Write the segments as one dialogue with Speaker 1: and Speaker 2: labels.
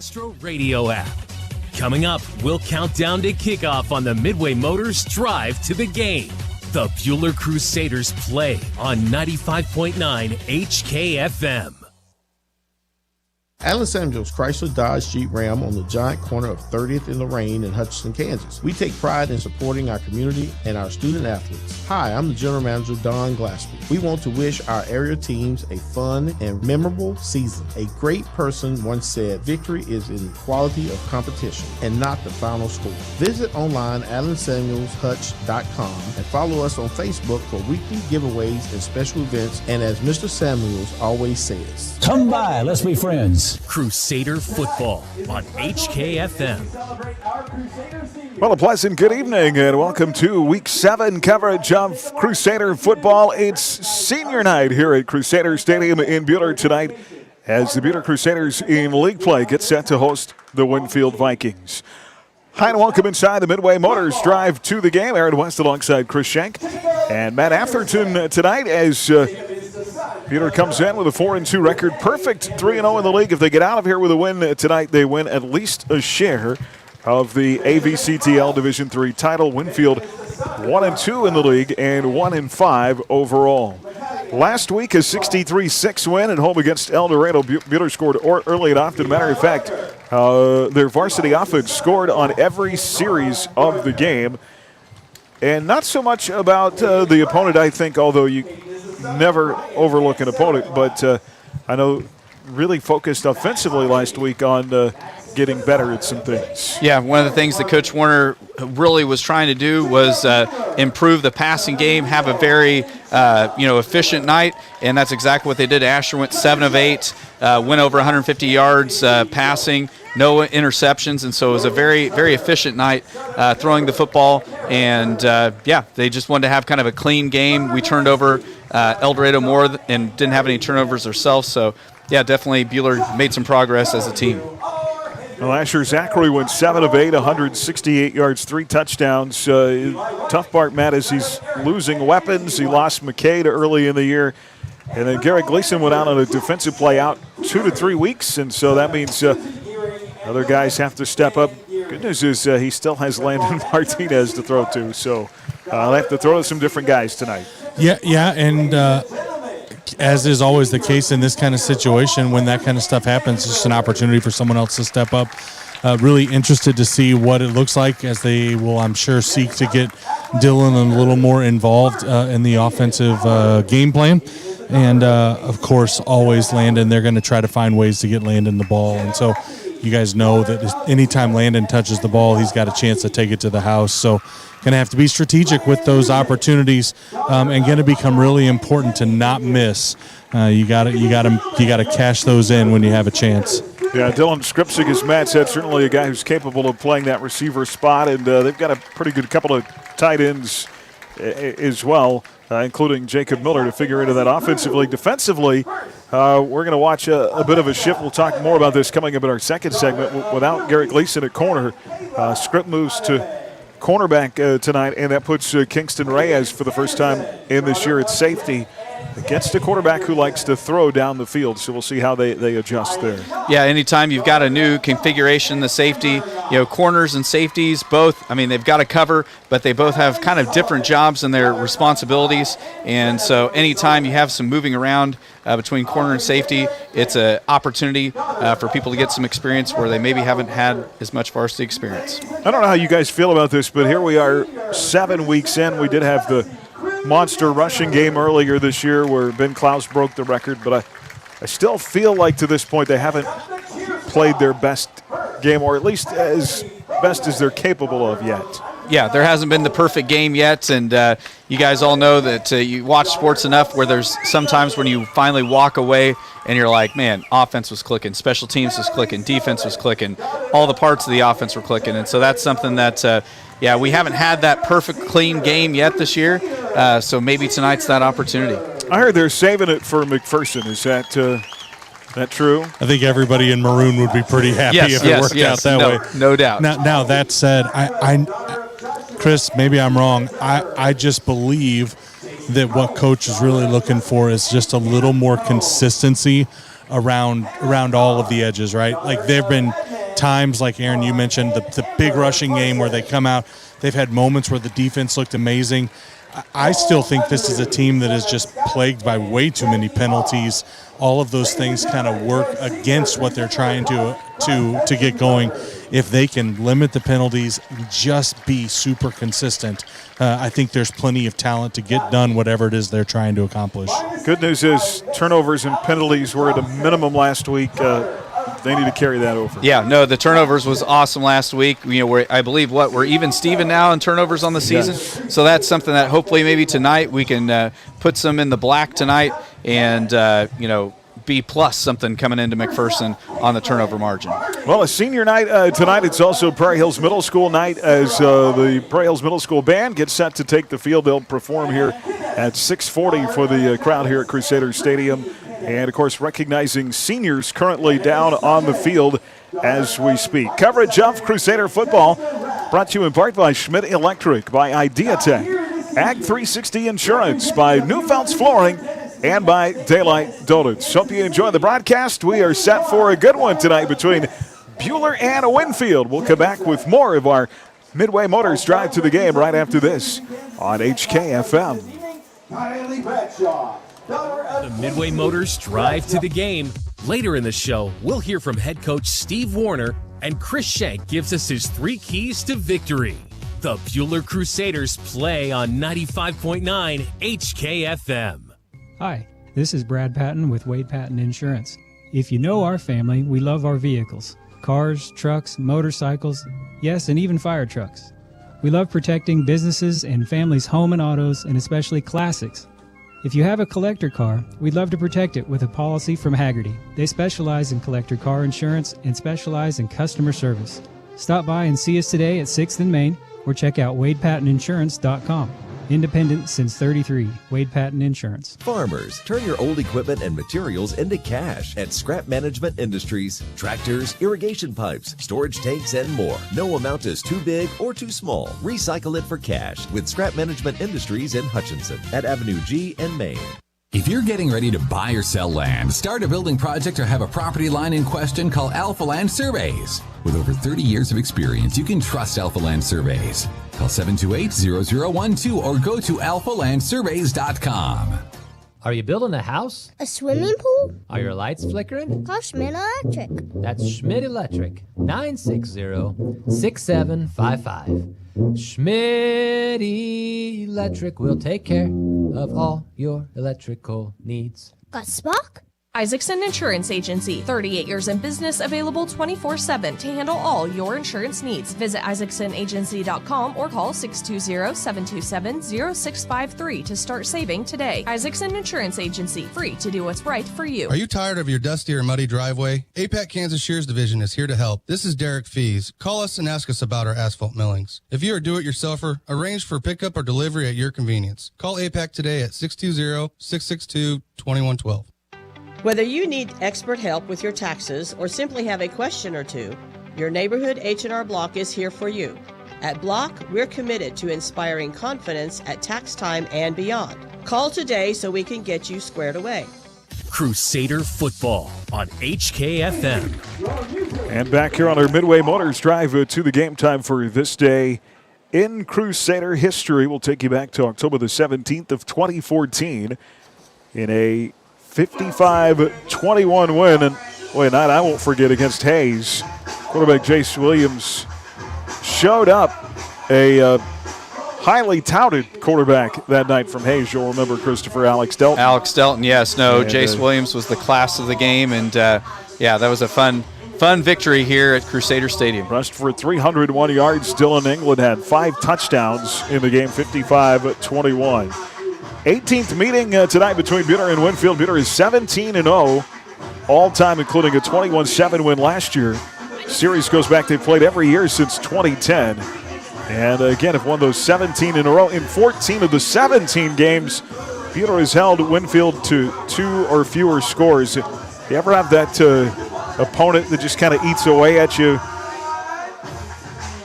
Speaker 1: Astra Radio app. Coming up, we'll count down to kickoff on the Midway Motors Drive to the Game. The Buhler Crusaders play on 95.9 HKFM.
Speaker 2: Alan Samuels Chrysler Dodge Jeep Ram on the giant corner of 30th and Lorraine in Hutchinson, Kansas. We take pride in supporting our community and our student athletes. Hi, I'm the General Manager, Don Glassby. We want to wish our area teams a fun and memorable season. A great person once said, victory is in the quality of competition and not the final score. Visit online alansamuelshutch.com and follow us on Facebook for weekly giveaways and special events. And as Mr. Samuels always says,
Speaker 3: come by, let's be friends.
Speaker 1: Crusader football on HKFM.
Speaker 4: Well, a pleasant good evening and welcome to Week 7 coverage of Crusader football. It's senior night here at Crusader Stadium in Buhler tonight as the Buhler Crusaders in league play get set to host the Winfield Vikings. Hi and welcome inside the Midway Motors Drive to the Game. Aaron West alongside Chris Schenk and Matt Atherton tonight as Buhler comes in with a 4-2 record, perfect 3-0 in the league. If they get out of here with a win tonight, they win at least a share of the AVCTL Division III title. Winfield 1-2 in the league and 1-5 overall. Last week, a 63-6 win at home against El Dorado. Buhler scored early and often. Matter of fact, their varsity offense scored on every series of the game. And not so much about the opponent, I think, although you never overlook an opponent, but I know really focused offensively last week on getting better at some things.
Speaker 5: Yeah, one of the things that Coach Warner really was trying to do was improve the passing game, have a very efficient night, and that's exactly what they did. Asher went 7 of 8, went over 150 yards passing, no interceptions, and so it was a very, very efficient night throwing the football. And, they just wanted to have kind of a clean game. We turned over El Dorado more and didn't have any turnovers ourselves. So, yeah, definitely Buhler made some progress as a team.
Speaker 4: Well, Asher Zachary went 7 of 8, 168 yards, 3 touchdowns. Tough part, Matt, is he's losing weapons. He lost McKay early in the year. And then Garrett Gleason went out on a defensive play out 2 to 3 weeks. And so that means other guys have to step up. Good news is he still has Landon Martinez to throw to. So they'll have to throw to some different guys tonight.
Speaker 6: Yeah, and as is always the case in this kind of situation, when that kind of stuff happens, it's just an opportunity for someone else to step up. Really interested to see what it looks like as they will, I'm sure, seek to get Dylan a little more involved in the offensive game plan. And, of course, always Landon. They're going to try to find ways to get Landon the ball. And so you guys know that anytime Landon touches the ball, he's got a chance to take it to the house. So going to have to be strategic with those opportunities and going to become really important to not miss. You got to cash those in when you have a chance.
Speaker 4: Yeah, Dylan Skripsik, as Matt said, certainly a guy who's capable of playing that receiver spot, and they've got a pretty good couple of tight ends as well, including Jacob Miller, to figure into that offensively. Defensively, we're going to watch a bit of a shift. We'll talk more about this coming up in our second segment. Without Garrett Gleason at corner, Skrip moves to cornerback tonight, and that puts Kingston Reyes for the first time in this year at safety against a quarterback who likes to throw down the field. So we'll see how they adjust there.
Speaker 5: Yeah, anytime you've got a new configuration, the safety, corners and safeties, both, they've got to cover, but they both have kind of different jobs and their responsibilities. And so anytime you have some moving around between corner and safety, it's an opportunity for people to get some experience where they maybe haven't had as much varsity experience. I
Speaker 4: don't know how you guys feel about this, but here we are 7 weeks in. We did have the monster rushing game earlier this year where Ben Klaus broke the record, but I still feel like to this point they haven't played their best game, or at least as best as they're capable of yet.
Speaker 5: Yeah, there hasn't been the perfect game yet, and you guys all know that you watch sports enough where there's sometimes when you finally walk away and you're like, man, offense was clicking, special teams was clicking, defense was clicking, all the parts of the offense were clicking, and so that's something that we haven't had that perfect, clean game yet this year, so maybe tonight's that opportunity.
Speaker 4: I heard they're saving it for McPherson. Is that true?
Speaker 6: I think everybody in maroon would be pretty happy if it worked out that way.
Speaker 5: No doubt.
Speaker 6: Now that said, Chris, maybe I'm wrong. I just believe that what Coach is really looking for is just a little more consistency around all of the edges, right? Like they've been times, like Aaron, you mentioned, the big rushing game where they come out. They've had moments where the defense looked amazing. I still think this is a team that is just plagued by way too many penalties. All of those things kind of work against what they're trying to get going. If they can limit the penalties, just be super consistent, I think there's plenty of talent to get done whatever it is they're trying to accomplish.
Speaker 4: Good news is turnovers and penalties were at a minimum last week. They need to carry that over.
Speaker 5: Yeah, no, the turnovers was awesome last week. I believe we're even Steven now in turnovers on the season. Yes. So that's something that hopefully maybe tonight we can put some in the black tonight and B+ something coming into McPherson on the turnover margin.
Speaker 4: Well, a senior night tonight. It's also Prairie Hills Middle School night as the Prairie Hills Middle School band gets set to take the field. They'll perform here at 6:40 for the crowd here at Crusader Stadium. And, of course, recognizing seniors currently down on the field as we speak. Coverage of Crusader football brought to you in part by Schmidt Electric, by Ideatech, Ag 360 Insurance, by Newfeld's Flooring, and by Daylight Donuts. Hope you enjoy the broadcast. We are set for a good one tonight between Buhler and Winfield. We'll come back with more of our Midway Motors Drive to the Game right after this on HKFM.
Speaker 1: The Midway Motors Drive to the Game. Later in the show, we'll hear from head coach Steve Warner, and Chris Schenk gives us his 3 keys to victory. The Buhler Crusaders play on 95.9 HKFM.
Speaker 7: Hi, this is Brad Patton with Wade Patton Insurance. If you know our family, we love our vehicles. Cars, trucks, motorcycles, yes, and even fire trucks. We love protecting businesses and families' home and autos, and especially classics. If you have a collector car, we'd love to protect it with a policy from Hagerty. They specialize in collector car insurance and specialize in customer service. Stop by and see us today at 6th and Main, or check out WadePattonInsurance.com. Independent since 33, Wade Patton Insurance.
Speaker 8: Farmers, turn your old equipment and materials into cash at Scrap Management Industries. Tractors, irrigation pipes, storage tanks, and more. No amount is too big or too small. Recycle it for cash with Scrap Management Industries in Hutchinson at Avenue G and Main.
Speaker 9: If you're getting ready to buy or sell land, start a building project, or have a property line in question, call Alpha Land Surveys. With over 30 years of experience, you can trust Alpha Land Surveys. Call 728-0012 or go to alphalandsurveys.com.
Speaker 10: Are you building a house?
Speaker 11: A swimming pool?
Speaker 10: Are your lights flickering?
Speaker 11: Call Schmidt Electric.
Speaker 10: That's Schmidt Electric, 960-6755. Schmidt Electric will take care of all your electrical needs.
Speaker 11: Got Spock?
Speaker 12: Isaacson Insurance Agency, 38 years in business, available 24/7 to handle all your insurance needs. Visit isaacsonagency.com or call 620-727-0653 to start saving today. Isaacson Insurance Agency, free to do what's right for you.
Speaker 13: Are you tired of your dusty or muddy driveway? APAC Kansas Shears Division is here to help. This is Derek Fees. Call us and ask us about our asphalt millings. If you are a do-it-yourselfer, arrange for pickup or delivery at your convenience. Call APAC today at 620-662-2112.
Speaker 14: Whether you need expert help with your taxes or simply have a question or two, your neighborhood H&R Block is here for you. At Block, we're committed to inspiring confidence at tax time and beyond. Call today so we can get you squared away.
Speaker 1: Crusader football on HKFM.
Speaker 4: And back here on our Midway Motors Drive to the game time for this day in Crusader history. We'll take you back to October the 17th of 2014 in a 55-21 win, and boy, night I won't forget against Hayes. Quarterback Jace Williams showed up, a highly touted quarterback that night from Hayes. You'll remember Christopher Alex Delton.
Speaker 5: Alex Delton, yes. No, Jace Williams was the class of the game, and yeah, that was a fun victory here at Crusader Stadium.
Speaker 4: Rushed for 301 yards. Dylan England had 5 touchdowns in the game, 55-21. 18th meeting tonight between Buhler and Winfield. Buhler is 17-0 all-time, including a 21-7 win last year. Series goes back, they've played every year since 2010. And again, have won those 17 in a row. In 14 of the 17 games, Buhler has held Winfield to 2 or fewer scores. You ever have that opponent that just kind of eats away at you?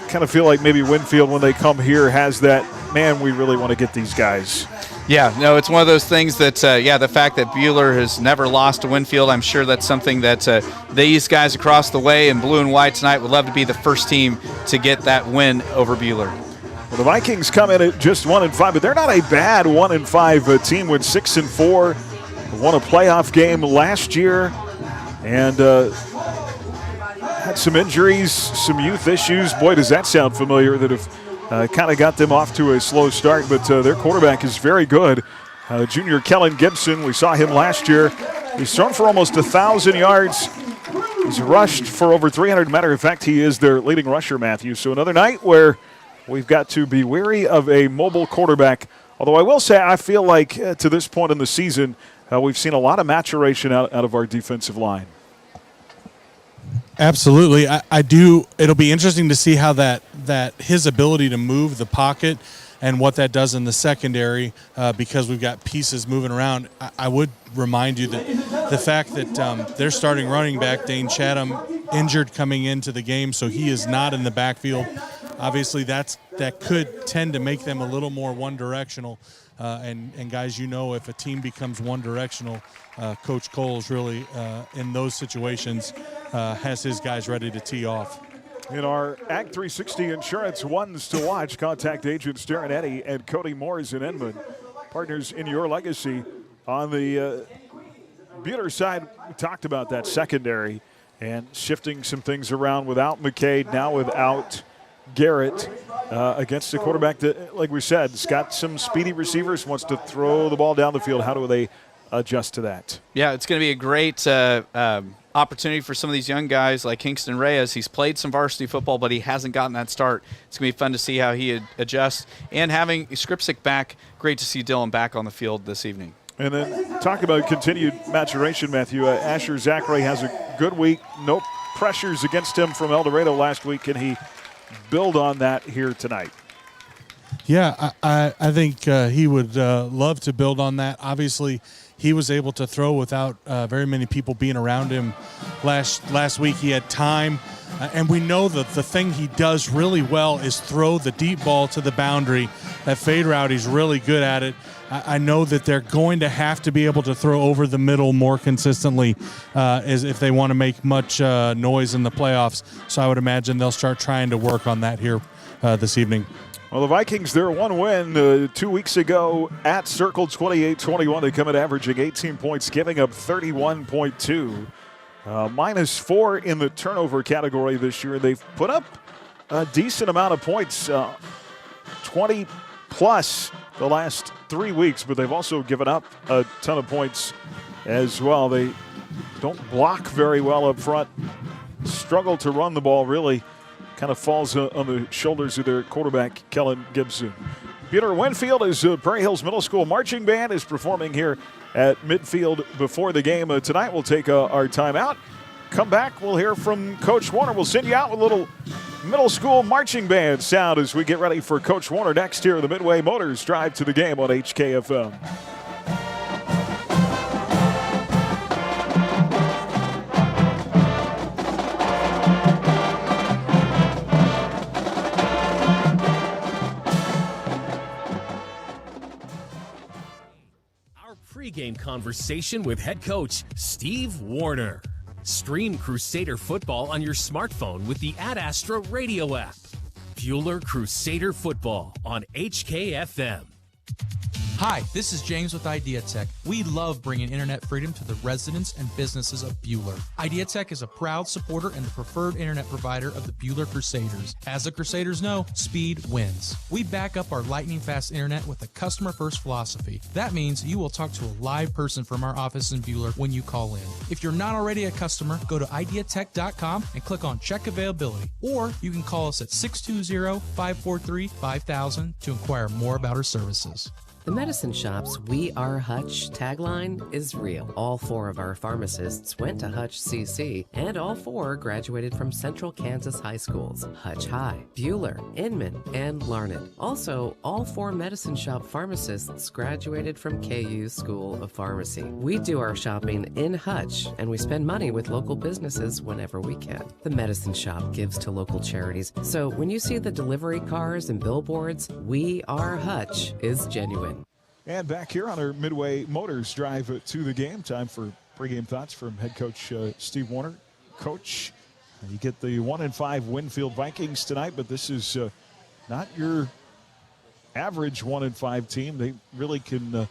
Speaker 4: Kind of feel like maybe Winfield, when they come here, has that, man, we really want to get these guys.
Speaker 5: Yeah, no, it's one of those things that, the fact that Buhler has never lost to Winfield, I'm sure that's something that these guys across the way in blue and white tonight would love to be the first team to get that win over Buhler.
Speaker 4: Well, the Vikings come in at just 1-5, but they're not a bad 1-5 team. With 6-4, won a playoff game last year, and had some injuries, some youth issues. Boy, does that sound familiar, that have kind of got them off to a slow start, but their quarterback is very good. Junior Kellen Gibson, we saw him last year. He's thrown for almost 1,000 yards. He's rushed for over 300. Matter of fact, he is their leading rusher, Matthew. So another night where we've got to be wary of a mobile quarterback. Although I will say, I feel like to this point in the season, we've seen a lot of maturation out of our defensive line.
Speaker 6: Absolutely. I do. It'll be interesting to see how that his ability to move the pocket and what that does in the secondary, because we've got pieces moving around. I would remind you that the fact that their starting running back, Dane Chatham, injured coming into the game, so he is not in the backfield. Obviously, that could tend to make them a little more one-directional. And guys, if a team becomes one-directional, Coach Cole is really, in those situations, has his guys ready to tee off.
Speaker 4: In our Ag 360 Insurance Ones to Watch, contact agents Darren Eddy and Cody Moores in Edmond. Partners in your legacy. On the Buhler side, we talked about that secondary and shifting some things around without McCade, now without Garrett, against a quarterback that, like we said, has got some speedy receivers, wants to throw the ball down the field. How do they adjust to that?
Speaker 5: Yeah, it's going to be a great opportunity for some of these young guys like Kingston Reyes. He's played some varsity football, but he hasn't gotten that start. It's going to be fun to see how he adjusts. And having Skripsik back, great to see Dylan back on the field this evening.
Speaker 4: And then talk about continued maturation, Matthew. Asher Zachary has a good week. No pressures against him from El Dorado last week. Can he build on that here tonight?
Speaker 6: Yeah, I think he would love to build on that. Obviously, he was able to throw without very many people being around him last week. He had time, and we know that the thing he does really well is throw the deep ball to the boundary. That fade route, he's really good at it. I know that they're going to have to be able to throw over the middle more consistently as if they want to make much noise in the playoffs. So I would imagine they'll start trying to work on that here this evening.
Speaker 4: Well, the Vikings, their one win 2 weeks ago at Circle, 28-21. They come in averaging 18 points, giving up 31.2. -4 in the turnover category this year. They've put up a decent amount of points, 20-plus the last 3 weeks, but they've also given up a ton of points as well. They don't block very well up front, struggle to run the ball, really. Kind of falls on the shoulders of their quarterback, Kellen Gibson. Peter Winfield is Prairie Hills Middle School Marching Band is performing here at midfield before the game. Tonight we'll take our timeout. Come back, we'll hear from Coach Warner. We'll send you out with a little middle school marching band sound as we get ready for Coach Warner next here. The Midway Motors Drive to the Game on HKFM.
Speaker 1: Pre-game conversation with head coach Steve Warner. Stream Crusader football on your smartphone with the Ad Astra Radio app. Buhler Crusader football on HKFM.
Speaker 15: Hi, this is James with IdeaTech. We love bringing internet freedom to the residents and businesses of Buhler. IdeaTech is a proud supporter and the preferred internet provider of the Buhler Crusaders. As the Crusaders know, speed wins. We back up our lightning-fast internet with a customer-first philosophy. That means you will talk to a live person from our office in Buhler when you call in. If you're not already a customer, go to ideatech.com and click on Check Availability. Or you can call us at 620-543-5000 to inquire more about our services.
Speaker 16: The Medicine Shop's We Are Hutch tagline is real. All 4 of our pharmacists went to Hutch CC, and all 4 graduated from Central Kansas high schools, Hutch High, Buhler, Inman, and Larned. Also, all 4 Medicine Shop pharmacists graduated from KU School of Pharmacy. We do our shopping in Hutch, and we spend money with local businesses whenever we can. The Medicine Shop gives to local charities, so when you see the delivery cars and billboards, We Are Hutch is genuine.
Speaker 4: And back here on our Midway Motors drive to the game, time for pregame thoughts from head coach Steve Warner. Coach, you get the 1-5 Winfield Vikings tonight, but this is not your average 1-5 team. They really can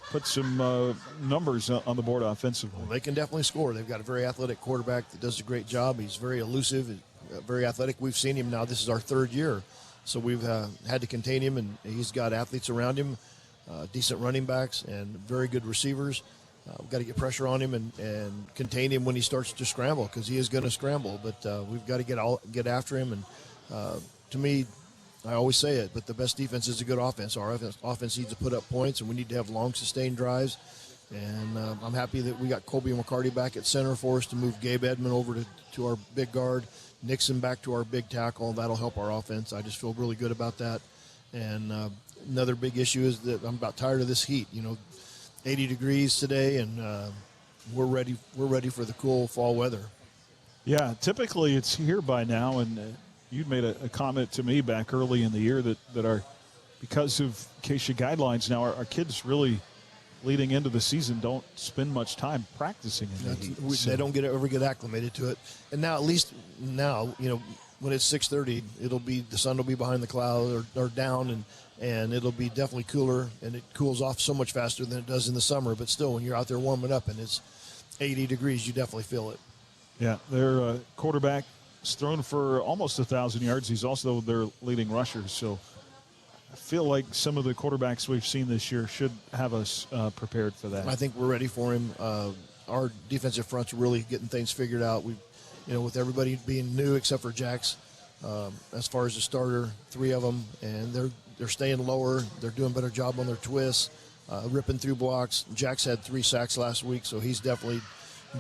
Speaker 4: put some numbers on the board offensively.
Speaker 17: Well, they can definitely score. They've got a very athletic quarterback that does a great job. He's very elusive, very athletic. We've seen him now. This is our third year, so we've had to contain him, and he's got athletes around him, decent running backs, and very good receivers. We've got to get pressure on him and contain him when he starts to scramble, because he is going to scramble. But we've got to get after him. And to me, I always say it, but the best defense is a good offense. Our offense needs to put up points, and we need to have long, sustained drives. And I'm happy that we got Colby McCarty back at center for us to move Gabe Edmond over to our big guard, Nixon back to our big tackle. That'll help our offense. I just feel really good about that. And another big issue is that I'm about tired of this heat. 80 degrees today, and we're ready for the cool fall weather.
Speaker 4: Yeah, typically it's here by now, and you'd made a comment to me back early in the year that our, because of KSHA guidelines now, our kids really leading into the season don't spend much time practicing in the heat.
Speaker 17: They don't ever get acclimated to it. And now, at least now, when it's 6:30, the sun will be behind the cloud or down, and it'll be definitely cooler, and it cools off so much faster than it does in the summer. But still, when you're out there warming up and it's 80 degrees, you definitely feel it.
Speaker 4: Yeah, their quarterback is thrown for almost 1,000 yards. He's also their leading rusher. So I feel like some of the quarterbacks we've seen this year should have us prepared for that.
Speaker 17: I think we're ready for him. Our defensive front's really getting things figured out. With everybody being new except for Jax, as far as the starter, 3 of them, and they're staying lower. They're doing a better job on their twists, ripping through blocks. Jax had 3 sacks last week, so he's definitely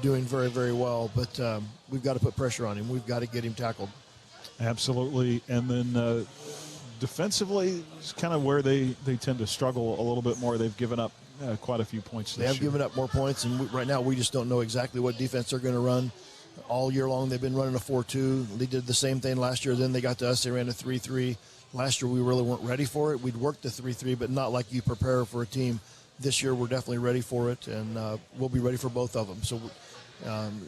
Speaker 17: doing very, very well. But we've got to put pressure on him. We've got to get him tackled.
Speaker 4: Absolutely. And then defensively is kind of where they tend to struggle a little bit more. They've given up quite a few points this year.
Speaker 17: They have given up more points, and right now we just don't know exactly what defense they're going to run. All year long they've been running a 4-2. They did the same thing last year. Then they got to us. They ran a 3-3. Last year we really weren't ready for it. We'd worked the 3-3, but not like you prepare for a team. This year we're definitely ready for it, and we'll be ready for both of them. So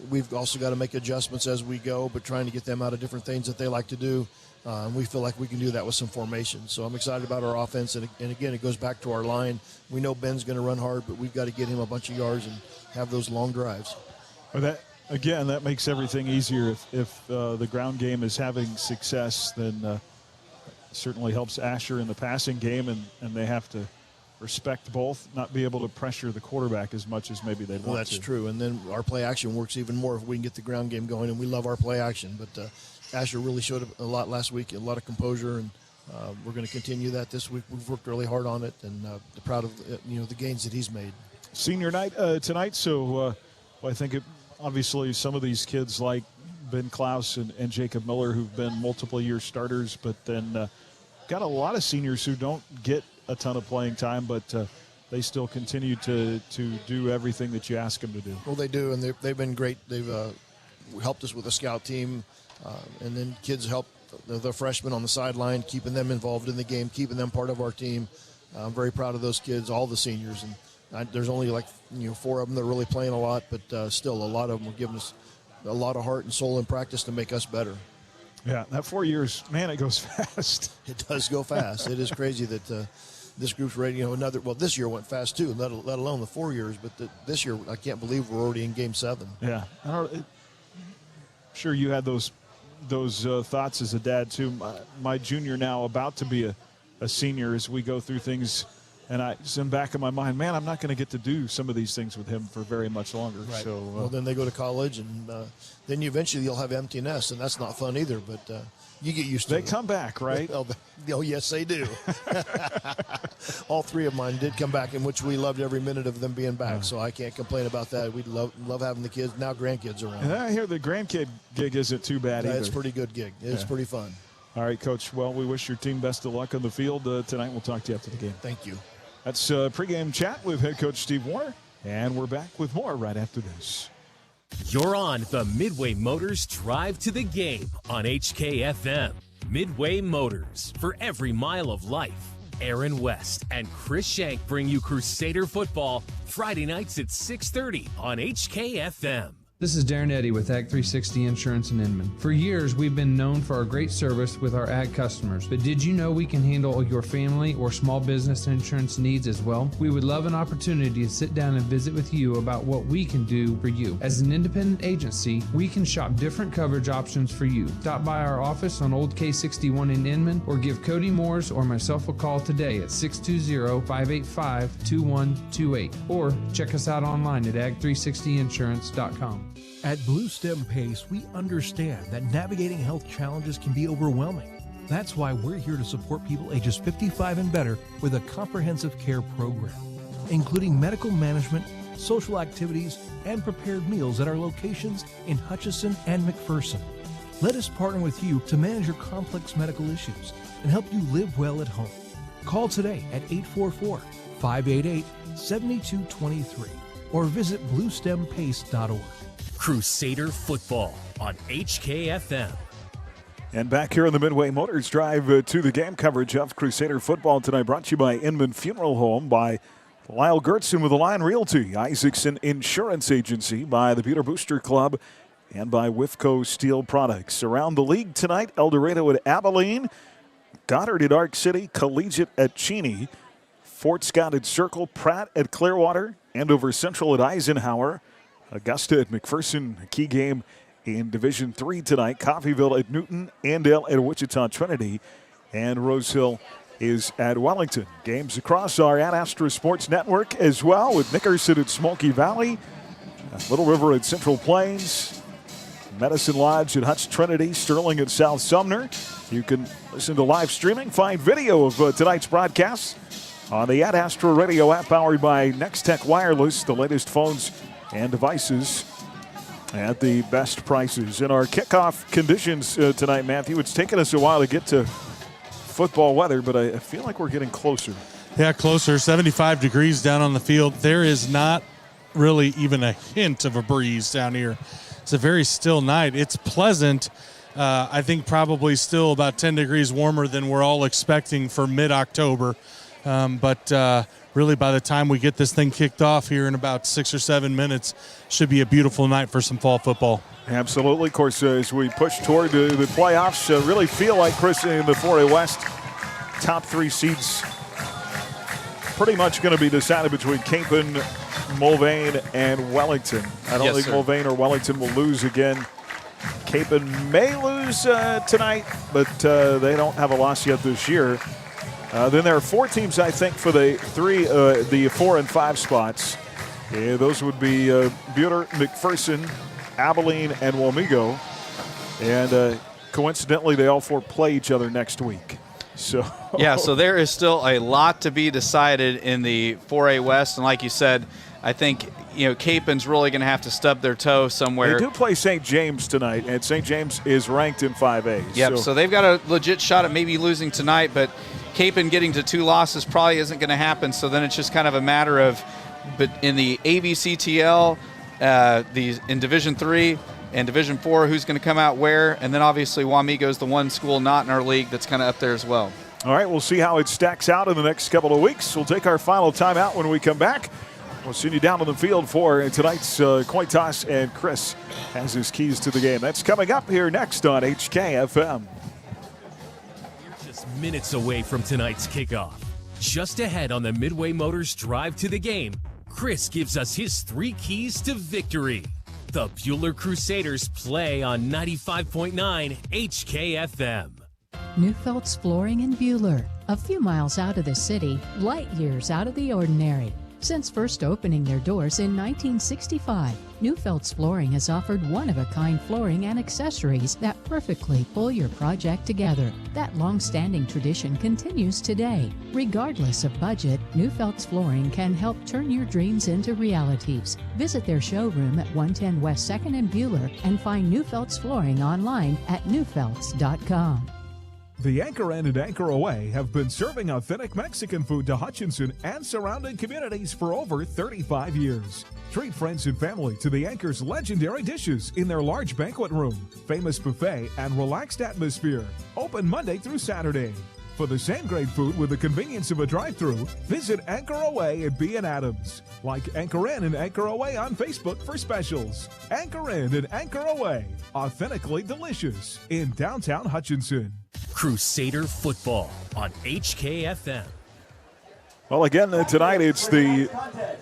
Speaker 17: we've also got to make adjustments as we go, but trying to get them out of different things that they like to do. And we feel like we can do that with some formation. So I'm excited about our offense. And again, it goes back to our line. We know Ben's going to run hard, but we've got to get him a bunch of yards and have those long drives.
Speaker 4: Again, that makes everything easier. If the ground game is having success, then certainly helps Asher in the passing game, and they have to respect both, not be able to pressure the quarterback as much as maybe they'd want to.
Speaker 17: Well, that's true. And then our play action works even more if we can get the ground game going, and we love our play action. But Asher really showed a lot last week, a lot of composure, and we're going to continue that this week. We've worked really hard on it, and proud of the gains that he's made.
Speaker 4: Senior night tonight, so I think obviously some of these kids like Ben Klaus and Jacob Miller, who've been multiple-year starters, but then got a lot of seniors who don't get a ton of playing time, but they still continue to do everything that you ask them to do.
Speaker 17: Well, they do, and they've been great. They've helped us with the scout team, and then kids help the freshmen on the sideline, keeping them involved in the game, keeping them part of our team. I'm very proud of those kids, all the seniors, and there's only 4 of them that are really playing a lot, but still a lot of them are giving us a lot of heart and soul in practice to make us better.
Speaker 4: Yeah, that 4 years, man, it goes fast.
Speaker 17: It does go fast. It is crazy that this group's ready. This year went fast too, let alone the 4 years. But this year, I can't believe we're already in Game 7.
Speaker 4: Yeah, sure you had those thoughts as a dad too. My junior now about to be a senior as we go through things. And it's in the back of my mind, man, I'm not going to get to do some of these things with him for very much longer.
Speaker 17: Right.
Speaker 4: So,
Speaker 17: well, then they go to college, and then eventually you'll have empty nests, and that's not fun either. But you get used to it.
Speaker 4: They come back, right?
Speaker 17: Oh, yes, they do. All 3 of mine did come back, in which we loved every minute of them being back. So I can't complain about that. We love having the kids, now grandkids around.
Speaker 4: And I hear the grandkid gig isn't too bad either.
Speaker 17: It's a pretty good gig. It's pretty fun.
Speaker 4: All right, Coach. Well, we wish your team best of luck on the field tonight. We'll talk to you after the game.
Speaker 17: Thank you.
Speaker 4: That's pregame chat with head coach Steve Warner, and we're back with more right after this.
Speaker 1: You're on the Midway Motors Drive to the Game on HKFM. Midway Motors, for every mile of life. Aaron West and Chris Shank bring you Crusader football Friday nights at 6:30 on HKFM.
Speaker 18: This is Darren Eddy with Ag360 Insurance in Inman. For years, we've been known for our great service with our ag customers. But did you know we can handle your family or small business insurance needs as well? We would love an opportunity to sit down and visit with you about what we can do for you. As an independent agency, we can shop different coverage options for you. Stop by our office on Old K61 in Inman or give Cody Moores or myself a call today at 620-585-2128 or check us out online at ag360insurance.com.
Speaker 19: At Blue Stem PACE, we understand that navigating health challenges can be overwhelming. That's why we're here to support people ages 55 and better with a comprehensive care program, including medical management, social activities, and prepared meals at our locations in Hutchinson and McPherson. Let us partner with you to manage your complex medical issues and help you live well at home. Call today at 844-588-7223 or visit bluestempace.org.
Speaker 1: Crusader football on HKFM.
Speaker 4: And back here on the Midway Motors Drive to the game, coverage of Crusader football tonight brought to you by Inman Funeral Home, by Lyle Gertzen with the Lion Realty, Isaacson Insurance Agency, by the Buhler Booster Club, and by Wifco Steel Products. Around the league tonight, El Dorado at Abilene, Goddard at Arc City, Collegiate at Cheney, Fort Scott at Circle, Pratt at Clearwater, Andover Central at Eisenhower, Augusta at McPherson, a key game in Division III tonight. Coffeyville at Newton, Andale at Wichita Trinity, and Rosehill is at Wellington. Games across our Ad Astra Sports Network as well, with Nickerson at Smoky Valley, Little River at Central Plains, Medicine Lodge at Hutch Trinity, Sterling at South Sumner. You can listen to live streaming, find video of tonight's broadcast on the Ad Astra Radio app powered by Nextech Wireless, the latest phones and devices at the best prices. In our kickoff conditions tonight, Matthew, it's taken us a while to get to football weather, but I feel like we're getting closer.
Speaker 6: Yeah, closer. 75 degrees down on the field. There is not really even a hint of a breeze down here. It's a very still night. It's pleasant. I think probably still about 10 degrees warmer than we're all expecting for mid-October. But really, by the time we get this thing kicked off here in about 6 or 7 minutes, should be a beautiful night for some fall football.
Speaker 4: Absolutely. Of course, as we push toward the playoffs, really feel like, Chris, in the 4A West, top three seeds pretty much going to be decided between Capon, Mulvane, and Wellington. I don't think Mulvane or Wellington will lose again. Capon may lose tonight, but they don't have a loss yet this year. Then there are four teams, I think, for the 4 and 5 spots. Those would be Buhler, McPherson, Abilene, and Wamego. And coincidentally, they all four play each other next week. So
Speaker 5: yeah, so there is still a lot to be decided in the 4A West. And like you said, I think Capon's really going to have to stub their toe somewhere.
Speaker 4: They do play St. James tonight, and St. James is ranked in 5A.
Speaker 5: Yep, so they've got a legit shot at maybe losing tonight, but Capon getting to 2 losses probably isn't going to happen. So then it's just kind of a matter of, but in the AVCTL, in Division III and Division IV, who's going to come out where, and then obviously Wamego's the one school not in our league that's kind of up there as well.
Speaker 4: All right, we'll see how it stacks out in the next couple of weeks. We'll take our final timeout when we come back. We'll send you down on the field for tonight's coin toss, and Chris has his keys to the game. That's coming up here next on HKFM.
Speaker 1: You're just minutes away from tonight's kickoff. Just ahead on the Midway Motors Drive to the Game, Chris gives us his 3 keys to victory. The Buhler Crusaders play on 95.9 HKFM.
Speaker 20: Newfeld's Flooring in Buhler, a few miles out of the city, light years out of the ordinary. Since first opening their doors in 1965, Newfeld's Flooring has offered one-of-a-kind flooring and accessories that perfectly pull your project together. That long-standing tradition continues today. Regardless of budget, Newfeld's Flooring can help turn your dreams into realities. Visit their showroom at 110 West 2nd and Buhler and find Newfeld's Flooring online at newfelds.com.
Speaker 21: The Anchor Inn and Anchor Away have been serving authentic Mexican food to Hutchinson and surrounding communities for over 35 years. Treat friends and family to the Anchor's legendary dishes in their large banquet room, famous buffet, and relaxed atmosphere. Open Monday through Saturday. for the same great food with the convenience of a drive-thru, visit Anchor Away and be in Adams. Like Anchor In and Anchor Away on Facebook for specials. Anchor In and Anchor Away, authentically delicious in downtown Hutchinson.
Speaker 1: Crusader football on HKFM.
Speaker 4: Well, again, tonight it's the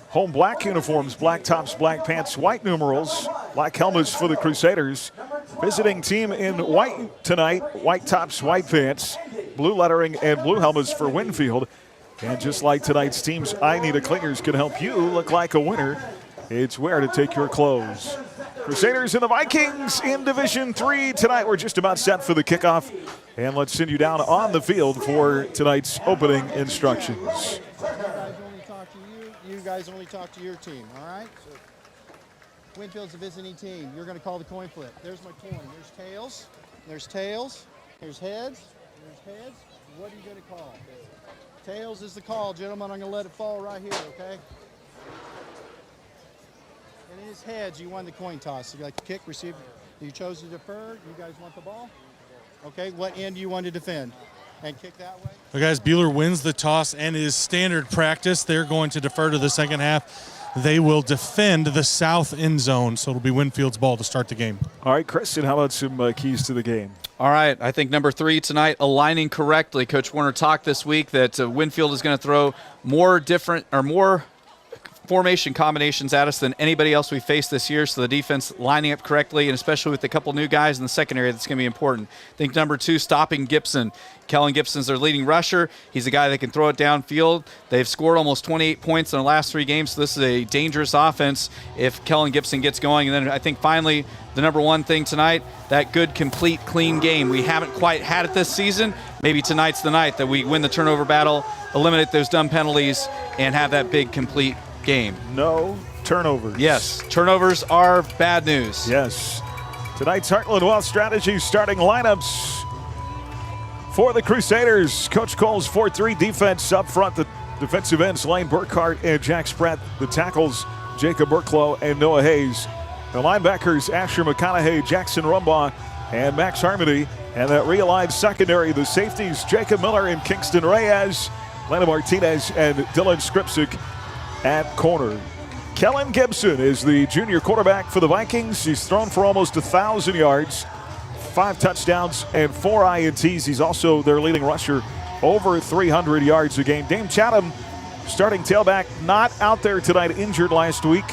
Speaker 4: home black uniforms, black tops, black pants, white numerals, black helmets for the Crusaders. Visiting team in white tonight, white tops, white pants, blue lettering, and blue helmets for Winfield. And just like tonight's teams, I Need a Clingers can help you look like a winner. It's where to take your clothes. Crusaders and the Vikings in Division 3 tonight. We're just about set for the kickoff. And let's send you down on the field for tonight's opening instructions.
Speaker 2: You guys only talk to your team, all right? So Winfield's the visiting team. You're going to call the coin flip. There's my coin. There's tails. There's tails. There's heads. There's heads. What are you going to call? Tails is the call, gentlemen. I'm going to let it fall right here, okay? And in his heads, you won the coin toss. You like to kick, receive. You chose to defer. You guys want the ball? Okay, what end do you want to defend? And kick that way?
Speaker 6: Well, guys, Buhler wins the toss and is standard practice. They're going to defer to the second half. They will defend the south end zone, so it'll be Winfield's ball to start the game.
Speaker 4: All right, Kristen, how about some keys to the game?
Speaker 5: All right, I think number 3 tonight, aligning correctly. Coach Warner talked this week that Winfield is going to throw more formation combinations at us than anybody else we faced this year, so the defense lining up correctly, and especially with a couple new guys in the secondary, that's going to be important. I think number 2, stopping Gibson. Kellen Gibson's their leading rusher. He's a guy that can throw it downfield. They've scored almost 28 points in the last 3 games, so this is a dangerous offense if Kellen Gibson gets going. And then I think finally the number 1 thing tonight, that good, complete, clean game. We haven't quite had it this season. Maybe tonight's the night that we win the turnover battle, eliminate those dumb penalties, and have that big, complete game.
Speaker 4: No turnovers.
Speaker 5: Yes, turnovers are bad news.
Speaker 4: Yes. Tonight's Heartland Wealth Strategies starting lineups for the Crusaders. Coach Cole's 4-3 defense up front. The defensive ends, Lane Burkhart and Jack Spratt. The tackles, Jacob Burklow and Noah Hayes. The linebackers, Asher McConaughey, Jackson Rumbaugh, and Max Harmony. And that realigned secondary, the safeties, Jacob Miller and Kingston Reyes, Lana Martinez and Dylan Skripsik at corner. Kellen Gibson is the junior quarterback for the Vikings. He's thrown for almost 1,000 yards, 5 touchdowns, and 4 INTs. He's also their leading rusher, over 300 yards a game. Dame Chatham, starting tailback, not out there tonight, injured last week.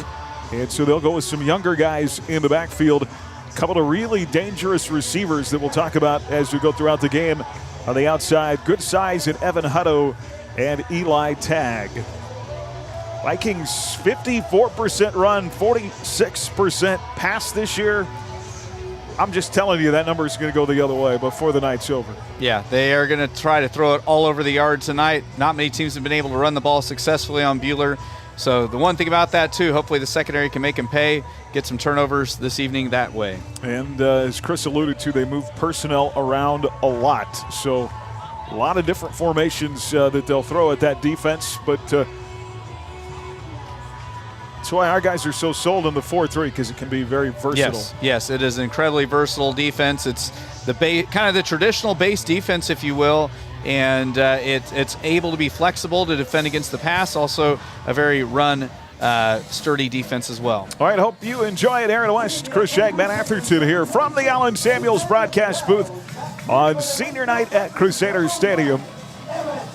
Speaker 4: And so they'll go with some younger guys in the backfield. A couple of really dangerous receivers that we'll talk about as we go throughout the game. On the outside, good size in Evan Hutto and Eli Tagg. Vikings 54% run, 46% pass this year. I'm just telling you that number is going to go the other way before the night's over.
Speaker 5: Yeah, they are going to try to throw it all over the yard tonight. Not many teams have been able to run the ball successfully on Buhler. So the one thing about that, too, hopefully the secondary can make them pay, get some turnovers this evening that way.
Speaker 4: And as Chris alluded to, they move personnel around a lot. So a lot of different formations that they'll throw at that defense. But that's why our guys are so sold on the 4-3, because it can be very versatile.
Speaker 5: Yes, it is an incredibly versatile defense. It's the kind of the traditional base defense, if you will, and it's able to be flexible to defend against the pass. Also, a very sturdy defense as well.
Speaker 4: All right, hope you enjoy it. Aaron West, Chris Shag, Ben Atherton here from the Allen Samuels broadcast booth on senior night at Crusader Stadium.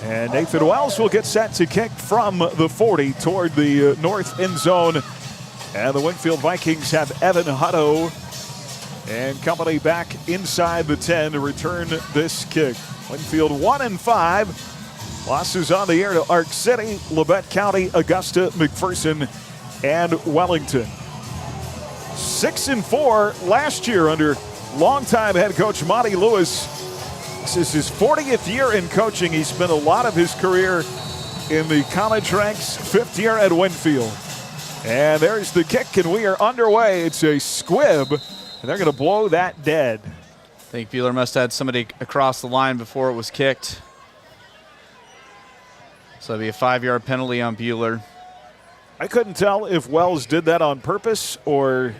Speaker 4: And Nathan Wells will get set to kick from the 40 toward the north end zone. And the Winfield Vikings have Evan Hutto and company back inside the 10 to return this kick. Winfield 1-5. Losses on the air to Ark City, Labette County, Augusta, McPherson, and Wellington. 6-4 last year under longtime head coach Monty Lewis. This is his 40th year in coaching. He spent a lot of his career in the college ranks, 5th year at Winfield. And there's the kick, and we are underway. It's a squib, and they're going to blow that dead.
Speaker 5: I think Buhler must have had somebody across the line before it was kicked. So it'll be a 5-yard penalty on Buhler.
Speaker 4: I couldn't tell if Wells did that on purpose or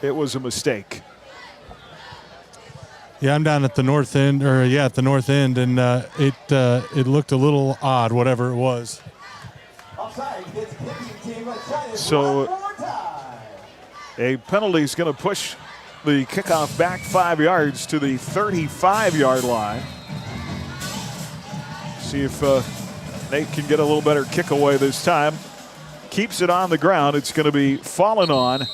Speaker 4: it was a mistake.
Speaker 6: Yeah, I'm down at the north end, at the north end, and it looked a little odd, whatever it was.
Speaker 4: So a penalty is going to push the kickoff back 5 yards to the 35-yard line. See if Nate can get a little better kick away this time. Keeps it on the ground. It's going to be fallen on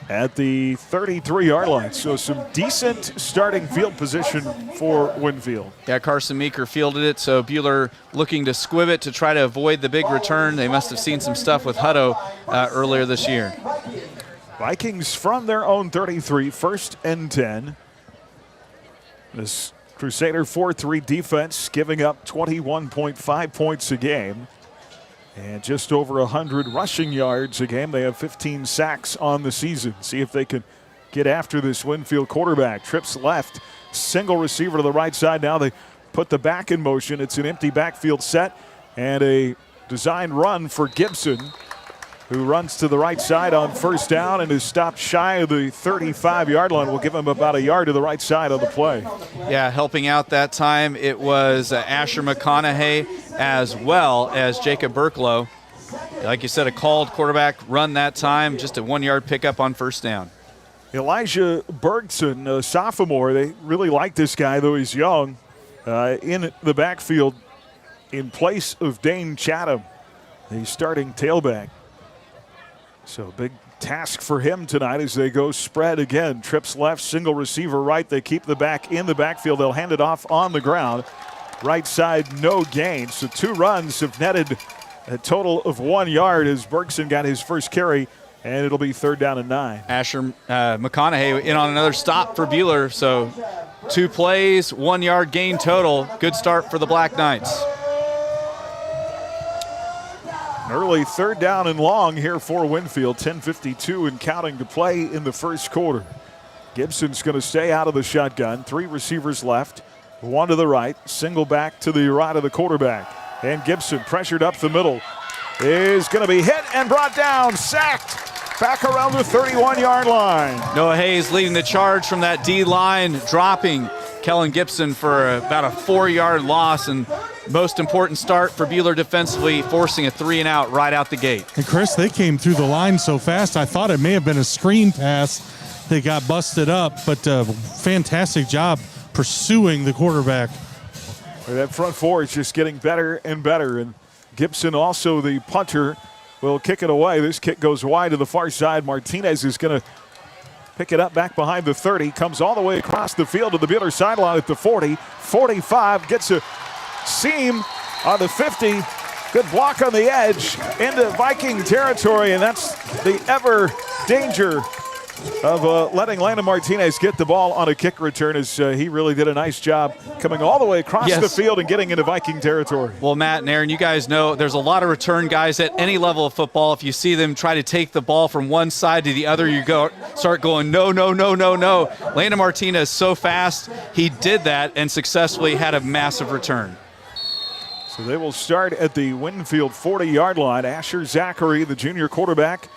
Speaker 4: at the 33-yard line. So some decent starting field position for Winfield.
Speaker 5: Yeah, Carson Meeker fielded it, so Buhler looking to squib it to try to avoid the big return. They must have seen some stuff with Hutto earlier this year.
Speaker 4: Vikings from their own 33, 1st and 10. This Crusader 4-3 defense giving up 21.5 points a game and just over 100 rushing yards a game. They have 15 sacks on the season. See if they can get after this Winfield quarterback. Trips left, single receiver to the right side. Now they put the back in motion. It's an empty backfield set and a designed run for Gibson, who runs to the right side on 1st down and is stopped shy of the 35-yard line. Will give him about a yard to the right side of the play.
Speaker 5: Yeah, helping out that time, it was Asher McConaughey as well as Jacob Burklow. Like you said, a called quarterback run that time, just a 1-yard pickup on 1st down.
Speaker 4: Elijah Bergson, a sophomore. They really like this guy, though he's young, in the backfield in place of Dane Chatham, the starting tailback. So big task for him tonight as they go spread again. Trips left, single receiver right. They keep the back in the backfield. They'll hand it off on the ground. Right side, no gain. So 2 runs have netted a total of 1 yard as Bergson got his first carry, and it'll be 3rd down and 9.
Speaker 5: Asher McConaughey in on another stop for Buhler. So 2 plays, 1 yard gain total. Good start for the Black Knights.
Speaker 4: Early 3rd down and long here for Winfield. 10:52 and counting to play in the first quarter. Gibson's going to stay out of the shotgun. 3 receivers left. 1 to the right. Single back to the right of the quarterback. And Gibson, pressured up the middle, is going to be hit and brought down. Sacked back around the 31-yard line.
Speaker 5: Noah Hayes leading the charge from that D-line, dropping Kellen Gibson for about a 4-yard loss, and most important start for Buhler defensively, forcing a 3-and-out right out the gate.
Speaker 6: And Chris, they came through the line so fast, I thought it may have been a screen pass. They got busted up, but fantastic job pursuing the quarterback.
Speaker 4: That front 4 is just getting better and better, and Gibson, also the punter, will kick it away. This kick goes wide to the far side. Martinez is going to pick it up back behind the 30, comes all the way across the field to the Buhler sideline at the 40, 45, gets a seam on the 50. Good block on the edge into Viking territory, and that's the ever danger of letting Landon Martinez get the ball on a kick return, as he really did a nice job coming all the way across the field and getting into Viking territory.
Speaker 5: Well, Matt and Aaron, you guys know there's a lot of return guys at any level of football. If you see them try to take the ball from one side to the other, you start going, no, no, no, no, no. Landon Martinez so fast, he did that and successfully had a massive return.
Speaker 4: So they will start at the Winfield 40-yard line. Asher Zachary, the junior quarterback,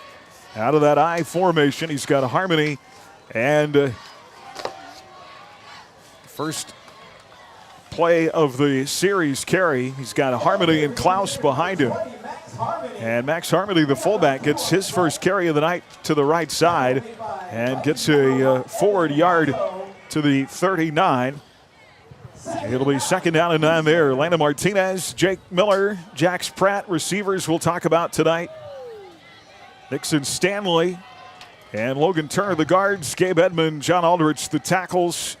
Speaker 4: out of that I formation. He's got Harmony and first play of the series carry. He's got Harmony and Klaus behind him. And Max Harmony, the fullback, gets his first carry of the night to the right side and gets a forward yard to the 39. It'll be 2nd down and 9 there. Landon Martinez, Jake Miller, Jax Pratt, receivers we'll talk about tonight. Nixon Stanley and Logan Turner, the guards. Gabe Edmond, John Aldrich, the tackles.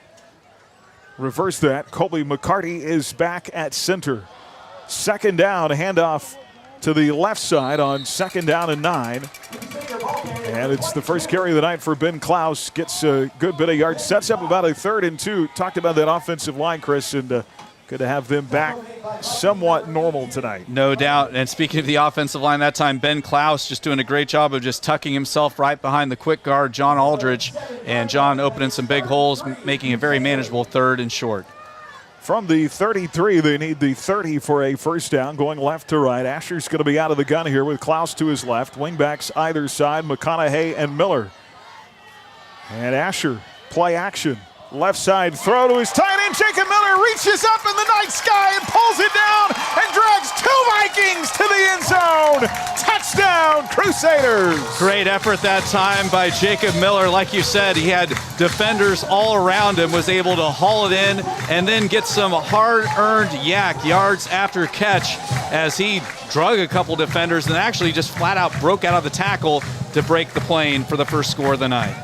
Speaker 4: Reverse that. Colby McCarty is back at center. 2nd down, handoff to the left side on 2nd down and 9. And it's the first carry of the night for Ben Klaus. Gets a good bit of yards. Sets up about a 3rd and 2. Talked about that offensive line, Chris, and good to have them back somewhat normal tonight.
Speaker 5: No doubt. And speaking of the offensive line, that time Ben Klaus just doing a great job of just tucking himself right behind the quick guard, John Aldridge. And John opening some big holes, making a very manageable 3rd and short.
Speaker 4: From the 33, they need the 30 for a first down, going left to right. Asher's going to be out of the gun here with Klaus to his left. Wingbacks either side, McConaughey and Miller. And Asher, play action. Left side throw to his tight end. Jacob Miller reaches up in the night sky and pulls it down and drags 2 Vikings to the end zone. Touchdown, Crusaders.
Speaker 5: Great effort that time by Jacob Miller. Like you said, he had defenders all around him, was able to haul it in and then get some hard-earned yards after catch as he drug a couple defenders and actually just flat out broke out of the tackle to break the plane for the first score of the night.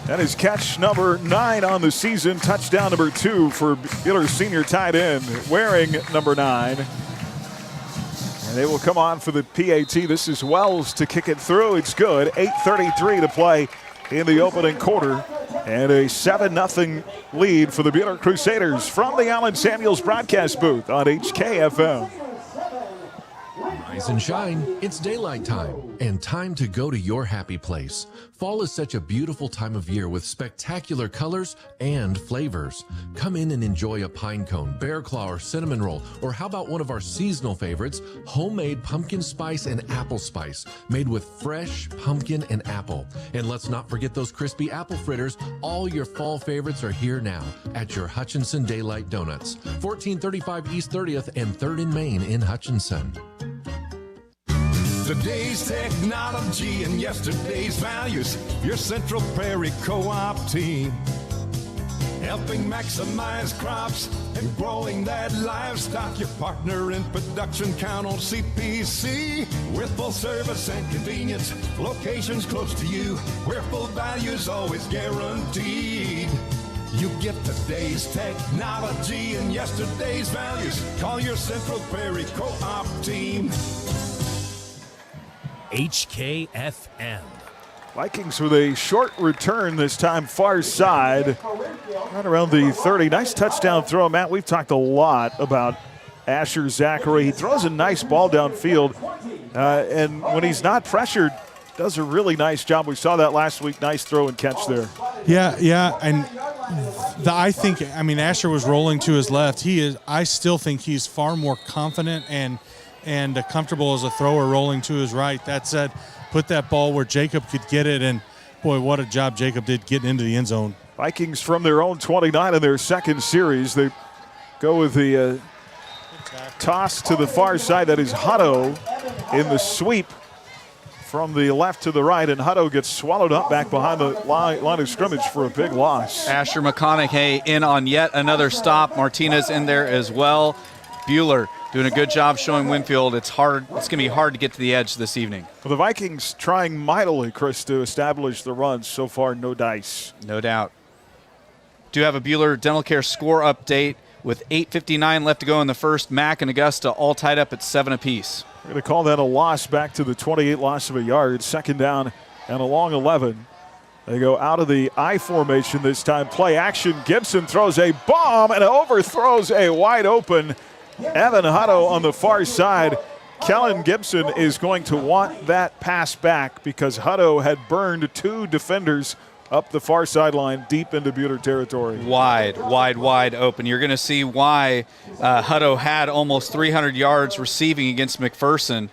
Speaker 4: That is catch number 9 on the season, touchdown number 2 for Buhler senior tight end, wearing number 9. And they will come on for the PAT. This is Wells to kick it through. It's good. 8:33 to play in the opening quarter. And a 7-0 lead for the Buhler Crusaders from the Allen Samuels broadcast booth on HKFM.
Speaker 3: Rise and shine, it's daylight time, and time to go to your happy place. Fall is such a beautiful time of year with spectacular colors and flavors. Come in and enjoy a pine cone, bear claw, or cinnamon roll, or how about one of our seasonal favorites, homemade pumpkin spice and apple spice, made with fresh pumpkin and apple. And let's not forget those crispy apple fritters. All your fall favorites are here now at your Hutchinson Daylight Donuts, 1435 East 30th and 3rd and Main in Hutchinson.
Speaker 22: Today's technology and yesterday's values. Your Central Prairie Co-op team. Helping maximize crops and growing that livestock. Your partner in production, count on CPC. With full service and convenience, locations close to you, where full value's always guaranteed. You get today's technology and yesterday's values. Call your Central Prairie Co-op team.
Speaker 1: HKFM.
Speaker 4: Vikings with a short return this time, far side, right around the 30. Nice touchdown throw, Matt. We've talked a lot about Asher Zachary. He throws a nice ball downfield, and when he's not pressured, does a really nice job. We saw that last week. Nice throw and catch there.
Speaker 6: Yeah, and Asher was rolling to his left. I still think he's far more confident and comfortable as a thrower rolling to his right. That said, put that ball where Jacob could get it, and boy, what a job Jacob did getting into the end zone.
Speaker 4: Vikings from their own 29 in their second series. They go with the toss to the far side. That is Hutto in the sweep from the left to the right, and Hutto gets swallowed up back behind the line of scrimmage for a big loss.
Speaker 5: Asher McConaughey in on yet another stop. Martinez in there as well. Buhler doing a good job showing Winfield it's hard. It's going to be hard to get to the edge this evening.
Speaker 4: Well, the Vikings trying mightily, Chris, to establish the runs. So far, no dice.
Speaker 5: No doubt. Do have a Buhler Dental Care score update with 8:59 left to go in the first. Mack and Augusta all tied up at 7 apiece.
Speaker 4: We're going to call that a loss back to the 28, loss of a yard. Second down and a long 11. They go out of the I formation this time. Play action. Gibson throws a bomb and overthrows a wide open Evan Hutto on the far side. Kellen Gibson is going to want that pass back because Hutto had burned 2 defenders up the far sideline deep into Buhler territory.
Speaker 5: Wide open. You're going to see why Hutto had almost 300 yards receiving against McPherson.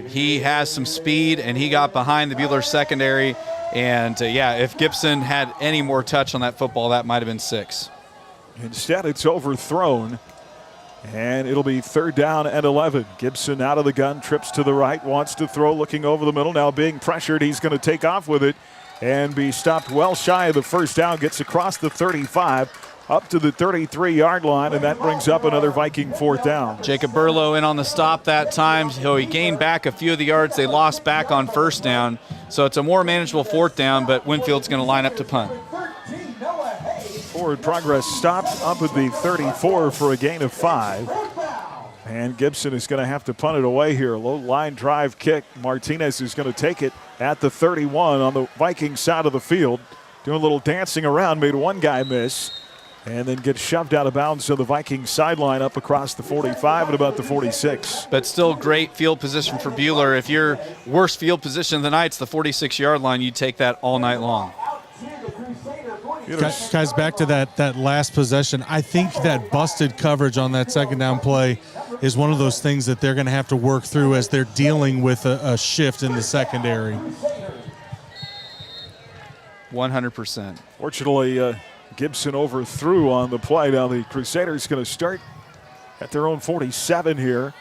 Speaker 5: He has some speed, and he got behind the Buhler secondary. And, if Gibson had any more touch on that football, that might have been 6.
Speaker 4: Instead, it's overthrown. And it'll be 3rd down and 11. Gibson out of the gun, trips to the right, wants to throw, looking over the middle. Now being pressured, he's going to take off with it and be stopped well shy of the first down. Gets across the 35, up to the 33-yard line, and that brings up another Viking 4th down.
Speaker 5: Jacob Burlow in on the stop that time. So he gained back a few of the yards they lost back on first down. So it's a more manageable 4th down, but Winfield's going to line up to punt.
Speaker 4: Forward progress stopped up at the 34 for a gain of 5. And Gibson is going to have to punt it away here. Low line drive kick. Martinez is going to take it at the 31 on the Viking side of the field. Doing a little dancing around, made one guy miss. And then gets shoved out of bounds to the Viking sideline up across the 45 and about the 46.
Speaker 5: But still great field position for Buhler. If your worst field position of the night's the 46-yard line, you take that all night long.
Speaker 6: Guys, back to that last possession. I think that busted coverage on that second down play is one of those things that they're going to have to work through as they're dealing with a shift in the secondary.
Speaker 5: 100%.
Speaker 4: Fortunately, Gibson overthrew on the play. Now the Crusaders going to start at their own 47 here.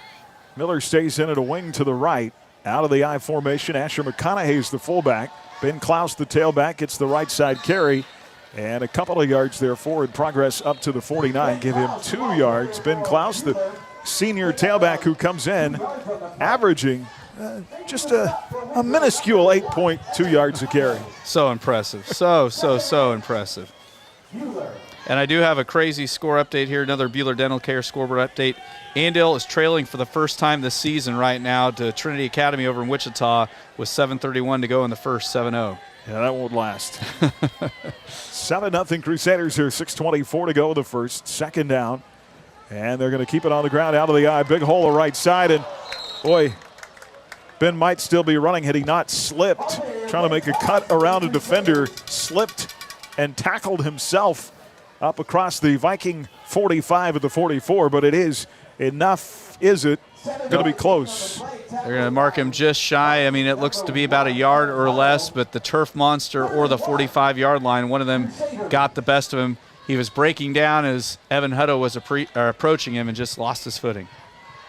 Speaker 4: Miller stays in at a wing to the right. Out of the I formation, Asher McConaughey is the fullback. Ben Klaus, the tailback, gets the right side carry. And a couple of yards there forward progress up to the 49. Give him 2 yards. Ben Klaus, the senior tailback who comes in, averaging just a minuscule 8.2 yards a carry.
Speaker 5: So impressive. So impressive. And I do have a crazy score update here, another Buhler Dental Care scoreboard update. Andale is trailing for the first time this season right now to Trinity Academy over in Wichita with 7:31 to go in the first, 7-0.
Speaker 4: Yeah, that won't last. 7-0 Crusaders here, 6:24 to go in the first. Second down. And they're going to keep it on the ground out of the eye. Big hole the right side. And, boy, Ben might still be running had he not slipped. Trying to make a cut around a defender. Slipped and tackled himself up across the Viking 45 at the 44. But it is enough, is it? Going to be close.
Speaker 5: They're going to mark him just shy. I mean, it looks to be about a yard or less, but the turf monster or the 45-yard line, one of them got the best of him. He was breaking down as Evan Hutto was approaching him and just lost his footing.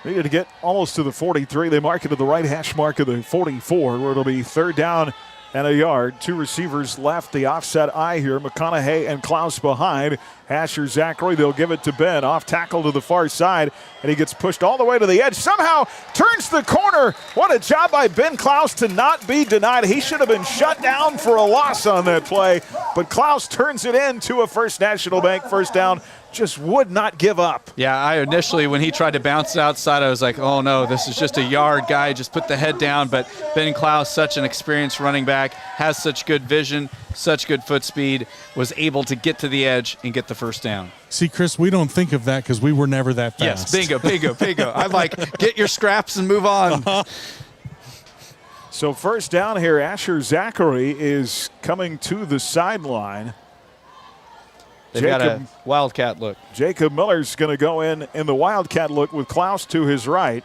Speaker 4: Needed to get almost to the 43. They mark it to the right hash mark of the 44, where it'll be third down and a yard. 2 receivers left. The offset eye here. McConaughey and Klaus behind. Asher Zachary, they'll give it to Ben. Off tackle to the far side, and he gets pushed all the way to the edge. Somehow turns the corner. What a job by Ben Klaus to not be denied. He should have been shut down for a loss on that play, but Klaus turns it in to a First National Bank first down. Just would not give up.
Speaker 5: Yeah, I initially, when he tried to bounce it outside, I was like, oh no, this is just a yard guy. Just put the head down. But Ben Klaus, such an experienced running back, has such good vision, such good foot speed, was able to get to the edge and get the first down.
Speaker 6: See, Chris, we don't think of that because we were never that fast.
Speaker 5: Yes, bingo. I'm like, get your scraps and move on.
Speaker 4: So first down here, Asher Zachary is coming to the sideline.
Speaker 5: They've got a wildcat look.
Speaker 4: Jacob Miller's going to go in the wildcat look with Klaus to his right.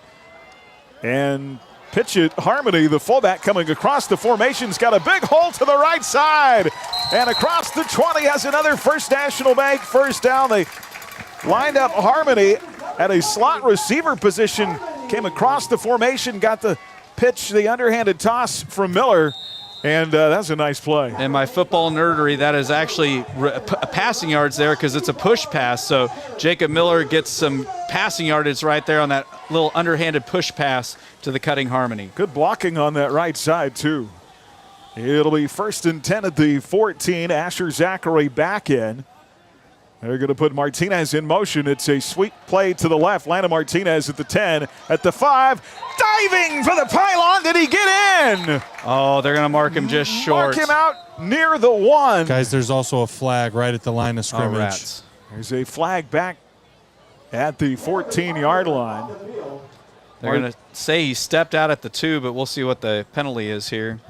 Speaker 4: And pitch it, Harmony, the fullback, coming across the formation's got a big hole to the right side. And across the 20 has another First National Bank first down. They lined up Harmony at a slot receiver position, came across the formation, got the pitch, the underhanded toss from Miller. And that's a nice play.
Speaker 5: And my football nerdery, that is actually passing yards there because it's a push pass. So Jacob Miller gets some passing yardage right there on that little underhanded push pass to the cutting Harmony.
Speaker 4: Good blocking on that right side, too. It'll be 1st and 10 at the 14. Asher Zachary back in. They're going to put Martinez in motion. It's a sweep play to the left. Landon Martinez at the 10, at the 5. Diving for the pylon. Did he get in?
Speaker 5: Oh, they're going to mark him just short.
Speaker 4: Mark him out near the 1.
Speaker 6: Guys, there's also a flag right at the line of scrimmage.
Speaker 5: Oh, rats.
Speaker 4: There's a flag back at the 14-yard line.
Speaker 5: They're going to say he stepped out at the 2, but we'll see what the penalty is here.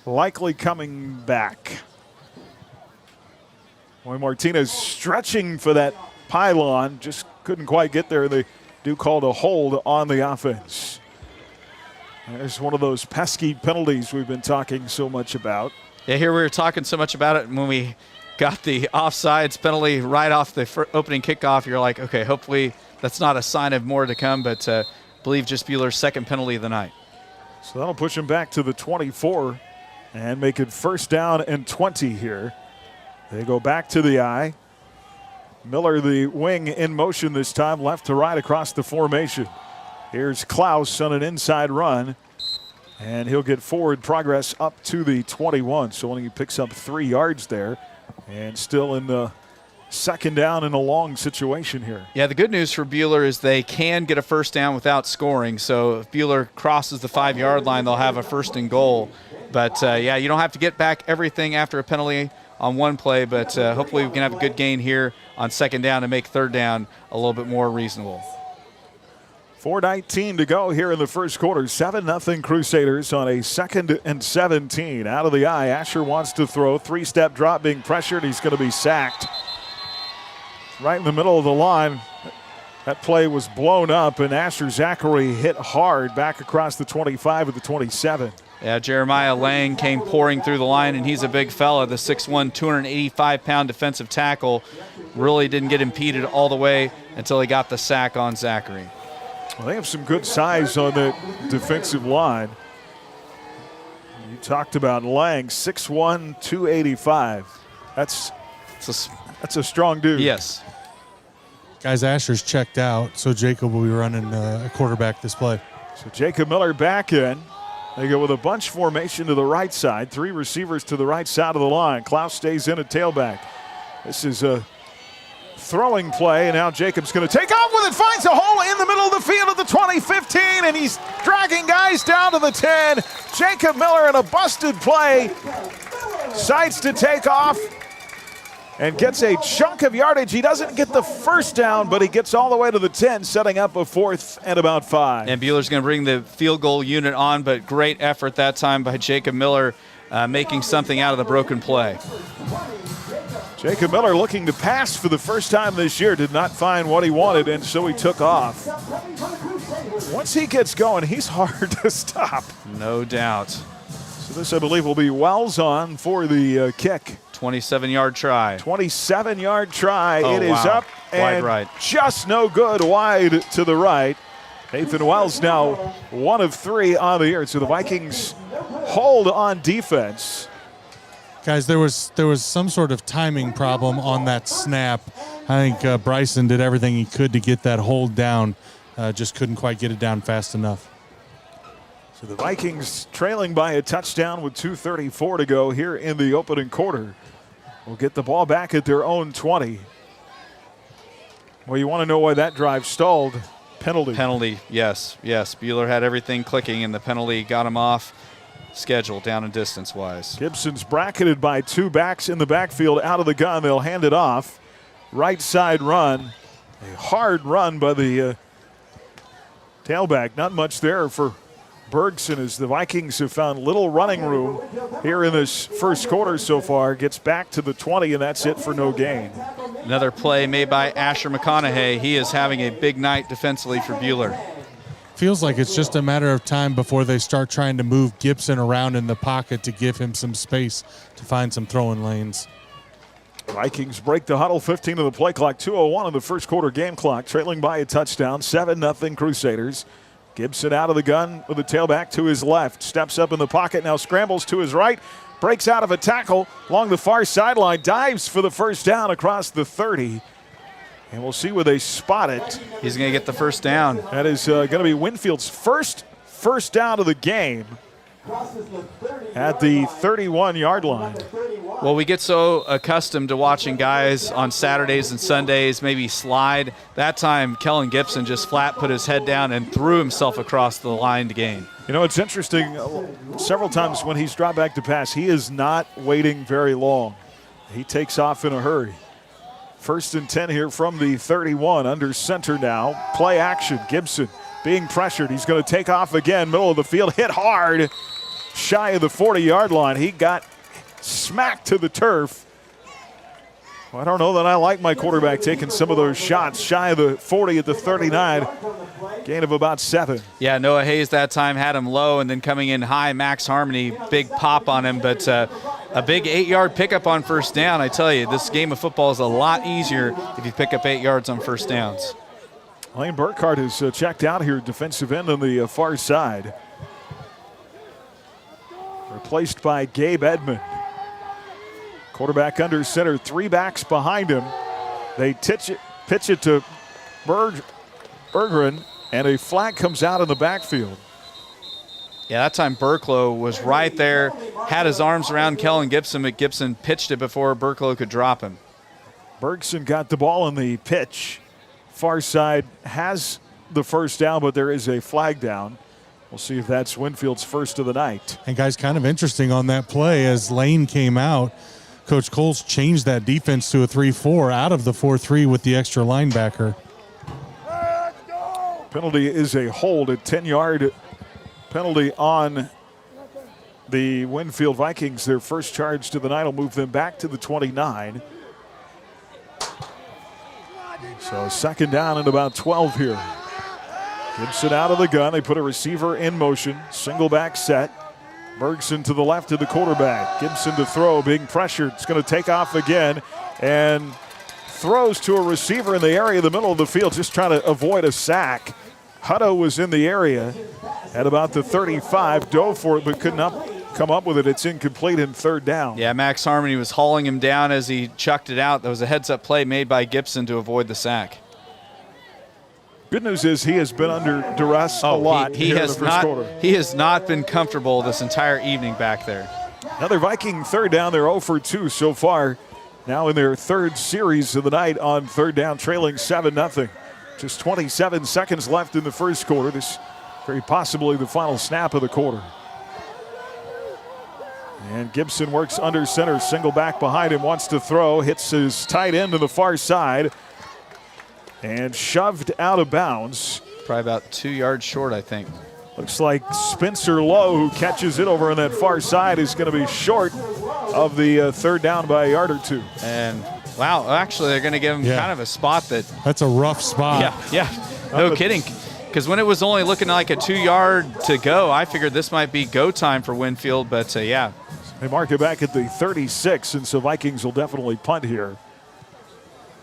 Speaker 4: Likely coming back. Boy, Martinez stretching for that pylon, just couldn't quite get there. They do call a hold on the offense. There's one of those pesky penalties we've been talking so much about.
Speaker 5: Yeah, here we were talking so much about it when we got the offsides penalty right off the opening kickoff. You're like, okay, hopefully that's not a sign of more to come, but I believe just Buhler's second penalty of the night.
Speaker 4: So that'll push him back to the 24 and make it first down and 20 here. They go back to the eye. Miller, the wing, in motion this time, left to right across the formation. Here's Klaus on an inside run, and he'll get forward progress up to the 21. So only he picks up 3 yards there, and still in the second down in a long situation here.
Speaker 5: Yeah, the good news for Buhler is they can get a first down without scoring. So if Buhler crosses the 5-yard line, they'll have a 1st and goal. But, yeah, you don't have to get back everything after a penalty on one play, but hopefully we can have a good gain here on second down and make third down a little bit more reasonable.
Speaker 4: 4:19 to go here in the first quarter. 7-0 Crusaders on a 2nd and 17. Out of the eye, Asher wants to throw. 3-step drop, being pressured. He's going to be sacked. Right in the middle of the line. That play was blown up, and Asher Zachary hit hard back across the 25 of the 27.
Speaker 5: Yeah, Jeremiah Lang came pouring through the line, and he's a big fella. The 6'1", 285-pound defensive tackle really didn't get impeded all the way until he got the sack on Zachary.
Speaker 4: Well, they have some good size on the defensive line. You talked about Lang, 6'1", 285. That's a strong dude.
Speaker 5: Yes.
Speaker 6: Guys, Asher's checked out, so Jacob will be running a quarterback this play.
Speaker 4: So Jacob Miller back in. They go with a bunch formation to the right side. 3 receivers to the right side of the line. Klaus stays in at tailback. This is a throwing play, and now Jacob's going to take off with it. Finds a hole in the middle of the field at the 20-15, and he's dragging guys down to the 10. Jacob Miller in a busted play. Decides to take off and gets a chunk of yardage. He doesn't get the first down, but he gets all the way to the 10, setting up a 4th and about 5.
Speaker 5: And Buhler's going to bring the field goal unit on, but great effort that time by Jacob Miller, making something out of the broken play.
Speaker 4: Jacob Miller looking to pass for the first time this year, did not find what he wanted, and so he took off. Once he gets going, he's hard to stop.
Speaker 5: No doubt.
Speaker 4: So this, I believe, will be Wells on for the kick.
Speaker 5: 27-yard try.
Speaker 4: 27-yard try.
Speaker 5: Oh,
Speaker 4: it is
Speaker 5: wow.
Speaker 4: up and
Speaker 5: wide right.
Speaker 4: Just no good, wide to the right. Nathan Wells now 1 of 3 on the year. So the Vikings hold on defense.
Speaker 6: Guys, there was some sort of timing problem on that snap. I think Bryson did everything he could to get that hold down. Just couldn't quite get it down fast enough.
Speaker 4: So the Vikings trailing by a touchdown with 2:34 to go here in the opening quarter. Will get the ball back at their own 20. Well, you want to know why that drive stalled. Penalty.
Speaker 5: Penalty, yes. Buhler had everything clicking, and the penalty got him off schedule down and distance-wise.
Speaker 4: Gibson's bracketed by 2 backs in the backfield out of the gun. They'll hand it off. Right side run. A hard run by the tailback. Not much there for Bergson, as the Vikings have found little running room here in this first quarter so far. Gets back to the 20, and that's it for no gain.
Speaker 5: Another play made by Asher McConaughey. He is having a big night defensively for Buhler.
Speaker 6: Feels like it's just a matter of time before they start trying to move Gibson around in the pocket to give him some space to find some throwing lanes.
Speaker 4: Vikings break the huddle, 15 of the play clock, 2:01 in the first quarter game clock, trailing by a touchdown, 7-0 Crusaders. Gibson out of the gun with the tailback to his left. Steps up in the pocket, now scrambles to his right. Breaks out of a tackle along the far sideline. Dives for the first down across the 30. And we'll see where they spot it.
Speaker 5: He's going to get the first down.
Speaker 4: That is going to be Winfield's first down of the game at the 31-yard line.
Speaker 5: Well, we get so accustomed to watching guys on Saturdays and Sundays maybe slide. That time, Kellen Gibson just flat put his head down and threw himself across the line to gain.
Speaker 4: You know, it's interesting. Several times when he's dropped back to pass, he is not waiting very long. He takes off in a hurry. 1st and 10 here from the 31, under center now. Play action. Gibson being pressured. He's going to take off again. Middle of the field, hit hard. Shy of the 40-yard line. He got smacked to the turf. Well, I don't know that I like my quarterback taking some of those shots. Shy of the 40 at the 39. Gain of about 7.
Speaker 5: Yeah, Noah Hayes that time had him low, and then coming in high, Max Harmony, big pop on him, but a big 8-yard pickup on first down. I tell you, this game of football is a lot easier if you pick up 8 yards on first downs.
Speaker 4: Lane Burkhardt is checked out here, defensive end on the far side. Replaced by Gabe Edmond. Quarterback under center, 3 backs behind him. They pitch it to Berggren, and a flag comes out in the backfield.
Speaker 5: Yeah, that time Burklow was right there, had his arms around Kellen Gibson, but Gibson pitched it before Burklow could drop him.
Speaker 4: Bergson got the ball in the pitch. Far side has the first down, but there is a flag down. We'll see if that's Winfield's first of the night.
Speaker 6: And guys, kind of interesting on that play as Lane came out. Coach Coles changed that defense to a 3-4 out of the 4-3 with the extra linebacker.
Speaker 4: Penalty is a hold, a 10-yard penalty on the Winfield Vikings. Their first charge to the night will move them back to the 29. So 2nd down and about 12 here. Gibson out of the gun. They put a receiver in motion. Single back set. Bergson to the left of the quarterback. Gibson to throw, being pressured. It's going to take off again and throws to a receiver in the area in the middle of the field, just trying to avoid a sack. Hutto was in the area at about the 35, dove for it, but could not come up with it. It's incomplete in third down.
Speaker 5: Yeah, Max Harmony was hauling him down as he chucked it out. That was a heads-up play made by Gibson to avoid the sack.
Speaker 4: Good news is he has been under duress a lot
Speaker 5: he
Speaker 4: here
Speaker 5: has
Speaker 4: in the first
Speaker 5: not,
Speaker 4: quarter.
Speaker 5: He has not been comfortable this entire evening back there.
Speaker 4: Another Viking third down. They're 0 for 2 so far. Now in their third series of the night on third down, trailing 7-0. Just 27 seconds left in the first quarter. This very possibly the final snap of the quarter. And Gibson works under center, single back behind him, wants to throw, hits his tight end to the far side, and shoved out of bounds.
Speaker 5: Probably about 2 yards short, I think.
Speaker 4: Looks like Spencer Lowe, who catches it over on that far side, is going to be short of the third down by a yard or two.
Speaker 5: And wow, actually they're going to give him kind of a spot
Speaker 6: that's a rough spot.
Speaker 5: Yeah, no kidding. Because when it was only looking like a 2 yard to go, I figured this might be go time for Winfield, but yeah.
Speaker 4: They mark it back at the 36, and so Vikings will definitely punt here.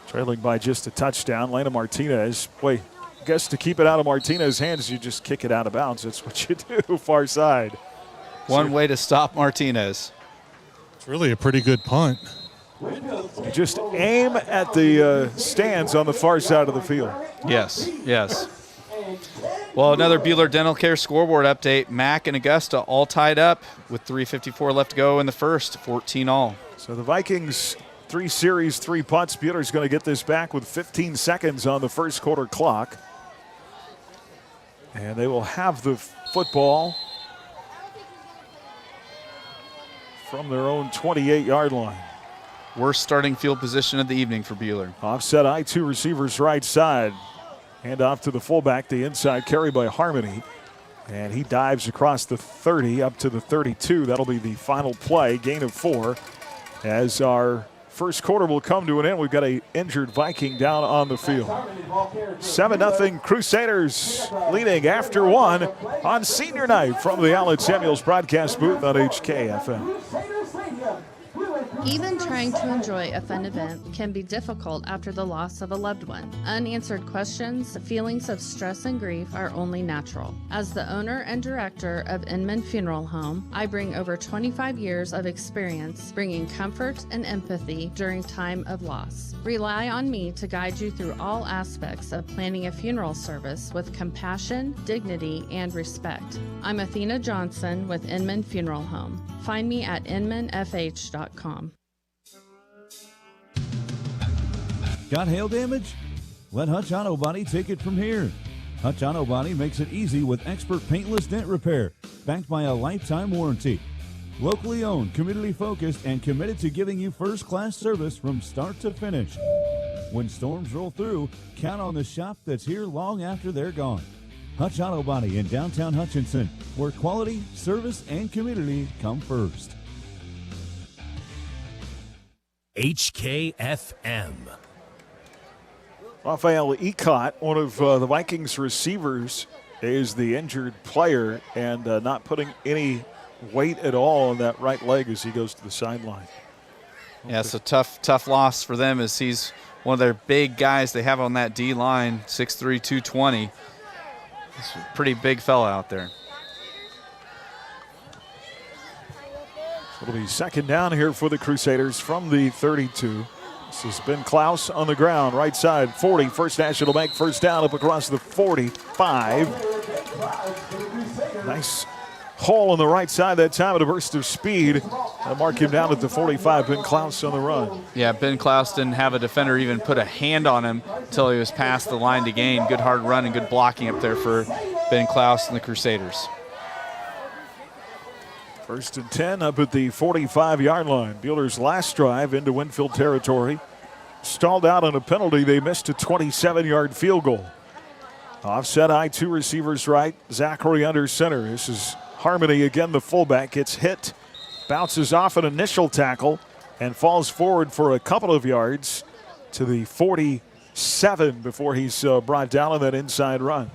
Speaker 4: Trailing by just a touchdown. Lana Martinez, I guess to keep it out of Martinez's hands, you just kick it out of bounds. That's what you do, far side.
Speaker 5: One way to stop Martinez.
Speaker 6: It's really a pretty good punt.
Speaker 4: You just aim at the stands on the far side of the field.
Speaker 5: Yes. Well, another Buhler Dental Care scoreboard update. Mac and Augusta all tied up with 3:54 left to go in the first, 14 all.
Speaker 4: So the Vikings, 3 series, 3 punts. Buhler's going to get this back with 15 seconds on the first quarter clock. And they will have the football from their own 28-yard line.
Speaker 5: Worst starting field position of the evening for Buhler.
Speaker 4: Offset I, 2 receivers right side. Hand off to the fullback, the inside carry by Harmony. And he dives across the 30 up to the 32. That'll be the final play, gain of 4. As our first quarter will come to an end, we've got an injured Viking down on the field. 7-0 Crusaders leading after 1 on senior night from the Allen Samuels broadcast booth on HKFM.
Speaker 7: Even trying to enjoy a fun event can be difficult after the loss of a loved one. Unanswered questions, feelings of stress and grief are only natural. As the owner and director of Inman Funeral Home, I bring over 25 years of experience bringing comfort and empathy during time of loss. Rely on me to guide you through all aspects of planning a funeral service with compassion, dignity, and respect. I'm Athena Johnson with Inman Funeral Home. Find me at inmanfh.com.
Speaker 8: Got hail damage? Let Hutch Auto Body take it from here. Hutch Auto Body makes it easy with expert paintless dent repair, backed by a lifetime warranty. Locally owned, community focused, and committed to giving you first-class service from start to finish. When storms roll through, count on the shop that's here long after they're gone. Hutch Auto Body in downtown Hutchinson, where quality, service, and community come first.
Speaker 1: HKFM.
Speaker 4: Rafael Ecott, one of the Vikings receivers, is the injured player and not putting any weight at all on that right leg as he goes to the sideline.
Speaker 5: Yeah, it's a tough loss for them as he's one of their big guys they have on that D line, 6'3", 220. He's a pretty big fella out there.
Speaker 4: It'll be second down here for the Crusaders from the 32. This is Ben Klaus on the ground, right side, 40. First National Bank, first down up across the 45. Nice hole on the right side that time at a burst of speed. That'll mark him down at the 45. Ben Klaus on the run.
Speaker 5: Yeah, Ben Klaus didn't have a defender even put a hand on him until he was past the line to gain. Good hard run and good blocking up there for Ben Klaus and the Crusaders.
Speaker 4: First and 10 up at the 45-yard line. Buhler's last drive into Winfield territory. Stalled out on a penalty. They missed a 27-yard field goal. Offset I, 2 receivers right. Zachary under center. This is Harmony again, the fullback. Gets hit, bounces off an initial tackle, and falls forward for a couple of yards to the 47 before he's brought down on that inside run.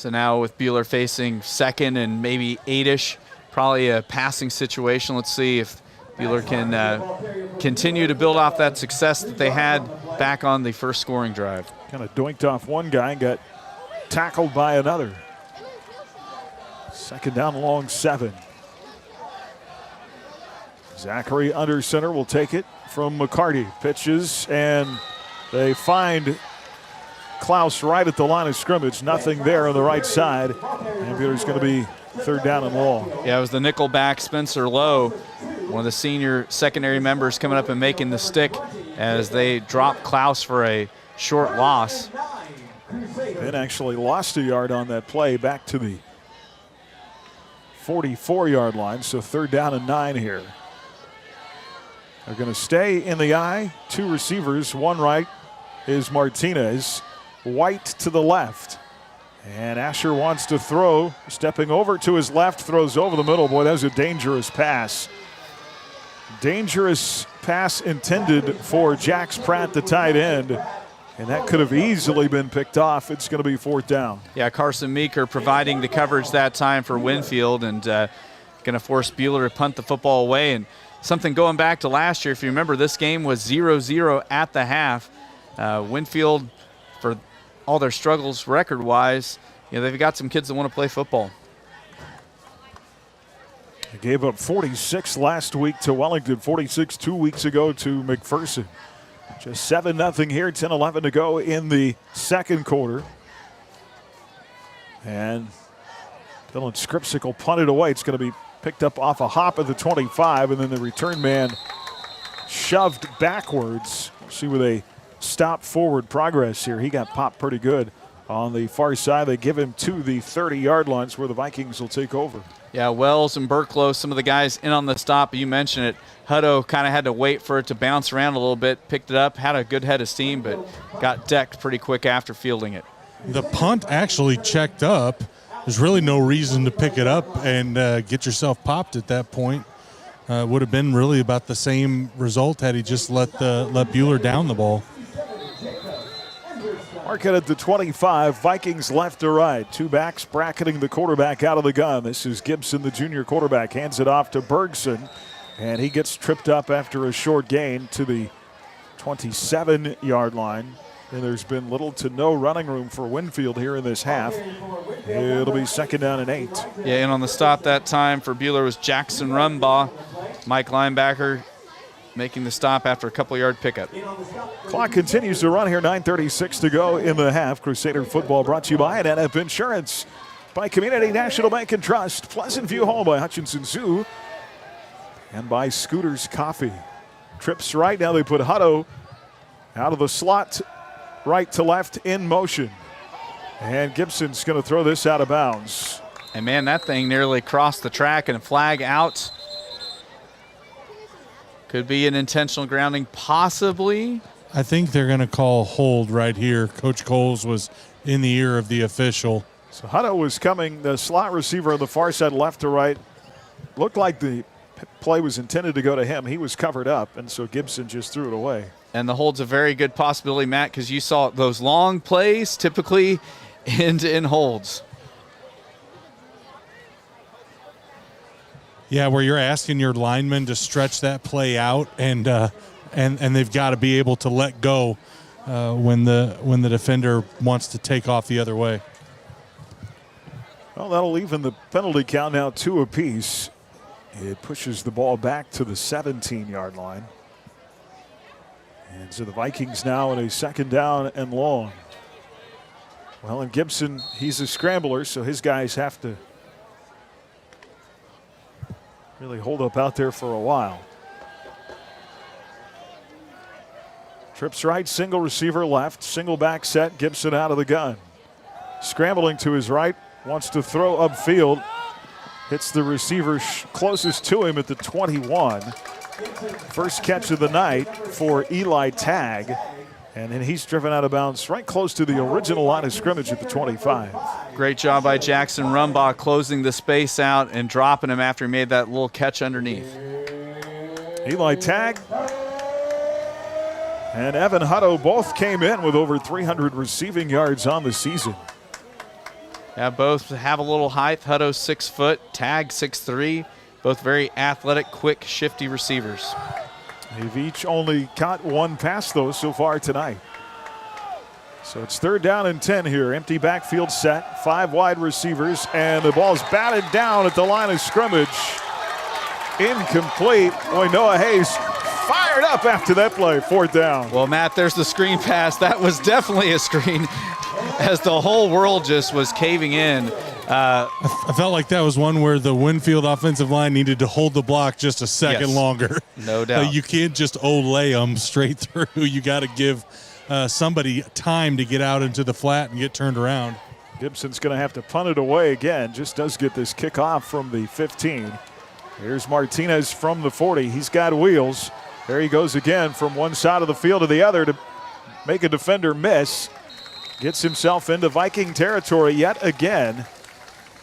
Speaker 5: So now with Buhler facing second and maybe 8-ish, probably a passing situation. Let's see if Buhler can continue to build off that success that they had back on the first scoring drive.
Speaker 4: Kind of doinked off one guy and got tackled by another. Second down, long 7. Zachary under center will take it from McCarty. Pitches, and they find Klaus right at the line of scrimmage. Nothing there on the right side. And Buhler's going to be third down and long.
Speaker 5: Yeah, it was the nickel back, Spencer Lowe, one of the senior secondary members, coming up and making the stick as they drop Klaus for a short loss.
Speaker 4: And actually lost a yard on that play back to the 44-yard line, so third down and 9 here. They're going to stay in the eye. 2 receivers, one right is Martinez. White to the left. And Asher wants to throw, stepping over to his left, throws over the middle. Boy, that was a dangerous pass. Dangerous pass intended for Jax Pratt, the tight end. And that could have easily been picked off. It's going to be fourth down.
Speaker 5: Yeah, Carson Meeker providing the coverage that time for Winfield, and going to force Buhler to punt the football away. And something going back to last year, if you remember, this game was 0-0 at the half. Winfield, for all their struggles record-wise, they've got some kids that want to play football.
Speaker 4: They gave up 46 last week to Wellington, 46 2 weeks ago to McPherson. Just 7-0 here, 10-11 to go in the second quarter. And Dylan Skripsicle punted away. It's going to be picked up off a hop of the 25, and then the return man shoved backwards. See where they stop forward progress here. He got popped pretty good on the far side. They give him to the 30-yard lines where the Vikings will take over.
Speaker 5: Yeah, Wells and Burklow, some of the guys in on the stop. You mentioned it. Hutto kind of had to wait for it to bounce around a little bit, picked it up, had a good head of steam, but got decked pretty quick after fielding it.
Speaker 6: The punt actually checked up. There's really no reason to pick it up and get yourself popped at that point. Would have been really about the same result had he just let Buhler down the ball.
Speaker 4: Mark it at the 25. Vikings left to right. 2 backs bracketing the quarterback out of the gun. This is Gibson, the junior quarterback. Hands it off to Bergson, and he gets tripped up after a short gain to the 27-yard line. And there's been little to no running room for Winfield here in this half. It'll be second down and 8.
Speaker 5: Yeah, and on the stop that time for Buhler was Jackson Rumbaugh, Mike linebacker, making the stop after a couple-yard pickup.
Speaker 4: Clock continues to run here, 9:36 to go in the half. Crusader football brought to you by NF Insurance, by Community National Bank and Trust, Pleasant View Home by Hutchinson Zoo, and by Scooters Coffee. Trips right, now they put Hutto out of the slot, right to left in motion. And Gibson's going to throw this out of bounds.
Speaker 5: And man, that thing nearly crossed the track, and a flag out. Could be an intentional grounding, possibly.
Speaker 6: I think they're going to call hold right here. Coach Coles was in the ear of the official.
Speaker 4: So Hutto was coming, the slot receiver on the far side, left to right. Looked like the play was intended to go to him. He was covered up, and so Gibson just threw it away.
Speaker 5: And the hold's a very good possibility, Matt, because you saw those long plays typically end in holds.
Speaker 6: Yeah, where you're asking your linemen to stretch that play out, and they've got to be able to let go when the defender wants to take off the other way.
Speaker 4: Well, that'll even the penalty count now 2 apiece. It pushes the ball back to the 17-yard line. And so the Vikings now in a second down and long. Well, and Gibson, he's a scrambler, so his guys have to really hold up out there for a while. Trips right, single receiver left, single back set, Gibson out of the gun. Scrambling to his right, wants to throw upfield. Hits the receiver closest to him at the 21. First catch of the night for Eli Tagg. And then he's driven out of bounds right close to the original line of scrimmage at the 25.
Speaker 5: Great job by Jackson Rumbaugh closing the space out and dropping him after he made that little catch underneath.
Speaker 4: Eli Tagg and Evan Hutto both came in with over 300 receiving yards on the season.
Speaker 5: Yeah, both have a little height. Hutto's 6 foot, Tag 6'3". Both very athletic, quick, shifty receivers.
Speaker 4: They've each only caught one pass, though, so far tonight. So it's 3rd down and 10 here. Empty backfield set, 5 wide receivers, and the ball's batted down at the line of scrimmage. Incomplete. Boy, Noah Hayes fired up after that play. 4th down.
Speaker 5: Well, Matt, there's the screen pass. That was definitely a screen as the whole world just was caving in.
Speaker 6: I felt like that was one where the Winfield offensive line needed to hold the block just a second longer.
Speaker 5: No doubt.
Speaker 6: You can't just lay them straight through. You got to give somebody time to get out into the flat and get turned around.
Speaker 4: Gibson's going to have to punt it away again. Just does get this kickoff from the 15. Here's Martinez from the 40. He's got wheels. There he goes again from one side of the field to the other to make a defender miss. Gets himself into Viking territory yet again.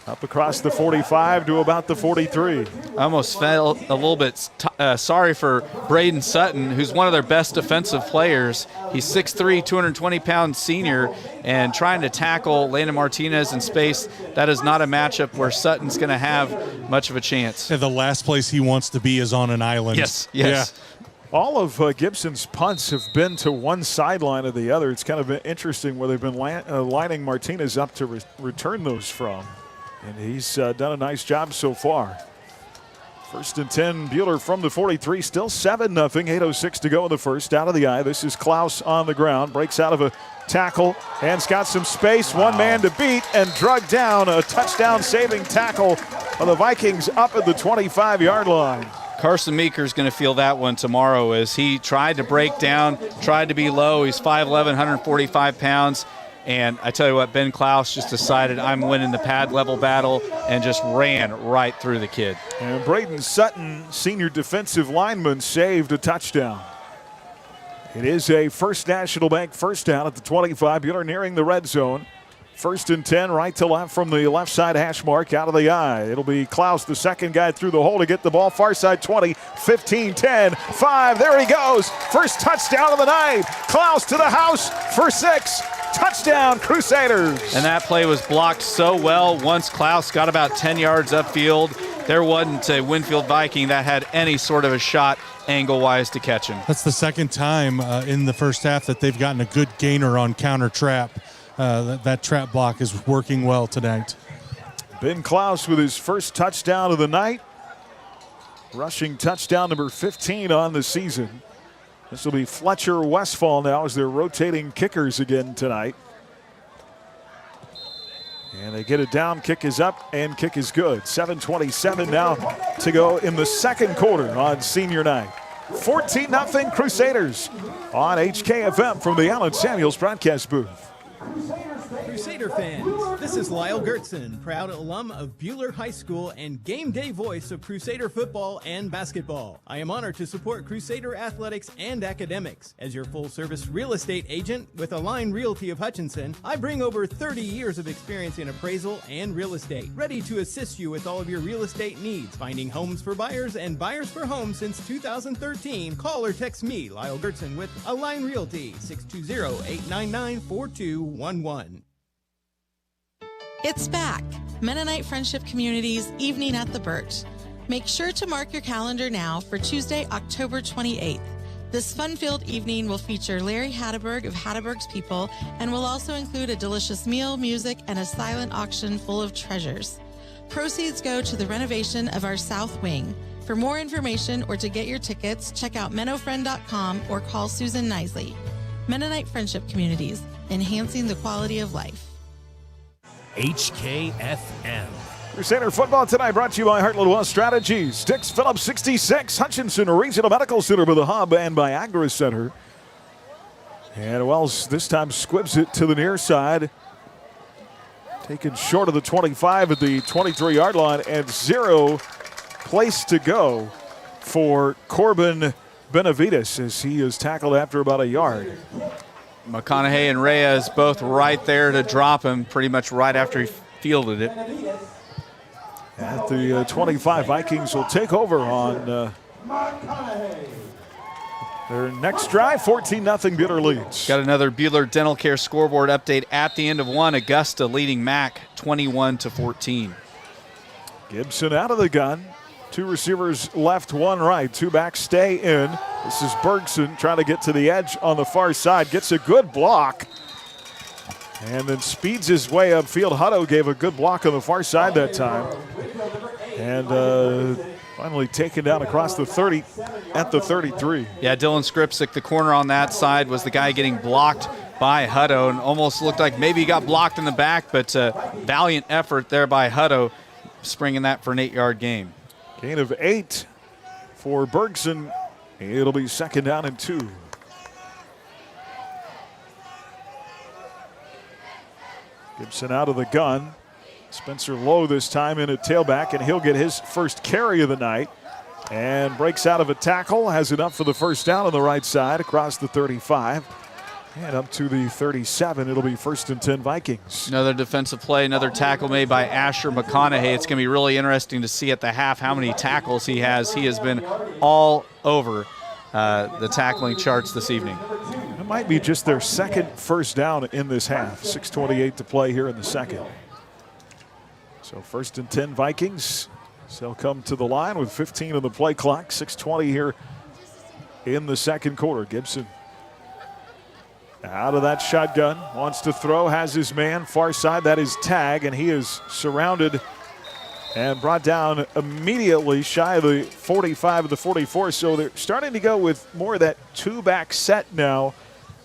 Speaker 4: Up across the 45 to about the 43.
Speaker 5: I almost felt a little bit sorry for Braden Sutton, who's one of their best defensive players. He's 6'3", 220-pound senior, and trying to tackle Landon Martinez in space, that is not a matchup where Sutton's going to have much of a chance.
Speaker 6: Yeah, the last place he wants to be is on an island.
Speaker 5: Yes.
Speaker 6: Yeah.
Speaker 4: All of Gibson's punts have been to one sideline or the other. It's kind of interesting where they've been lining Martinez up to return those from. And he's done a nice job so far. 1st and 10, Buhler from the 43, still 7-0, 8:06 to go in the first. Out of the eye, this is Klaus on the ground, breaks out of a tackle, and's got some space, one man to beat, and drug down. A touchdown-saving tackle of the Vikings up at the 25-yard line.
Speaker 5: Carson Meeker's going to feel that one tomorrow as he tried to break down, tried to be low. He's 5'11", 145 pounds. And I tell you what, Ben Klaus just decided I'm winning the pad level battle and just ran right through the kid.
Speaker 4: And Braden Sutton, senior defensive lineman, saved a touchdown. It is a First National Bank first down at the 25. Buhler nearing the red zone. 1st and 10, right to left from the left side hash mark, out of the eye. It'll be Klaus, the second guy through the hole to get the ball. Far side 20, 15, 10, 5. There he goes. First touchdown of the night. Klaus to the house for 6. Touchdown, Crusaders.
Speaker 5: And that play was blocked so well. Once Klaus got about 10 yards upfield, there wasn't a Winfield Viking that had any sort of a shot angle-wise to catch him.
Speaker 6: That's the second time in the first half that they've gotten a good gainer on counter trap. That trap block is working well tonight.
Speaker 4: Ben Klaus with his first touchdown of the night. Rushing touchdown number 15 on the season. This will be Fletcher Westfall now as they're rotating kickers again tonight. And they get it down, kick is up, and kick is good. 7:27 now to go in the second quarter on senior night. 14-0 Crusaders on HKFM from the Allen Samuels broadcast booth.
Speaker 9: Crusader fans, this is Lyle Gertzen, proud alum of Buhler High School and game day voice of Crusader football and basketball. I am honored to support Crusader athletics and academics. As your full-service real estate agent with Align Realty of Hutchinson, I bring over 30 years of experience in appraisal and real estate, ready to assist you with all of your real estate needs, finding homes for buyers and buyers for homes since 2013. Call or text me, Lyle Gertzen, with Align Realty, 620-899-4211.
Speaker 10: It's back. Mennonite Friendship Community's Evening at the Birch. Make sure to mark your calendar now for Tuesday, October 28th. This fun-filled evening will feature Larry Hatteberg of Hatteberg's People and will also include a delicious meal, music, and a silent auction full of treasures. Proceeds go to the renovation of our South Wing. For more information or to get your tickets, check out mennofriend.com or call Susan Nisley. Mennonite Friendship Communities, enhancing the quality of life.
Speaker 1: HKFM.
Speaker 4: Crusader football tonight brought to you by Heartland Wealth Strategies. Dix Phillips 66, Hutchinson Regional Medical Center by the Hub and by Agri Center. And Wells this time squibs it to the near side. Taken short of the 25 at the 23-yard line and 0 place to go for Corbin Benavides as he is tackled after about a yard.
Speaker 5: McConaughey and Reyes both right there to drop him pretty much right after he fielded it.
Speaker 4: At the 25, Vikings will take over on Their next drive, 14-0 Buhler leads.
Speaker 5: Got another Buhler Dental Care scoreboard update at the end of one. Augusta leading Mac 21-14.
Speaker 4: Gibson out of the gun. 2 receivers left, 1 right. 2 back stay in. This is Bergson trying to get to the edge on the far side. Gets a good block. And then speeds his way upfield. Hutto gave a good block on the far side that time. And finally taken down across the 30 at the 33.
Speaker 5: Yeah, Dylan Skripsik, the corner on that side, was the guy getting blocked by Hutto, and almost looked like maybe he got blocked in the back, but valiant effort there by Hutto, springing that for an 8-yard gain.
Speaker 4: Gain of 8 for Bergson. It'll be 2nd down and 2. Gibson out of the gun. Spencer Lowe this time in at tailback, and he'll get his first carry of the night. And breaks out of a tackle, has enough for the first down on the right side across the 35. And up to the 37, it'll be 1st and 10 Vikings.
Speaker 5: Another defensive play, another tackle made by Asher McConaughey. It's going to be really interesting to see at the half how many tackles he has. He has been all over the tackling charts this evening.
Speaker 4: It might be just their 2nd first down in this half. 6:28 to play here in the 2nd. So 1st and 10 Vikings. So they'll come to the line with 15 on the play clock. 6:20 here in the 2nd quarter. Gibson out of that shotgun, wants to throw, has his man far side. That is Tag, and he is surrounded and brought down immediately shy of the 45 of the 44. So they're starting to go with more of that 2-back set now,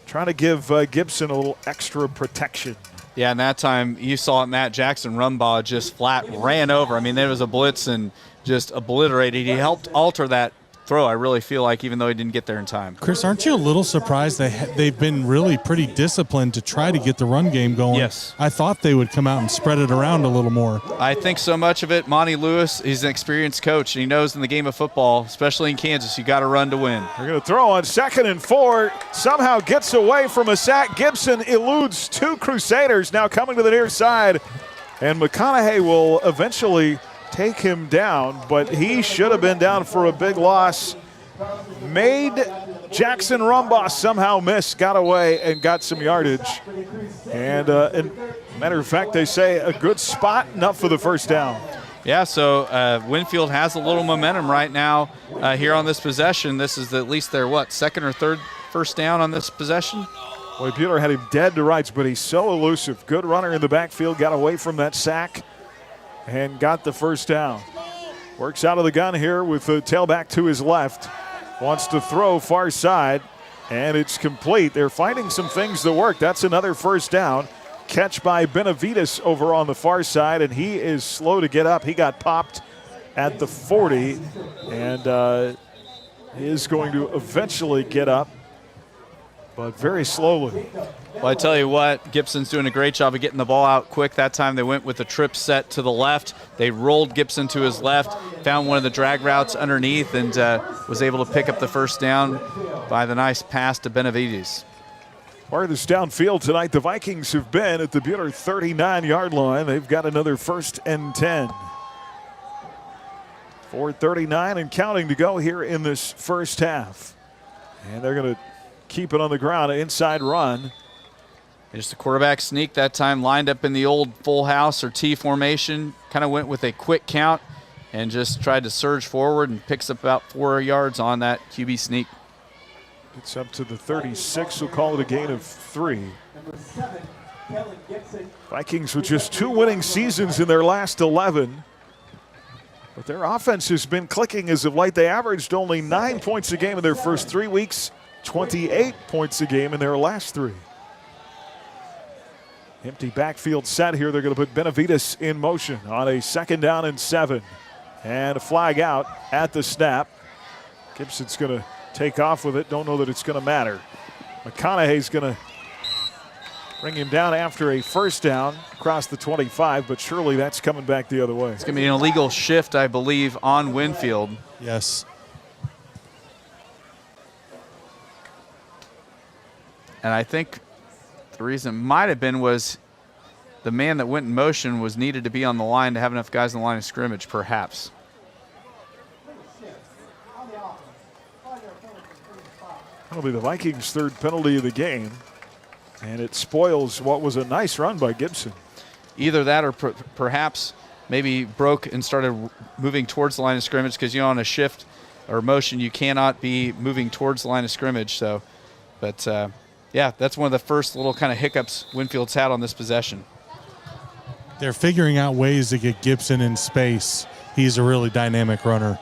Speaker 4: trying to give Gibson a little extra protection.
Speaker 5: Yeah, and that time you saw Matt Jackson Rumbaugh just flat ran over. I mean, there was a blitz and just obliterated. He helped alter that throw, I really feel like, even though he didn't get there in time.
Speaker 6: Chris, aren't you a little surprised they've been really pretty disciplined to try to get the run game going?
Speaker 5: Yes.
Speaker 6: I thought they would come out and spread it around a little more.
Speaker 5: I think so much of it, Monty Lewis, he's an experienced coach, and he knows in the game of football, especially in Kansas, you got to run to win.
Speaker 4: They're going to throw on 2nd and 4. Somehow gets away from a sack. Gibson eludes 2 Crusaders, now coming to the near side. And McConaughey will eventually take him down, but he should have been down for a big loss. Made Jackson Rumbaugh somehow miss, got away and got some yardage. And matter of fact, they say a good spot, enough for the first down.
Speaker 5: Yeah, so Winfield has a little momentum right now here on this possession. This is at least their, 2nd or 3rd first down on this possession?
Speaker 4: Boy, Buhler had him dead to rights, but he's so elusive. Good runner in the backfield, got away from that sack and got the first down. Works out of the gun here with the tailback to his left. Wants to throw far side, and it's complete. They're finding some things that work. That's another first down. Catch by Benavides over on the far side, and he is slow to get up. He got popped at the 40, and is going to eventually get up, but very slowly.
Speaker 5: Well, I tell you what, Gibson's doing a great job of getting the ball out quick. That time they went with the trip set to the left. They rolled Gibson to his left, found one of the drag routes underneath, and was able to pick up the first down by the nice pass to Benavides.
Speaker 4: Farthest downfield tonight, the Vikings have been at the Buhler 39-yard line. They've got another 1st and 10. 4:39 and counting to go here in this first half. And they're going to keep it on the ground, an inside run.
Speaker 5: Just a quarterback sneak that time, lined up in the old full house or T formation, kind of went with a quick count and just tried to surge forward and picks up about 4 yards on that QB sneak.
Speaker 4: It's up to the 36, we'll call it a gain of 3. Vikings with just 2 winning seasons in their last 11. But their offense has been clicking as of late. They averaged only 9 points a game in their first 3 weeks, 28 points a game in their last 3. Empty backfield set here. They're going to put Benavides in motion on a 2nd down and 7. And a flag out at the snap. Gibson's going to take off with it. Don't know that it's going to matter. McConaughey's going to bring him down after a first down across the 25, but surely that's coming back the other way.
Speaker 5: It's going to be an illegal shift, I believe, on Winfield.
Speaker 6: Yes.
Speaker 5: And I think the reason it might have been was the man that went in motion was needed to be on the line to have enough guys on the line of scrimmage, perhaps.
Speaker 4: That'll be the Vikings' third penalty of the game. And it spoils what was a nice run by Gibson.
Speaker 5: Either that or perhaps maybe broke and started moving towards the line of scrimmage, because, on a shift or motion, you cannot be moving towards the line of scrimmage. So, but, yeah, that's one of the first little kind of hiccups Winfield's had on this possession.
Speaker 6: They're figuring out ways to get Gibson in space. He's a really dynamic runner.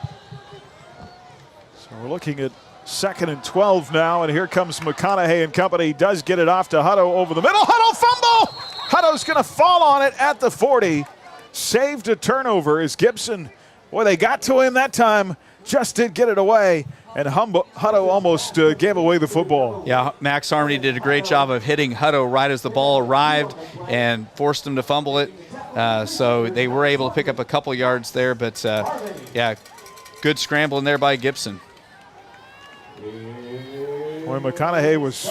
Speaker 4: So we're looking at 2nd and 12 now, and here comes McConaughey and company. Does get it off to Hutto over the middle. Hutto fumble! Hutto's going to fall on it at the 40. Saved a turnover as Gibson, boy, they got to him that time, just did get it away, and Hutto almost gave away the football.
Speaker 5: Yeah, Max Harmony did a great job of hitting Hutto right as the ball arrived and forced him to fumble it. So they were able to pick up a couple yards there, but, yeah, good scrambling there by Gibson.
Speaker 4: Boy, McConaughey was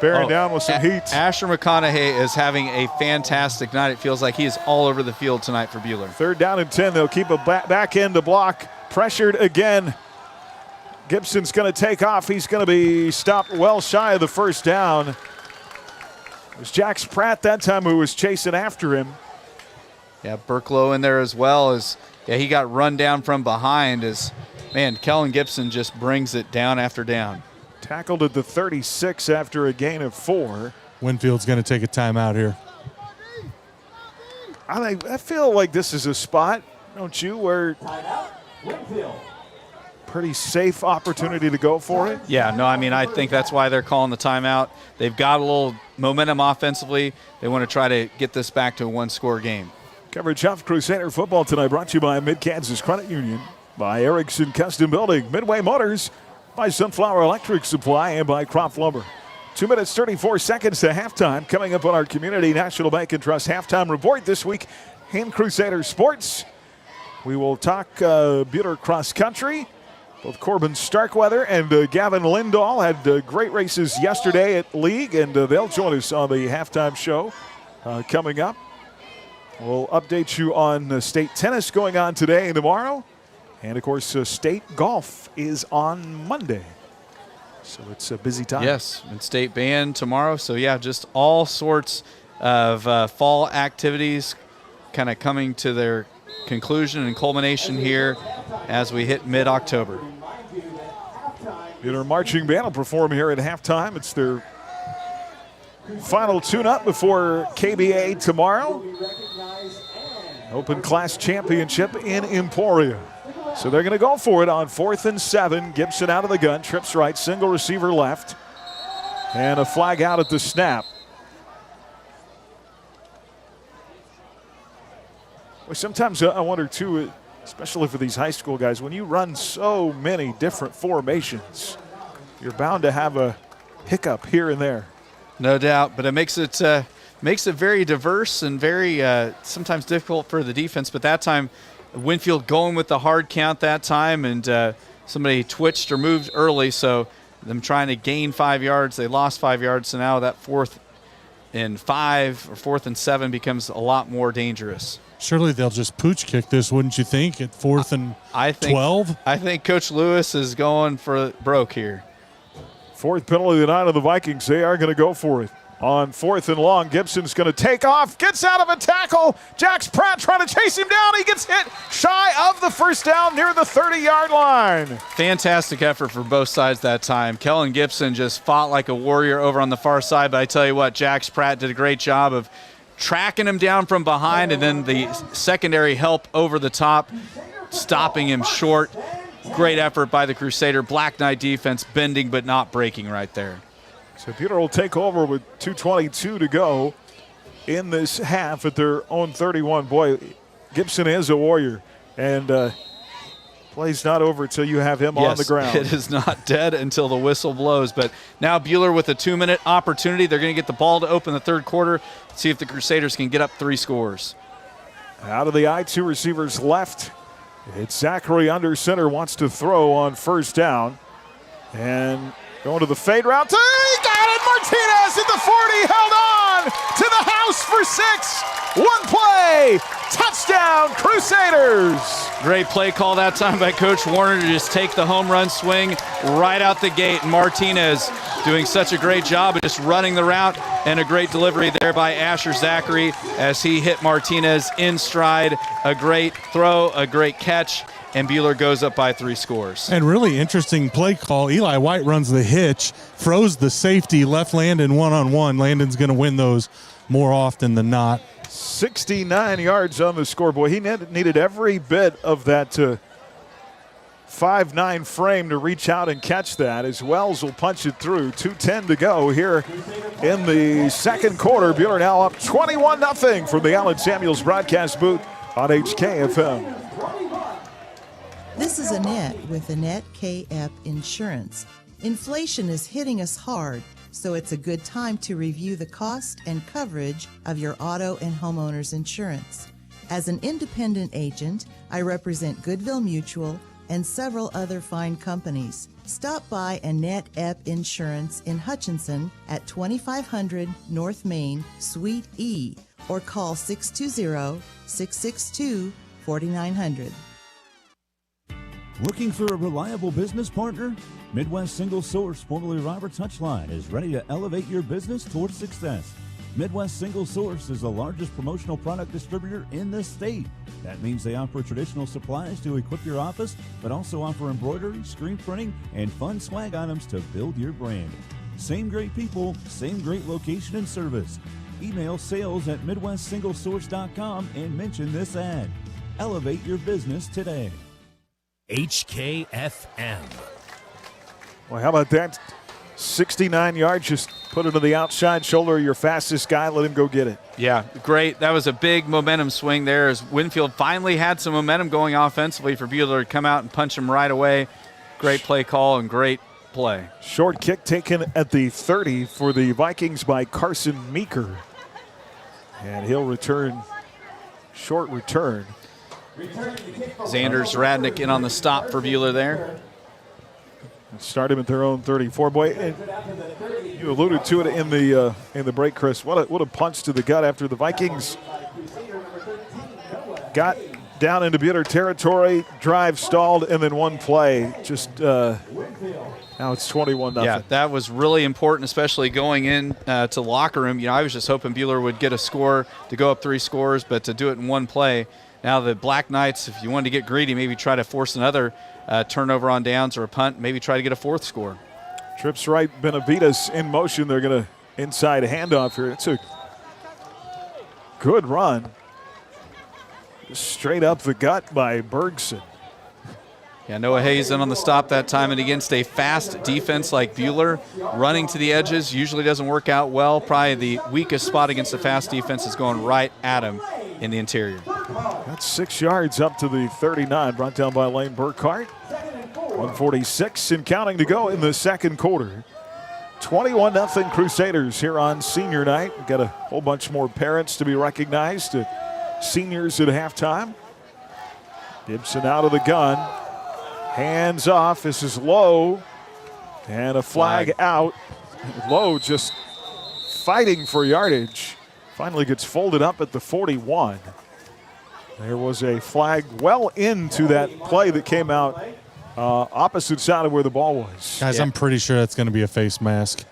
Speaker 4: bearing down with some heat.
Speaker 5: Asher McConaughey is having a fantastic night. It feels like he is all over the field tonight for Buhler.
Speaker 4: 3rd down and 10. They'll keep a back end to block. Pressured again. Gibson's going to take off. He's going to be stopped well shy of the 1st down. It was Jax Pratt that time who was chasing after him.
Speaker 5: Yeah, Burklow in there as well. He got run down from behind as, man, Kellen Gibson just brings it down after down.
Speaker 4: Tackled at the 36 after a gain of 4.
Speaker 6: Winfield's going to take a timeout here.
Speaker 4: I feel like this is a spot, don't you, where pretty safe opportunity to go for it?
Speaker 5: Yeah, no, I mean, I think that's why they're calling the timeout. They've got a little momentum offensively. They want to try to get this back to a 1-score game.
Speaker 4: Coverage of Crusader football tonight brought to you by Mid-Kansas Credit Union, by Erickson Custom Building, Midway Motors, by Sunflower Electric Supply, and by Crop Lumber. 2 minutes, 34 seconds to halftime. Coming up on our Community National Bank and Trust halftime report this week in Crusader Sports. We will talk Buhler cross country. Both Corbin Starkweather and Gavin Lindahl had great races yesterday at League, and they'll join us on the halftime show coming up. We'll update you on state tennis going on today and tomorrow. And, of course, state golf is on Monday. So it's a busy time.
Speaker 5: Yes, and state band tomorrow. So, yeah, just all sorts of fall activities kind of coming to their conclusion and culmination here as we hit mid-October.
Speaker 4: Buhler Marching Band will perform here at halftime. It's their final tune-up before KBA tomorrow. Open Class Championship in Emporia. So they're going to go for it on 4th and 7. Gibson out of the gun, trips right, single receiver left, and a flag out at the snap. Well, sometimes I wonder, too, especially for these high school guys, when you run so many different formations, you're bound to have a hiccup here and there.
Speaker 5: No doubt, but it makes it very diverse and very sometimes difficult for the defense. But that time, Winfield going with the hard count that time, and somebody twitched or moved early, so them trying to gain 5 yards, they lost 5 yards, so now that 4th and 5 or 4th and 7 becomes a lot more dangerous.
Speaker 6: Surely they'll just pooch kick this, wouldn't you think, at 4th and 12?
Speaker 5: I think Coach Lewis is going for broke here.
Speaker 4: 4th penalty of the night of the Vikings. They are going to go for it. On 4th and long, Gibson's going to take off, gets out of a tackle. Jax Pratt trying to chase him down. He gets hit shy of the 1st down near the 30-yard line.
Speaker 5: Fantastic effort for both sides that time. Kellen Gibson just fought like a warrior over on the far side, but I tell you what, Jax Pratt did a great job of tracking him down from behind, and then the secondary help over the top, stopping him short. Great effort by the Crusader Black Knight defense, bending but not breaking right there.
Speaker 4: So Buhler will take over with 2:22 to go in this half at their own 31. Boy, Gibson is a warrior, and play's not over until you have him on the ground.
Speaker 5: It is not dead until the whistle blows. But now Buhler with a 2-minute opportunity. They're going to get the ball to open the 3rd quarter, see if the Crusaders can get up 3 scores.
Speaker 4: Out of the eye, 2 receivers left. It's Zachary under center, wants to throw on 1st down. And going to the fade route. He got it! Martinez at the 40, held on to the house for 6. One play, Touchdown, Crusaders!
Speaker 5: Great play call that time by Coach Warner to just take the home run swing right out the gate. Martinez doing such a great job of just running the route, and a great delivery there by Asher Zachary as he hit Martinez in stride. A great throw, a great catch, and Buhler goes up by 3 scores.
Speaker 6: And really interesting play call. Eli White runs the hitch, froze the safety, left Landon one-on-one. Landon's going to win those more often than not.
Speaker 4: 69 yards on the scoreboard. He needed every bit of that 5'9" frame to reach out and catch that, as Wells will punch it through. 2:10 to go here in the second quarter. Buhler now up 21-0 from the Allen Samuels broadcast booth on HKFM.
Speaker 11: This is Annette with Annette KF Insurance. Inflation is hitting us hard, so it's a good time to review the cost and coverage of your auto and homeowners insurance. As an independent agent, I represent Goodville Mutual and several other fine companies. Stop by Annette Epp Insurance in Hutchinson at 2500 North Main, Suite E, or call 620-662-4900.
Speaker 8: Looking for a reliable business partner? Midwest Single Source, formerly Roberts Hutchline, is ready to elevate your business towards success. Midwest Single Source is the largest promotional product distributor in the state. That means they offer traditional supplies to equip your office, but also offer embroidery, screen printing, and fun swag items to build your brand. Same great people, same great location and service. Email sales@MidwestSingleSource.com and mention this ad. Elevate your business today.
Speaker 1: HKFM.
Speaker 4: Well, how about that? 69 yards, just put it to the outside shoulder of your fastest guy, let him go get it.
Speaker 5: Yeah, great. That was a big momentum swing there as Winfield finally had some momentum going offensively for Buhler to come out and punch him right away. Great play call and great play.
Speaker 4: Short kick taken at the 30 for the Vikings by Carson Meeker. And he'll return, short return.
Speaker 5: Xander Zradnik in on the stop for Buhler there.
Speaker 4: Start him at their own 34. Boy, and you alluded to it in the break, Chris. What a punch to the gut after the Vikings got down into Buhler territory, drive stalled, and then one play. Just now it's 21-0.
Speaker 5: Yeah, that was really important, especially going in to locker room. I was just hoping Buhler would get a score to go up 3 scores, but to do it in one play. Now the Black Knights, if you wanted to get greedy, maybe try to force another turnover on downs or a punt, maybe try to get a 4th score.
Speaker 4: Trips right, Benavides in motion. They're going to inside handoff here. It's a good run. Straight up the gut by Bergson.
Speaker 5: Yeah, Noah Hayes in on the stop that time, and against a fast defense like Buhler, running to the edges usually doesn't work out well. Probably the weakest spot against a fast defense is going right at him in the interior.
Speaker 4: That's 6 yards up to the 39, brought down by Lane Burkhart. 1:46 and counting to go in the second quarter. 21-0 Crusaders here on senior night. We've got a whole bunch more parents to be recognized at seniors at halftime. Gibson out of the gun. Hands off. This is Lowe. And a flag out. Lowe just fighting for yardage. Finally gets folded up at the 41. There was a flag well into that play that came out opposite side of where the ball was.
Speaker 6: Guys, I'm pretty sure that's going to be a face mask.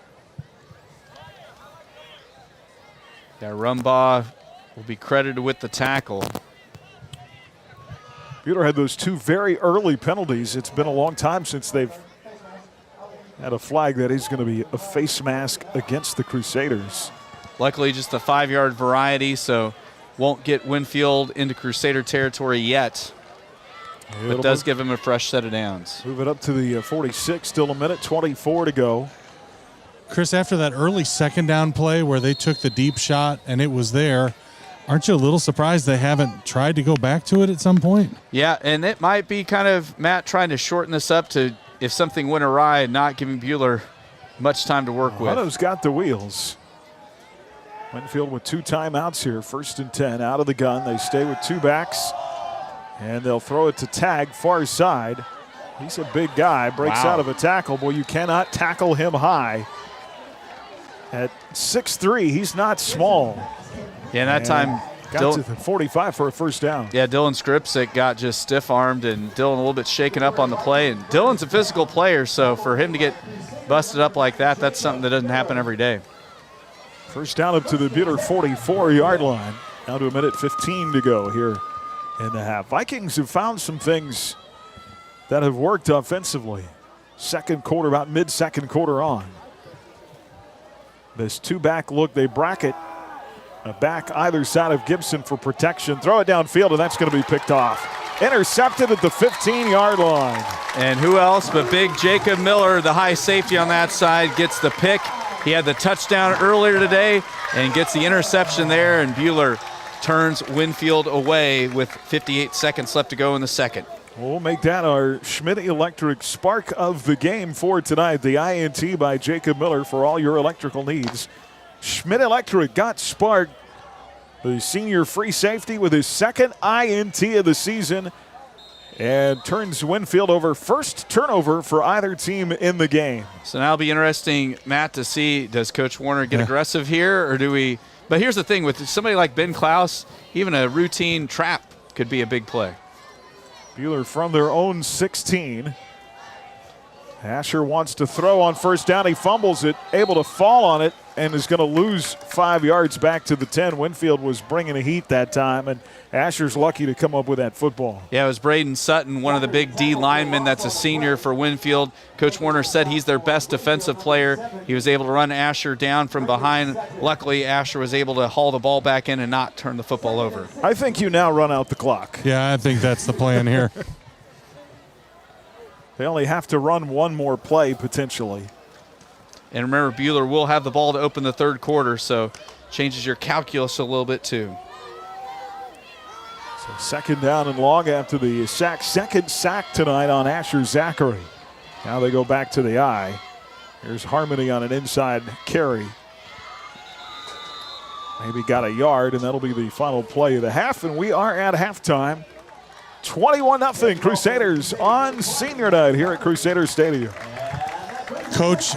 Speaker 5: Yeah, Rumbaugh will be credited with the tackle.
Speaker 4: Buhler had those 2 very early penalties. It's been a long time since they've had a flag that is going to be a face mask against the Crusaders.
Speaker 5: Luckily, just the 5-yard variety, so won't get Winfield into Crusader territory yet. But does give him a fresh set of downs.
Speaker 4: Move it up to the 46, still a minute 24 to go.
Speaker 6: Chris, after that early second down play where they took the deep shot and it was there, aren't you a little surprised they haven't tried to go back to it at some point?
Speaker 5: Yeah, and it might be kind of Matt trying to shorten this up to, if something went awry, not giving Buhler much time to work with.
Speaker 4: Otto's got the wheels. Winfield with 2 timeouts here. 1st and 10 out of the gun. They stay with 2 backs, and they'll throw it to Tag, far side. He's a big guy, breaks out of a tackle. Boy, you cannot tackle him high. At 6'3", he's not small.
Speaker 5: Yeah, that time
Speaker 4: Got to the 45 for a first down.
Speaker 5: Yeah, Dylan Skripsic got just stiff-armed, and Dylan a little bit shaken up on the play. And Dylan's a physical player, so for him to get busted up like that, that's something that doesn't happen every day.
Speaker 4: First down up to the Buhler 44-yard line. Down to 1:15 to go here in the half. Vikings have found some things that have worked offensively. Second quarter, about mid-second quarter on. This two-back look, they bracket a back either side of Gibson for protection. Throw it downfield, and that's going to be picked off. Intercepted at the 15-yard line.
Speaker 5: And who else but big Jacob Miller, the high safety on that side, gets the pick. He had the touchdown earlier today and gets the interception there, and Buhler turns Winfield away with 58 seconds left to go in the second.
Speaker 4: We'll make that our Schmidt Electric spark of the game for tonight. The INT by Jacob Miller for all your electrical needs. Schmidt Electric got sparked. The senior free safety with his second INT of the season and turns Winfield over. First turnover for either team in the game.
Speaker 5: So now it'll be interesting, Matt, to see, does Coach Warner get aggressive here, or do we? But here's the thing, with somebody like Ben Klaus, even a routine trap could be a big play.
Speaker 4: Buhler from their own 16. Asher wants to throw on first down. He fumbles it, able to fall on it, and is going to lose 5 yards back to the 10. Winfield was bringing the heat that time, and Asher's lucky to come up with that football.
Speaker 5: Yeah, it was Braden Sutton, one of the big D linemen that's a senior for Winfield. Coach Warner said he's their best defensive player. He was able to run Asher down from behind. Luckily, Asher was able to haul the ball back in and not turn the football over.
Speaker 4: I think you now run out the clock.
Speaker 6: Yeah, I think that's the plan here.
Speaker 4: They only have to run one more play potentially.
Speaker 5: And remember, Buhler will have the ball to open the third quarter, so changes your calculus a little bit too.
Speaker 4: So second down and long after the sack. Second sack tonight on Asher Zachary. Now they go back to the eye. Here's Harmony on an inside carry. Maybe got a yard, and that'll be the final play of the half, and we are at halftime. 21-0 Crusaders on senior night here at Crusader Stadium.
Speaker 6: Coach,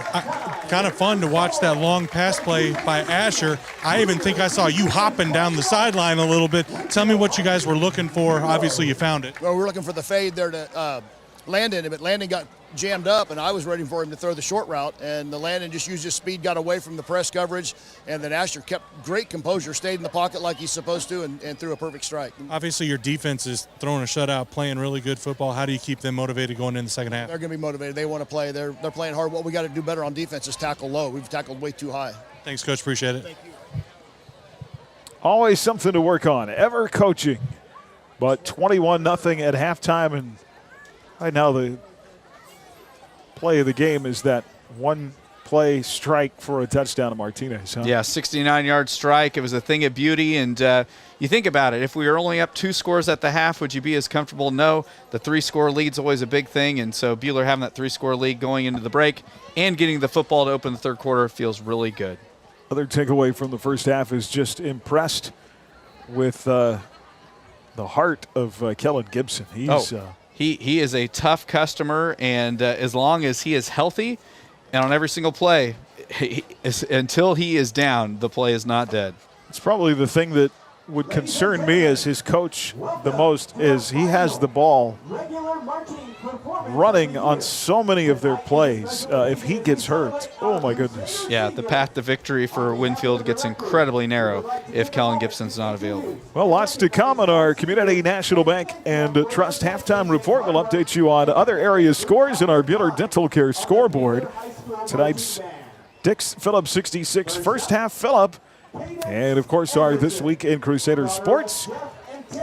Speaker 6: kind of fun to watch that long pass play by Asher. I even think I saw you hopping down the sideline a little bit. Tell me what you guys were looking for. Obviously, you found it.
Speaker 17: Well, we're looking for the fade there to Landon, but Landon got jammed up, and I was ready for him to throw the short route, and the Landon just used his speed, got away from the press coverage, and then Asher kept great composure, stayed in the pocket like he's supposed to, and threw a perfect strike.
Speaker 6: Obviously, your defense is throwing a shutout, playing really good football. How do you keep them motivated going into the second half?
Speaker 17: They're going to be motivated. They want to play. They're playing hard. What we got to do better on defense is tackle low. We've tackled way too high.
Speaker 6: Thanks, Coach. Appreciate it.
Speaker 17: Thank you.
Speaker 4: Always something to work on. Ever coaching. But 21-0 at halftime, and right now the play of the game is that one play strike for a touchdown to Martinez. Huh?
Speaker 5: Yeah, 69-yard strike. It was a thing of beauty, and you think about it. If we were only up 2 scores at the half, would you be as comfortable? No. The 3-score lead's always a big thing, and so Buhler having that 3-score lead going into the break and getting the football to open the third quarter feels really good.
Speaker 4: Other takeaway from the first half is just impressed with the heart of Kellen Gibson. He's
Speaker 5: He is a tough customer, and as long as he is healthy and on every single play, until he is down, the play is not dead.
Speaker 4: It's probably the thing that would concern me as his coach the most is he has the ball running on so many of their plays. If he gets hurt, oh my goodness.
Speaker 5: Yeah, the path to victory for Winfield gets incredibly narrow if Kellen Gibson's not available.
Speaker 4: Well, lots to come on our Community National Bank and Trust halftime report. We'll update you on other area scores in our Buhler Dental Care scoreboard. Tonight's Dix Phillips 66 first half Phillip. And, of course, our This Week in Crusader Sports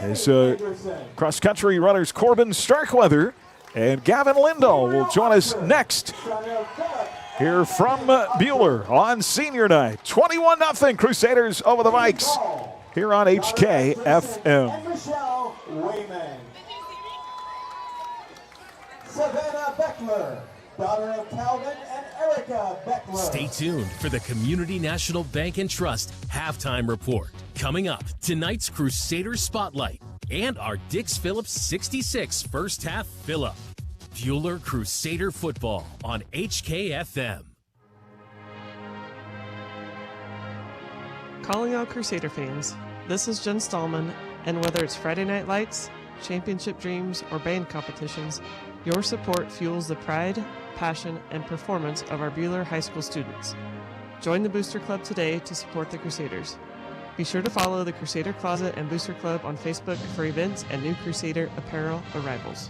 Speaker 4: is cross-country runners Corbin Starkweather and Gavin Lindahl will join us next here from Buhler on senior night. 21-0 Crusaders over the Vikes here on HKFM.
Speaker 12: Savannah Beckler, daughter of Calvin and Erica Beckler.
Speaker 1: Stay tuned for the Community National Bank and Trust halftime report. Coming up, tonight's Crusader Spotlight and our Dix Phillips 66 first half fill-up. Buhler Crusader football on HKFM.
Speaker 13: Calling all Crusader fans. This is Jen Stallman, and whether it's Friday Night Lights, championship dreams, or band competitions, your support fuels the pride, passion, and performance of our Buhler High School students. Join the Booster Club today to support the Crusaders. Be sure to follow the Crusader Closet and Booster Club on Facebook for events and new Crusader apparel arrivals.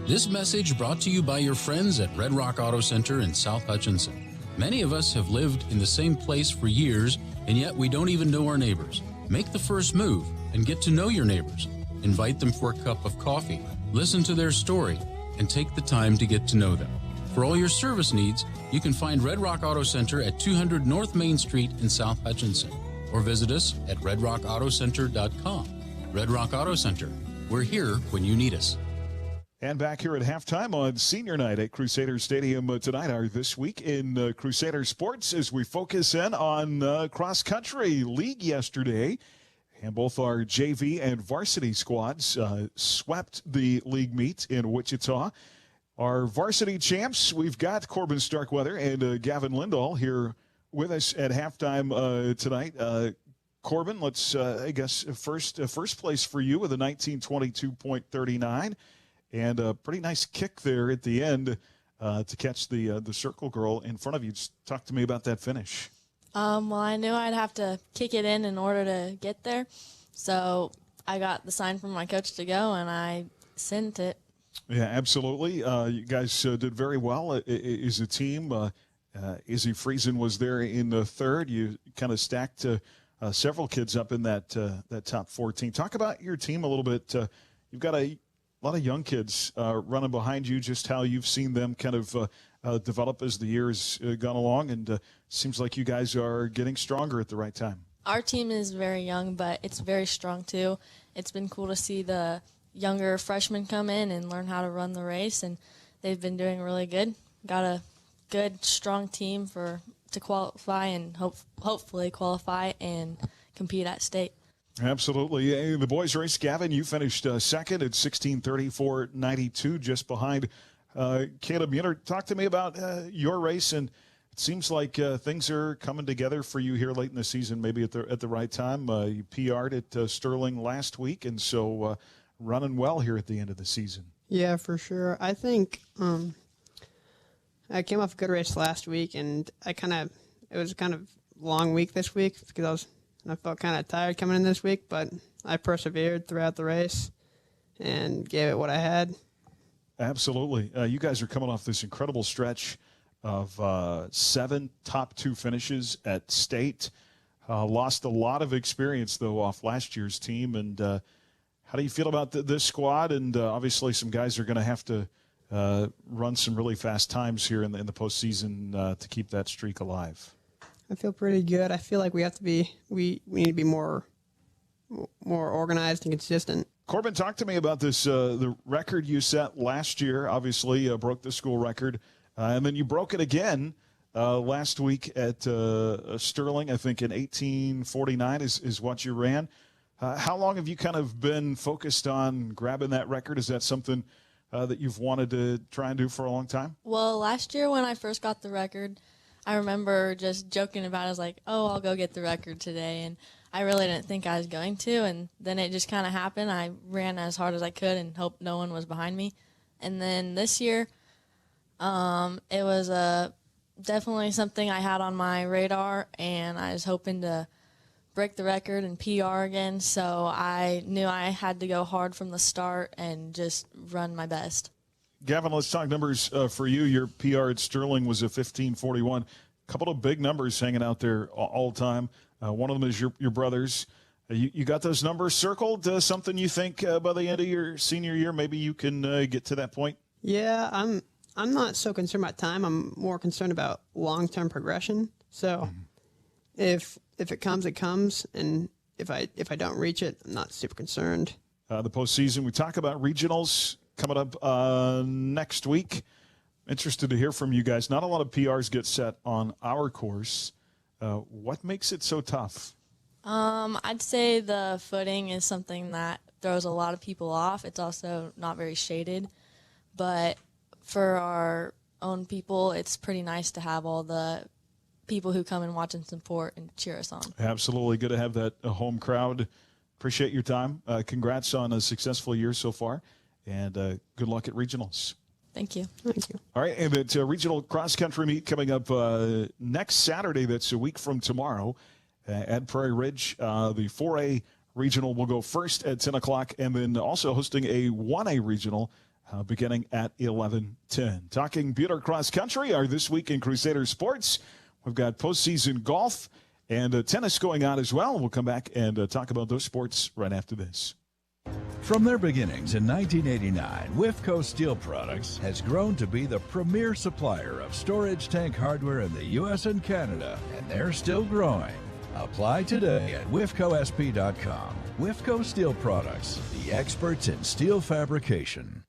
Speaker 14: This message brought to you by your friends at Red Rock Auto Center in South Hutchinson. Many of us have lived in the same place for years, and yet we don't even know our neighbors. Make the first move and get to know your neighbors. Invite them for a cup of coffee, listen to their story, and take the time to get to know them. For all your service needs, you can find Red Rock Auto Center at 200 North Main Street in South Hutchinson, or visit us at redrockautocenter.com. Red Rock Auto Center. We're here when you need us.
Speaker 4: And back here at halftime on Senior Night at Crusader Stadium tonight, our This Week in Crusader Sports, as we focus in on cross-country league yesterday. And both our JV and varsity squads swept the league meet in Wichita. Our varsity champs, we've got Corbin Starkweather and Gavin Lindahl here with us at halftime tonight. Corbin, let's, I guess, first place for you with a 1922.39. And a pretty nice kick there at the end to catch the circle girl in front of you. Just talk to me about that finish.
Speaker 23: Well, I knew I'd have to kick it in order to get there. So I got the sign from my coach to go, and I sent it.
Speaker 4: Yeah, absolutely. You guys did very well as a team. Izzy Friesen was there in the third. You kind of stacked several kids up in that top 14. Talk about your team a little bit. You've got a lot of young kids running behind you, just how you've seen them kind of develop as the years gone along, and seems like you guys are getting stronger at the right time.
Speaker 23: Our team is very young, but it's very strong too. It's been cool to see the younger freshmen come in and learn how to run the race, and they've been doing really good. Got a good, strong team to qualify and hopefully qualify and compete at state.
Speaker 4: Absolutely. The boys race, Gavin, you finished second at 16:34.92, just behind Caleb Mueller. Talk to me about your race, and it seems like things are coming together for you here late in the season, maybe at the right time. You PR'd at Sterling last week, and so running well here at the end of the season.
Speaker 24: Yeah, for sure. I think I came off a good race last week, and it was kind of long week this week because I felt kind of tired coming in this week, but I persevered throughout the race and gave it what I had.
Speaker 4: Absolutely. You guys are coming off this incredible stretch of 7 top 2 finishes at state. Lost a lot of experience, though, off last year's team. And how do you feel about this squad? And obviously some guys are going to have to run some really fast times here in the postseason to keep that streak alive.
Speaker 24: I feel pretty good. I feel like we need to be more organized and consistent.
Speaker 4: Corbin, talk to me about this, the record you set last year, obviously broke the school record, and then you broke it again last week at Sterling, I think in 18:49 is what you ran. How long have you kind of been focused on grabbing that record? Is that something that you've wanted to try and do for a long time?
Speaker 23: Well, last year when I first got the record, I remember just joking about it. I was like, oh, I'll go get the record today. And I really didn't think I was going to. And then it just kind of happened. I ran as hard as I could and hoped no one was behind me. And then this year, it was definitely something I had on my radar. And I was hoping to break the record and PR again. So I knew I had to go hard from the start and just run my best.
Speaker 4: Gavin, let's talk numbers for you. Your PR at Sterling was a 15:41. A couple of big numbers hanging out there all the time. One of them is your brother's. You got those numbers circled? Something you think by the end of your senior year, maybe you can get to that point?
Speaker 24: Yeah, I'm not so concerned about time. I'm more concerned about long-term progression. So if it comes, it comes. And if I don't reach it, I'm not super concerned.
Speaker 4: The postseason, we talk about regionals coming up next week. Interested to hear from you guys. Not a lot of PRs get set on our course. What makes it so tough?
Speaker 23: I'd say the footing is something that throws a lot of people off. It's also not very shaded. But for our own people, it's pretty nice to have all the people who come and watch and support and cheer us on.
Speaker 4: Absolutely. Good to have that home crowd. Appreciate your time. Congrats on a successful year so far, and good luck at regionals.
Speaker 23: Thank you.
Speaker 24: Thank you.
Speaker 4: All right, and the regional cross-country meet coming up next Saturday. That's a week from tomorrow at Prairie Ridge. The 4A regional will go first at 10 o'clock, and then also hosting a 1A regional beginning at 11:10. Talking Buhler cross-country, our This Week in Crusader Sports. We've got postseason golf and tennis going on as well. We'll come back and talk about those sports right after this.
Speaker 15: From their beginnings in 1989, WIFCO Steel Products has grown to be the premier supplier of storage tank hardware in the U.S. and Canada, and they're still growing. Apply today at WIFCOSP.com. WIFCO Steel Products, the experts in steel fabrication.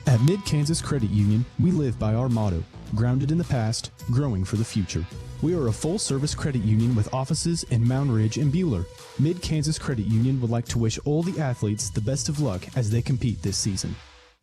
Speaker 16: At Mid-Kansas Credit Union, we live by our motto, grounded in the past, growing for the future. We are a full-service credit union with offices in Mound Ridge and Buhler. Mid-Kansas Credit Union would like to wish all the athletes the best of luck as they compete this season.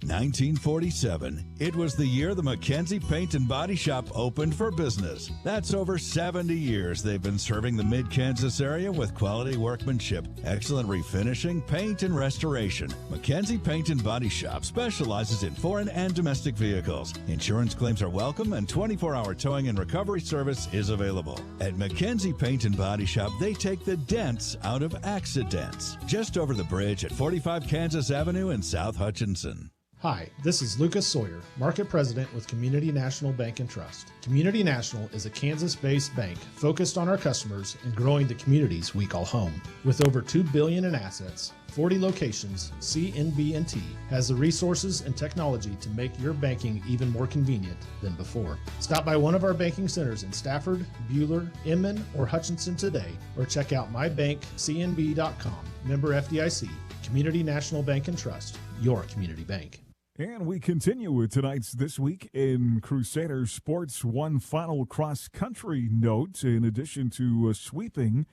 Speaker 15: 1947. It was the year the McKenzie Paint and Body Shop opened for business. That's over 70 years they've been serving the Mid-Kansas area with quality workmanship, excellent refinishing, paint, and restoration. McKenzie Paint and Body Shop specializes in foreign and domestic vehicles. Insurance claims are welcome and 24-hour towing and recovery service is available. At McKenzie Paint and Body Shop, they take the dents out of accidents. Just over the bridge at 45 Kansas Avenue in South Hutchinson.
Speaker 18: Hi, this is Lucas Sawyer, Market President with Community National Bank and Trust. Community National is a Kansas-based bank focused on our customers and growing the communities we call home. With over $2 billion in assets, 40 locations, CNB&T has the resources and technology to make your banking even more convenient than before. Stop by one of our banking centers in Stafford, Buhler, Inman, or Hutchinson today, or check out mybankcnb.com. Member FDIC, Community National Bank and Trust, your community bank.
Speaker 21: And we continue with tonight's This Week in Crusader Sports. One final cross-country note. In addition to sweeping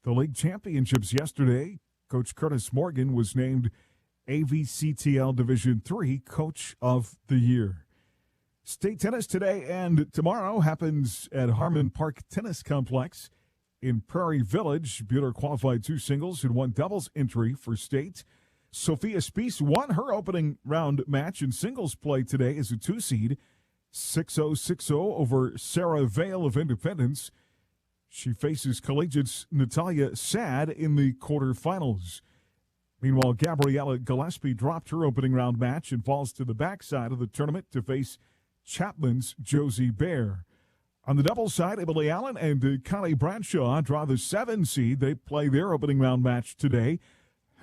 Speaker 21: the league championships yesterday, Coach Curtis Morgan was named AVCTL Division III Coach of the Year. State tennis today and tomorrow happens at Harmon Park Tennis Complex in Prairie Village. Buhler qualified 2 singles and 1 doubles entry for state. Sophia Spiess won her opening round match in singles play today as a 2-seed, 6-0, 6-0 over Sarah Vale of Independence. She faces Collegiate's Natalia Sad in the quarterfinals. Meanwhile, Gabriella Gillespie dropped her opening round match and falls to the backside of the tournament to face Chapman's Josie Bear. On the doubles side, Emily Allen and Connie Bradshaw draw the 7-seed. They play their opening round match today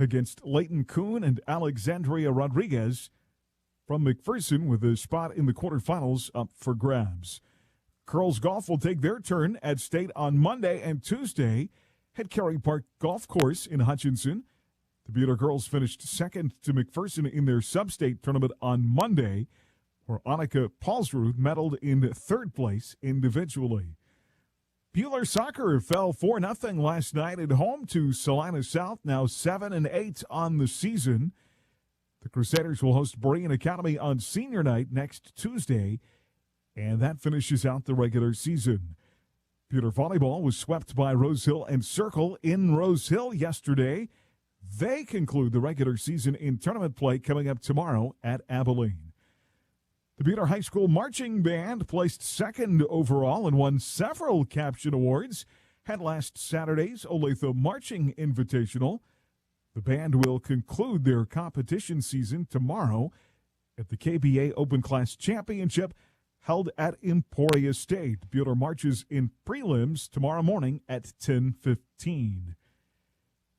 Speaker 21: against Leighton Kuhn and Alexandria Rodriguez from McPherson, with a spot in the quarterfinals up for grabs. Girls Golf will take their turn at state on Monday and Tuesday at Cary Park Golf Course in Hutchinson. The Buhler girls finished second to McPherson in their sub-state tournament on Monday, where Annika Paulsrud medaled in third place individually. Buhler soccer fell 4-0 last night at home to Salina South, now 7-8 on the season. The Crusaders will host Berean Academy on senior night next Tuesday, and that finishes out the regular season. Buhler volleyball was swept by Rose Hill and Circle in Rose Hill yesterday. They conclude the regular season in tournament play coming up tomorrow at Abilene. The Buhler High School Marching Band placed second overall and won several caption awards at last Saturday's Olathe Marching Invitational. The band will conclude their competition season tomorrow at the KBA Open Class Championship held at Emporia State. Buhler marches in prelims tomorrow morning at 10:15.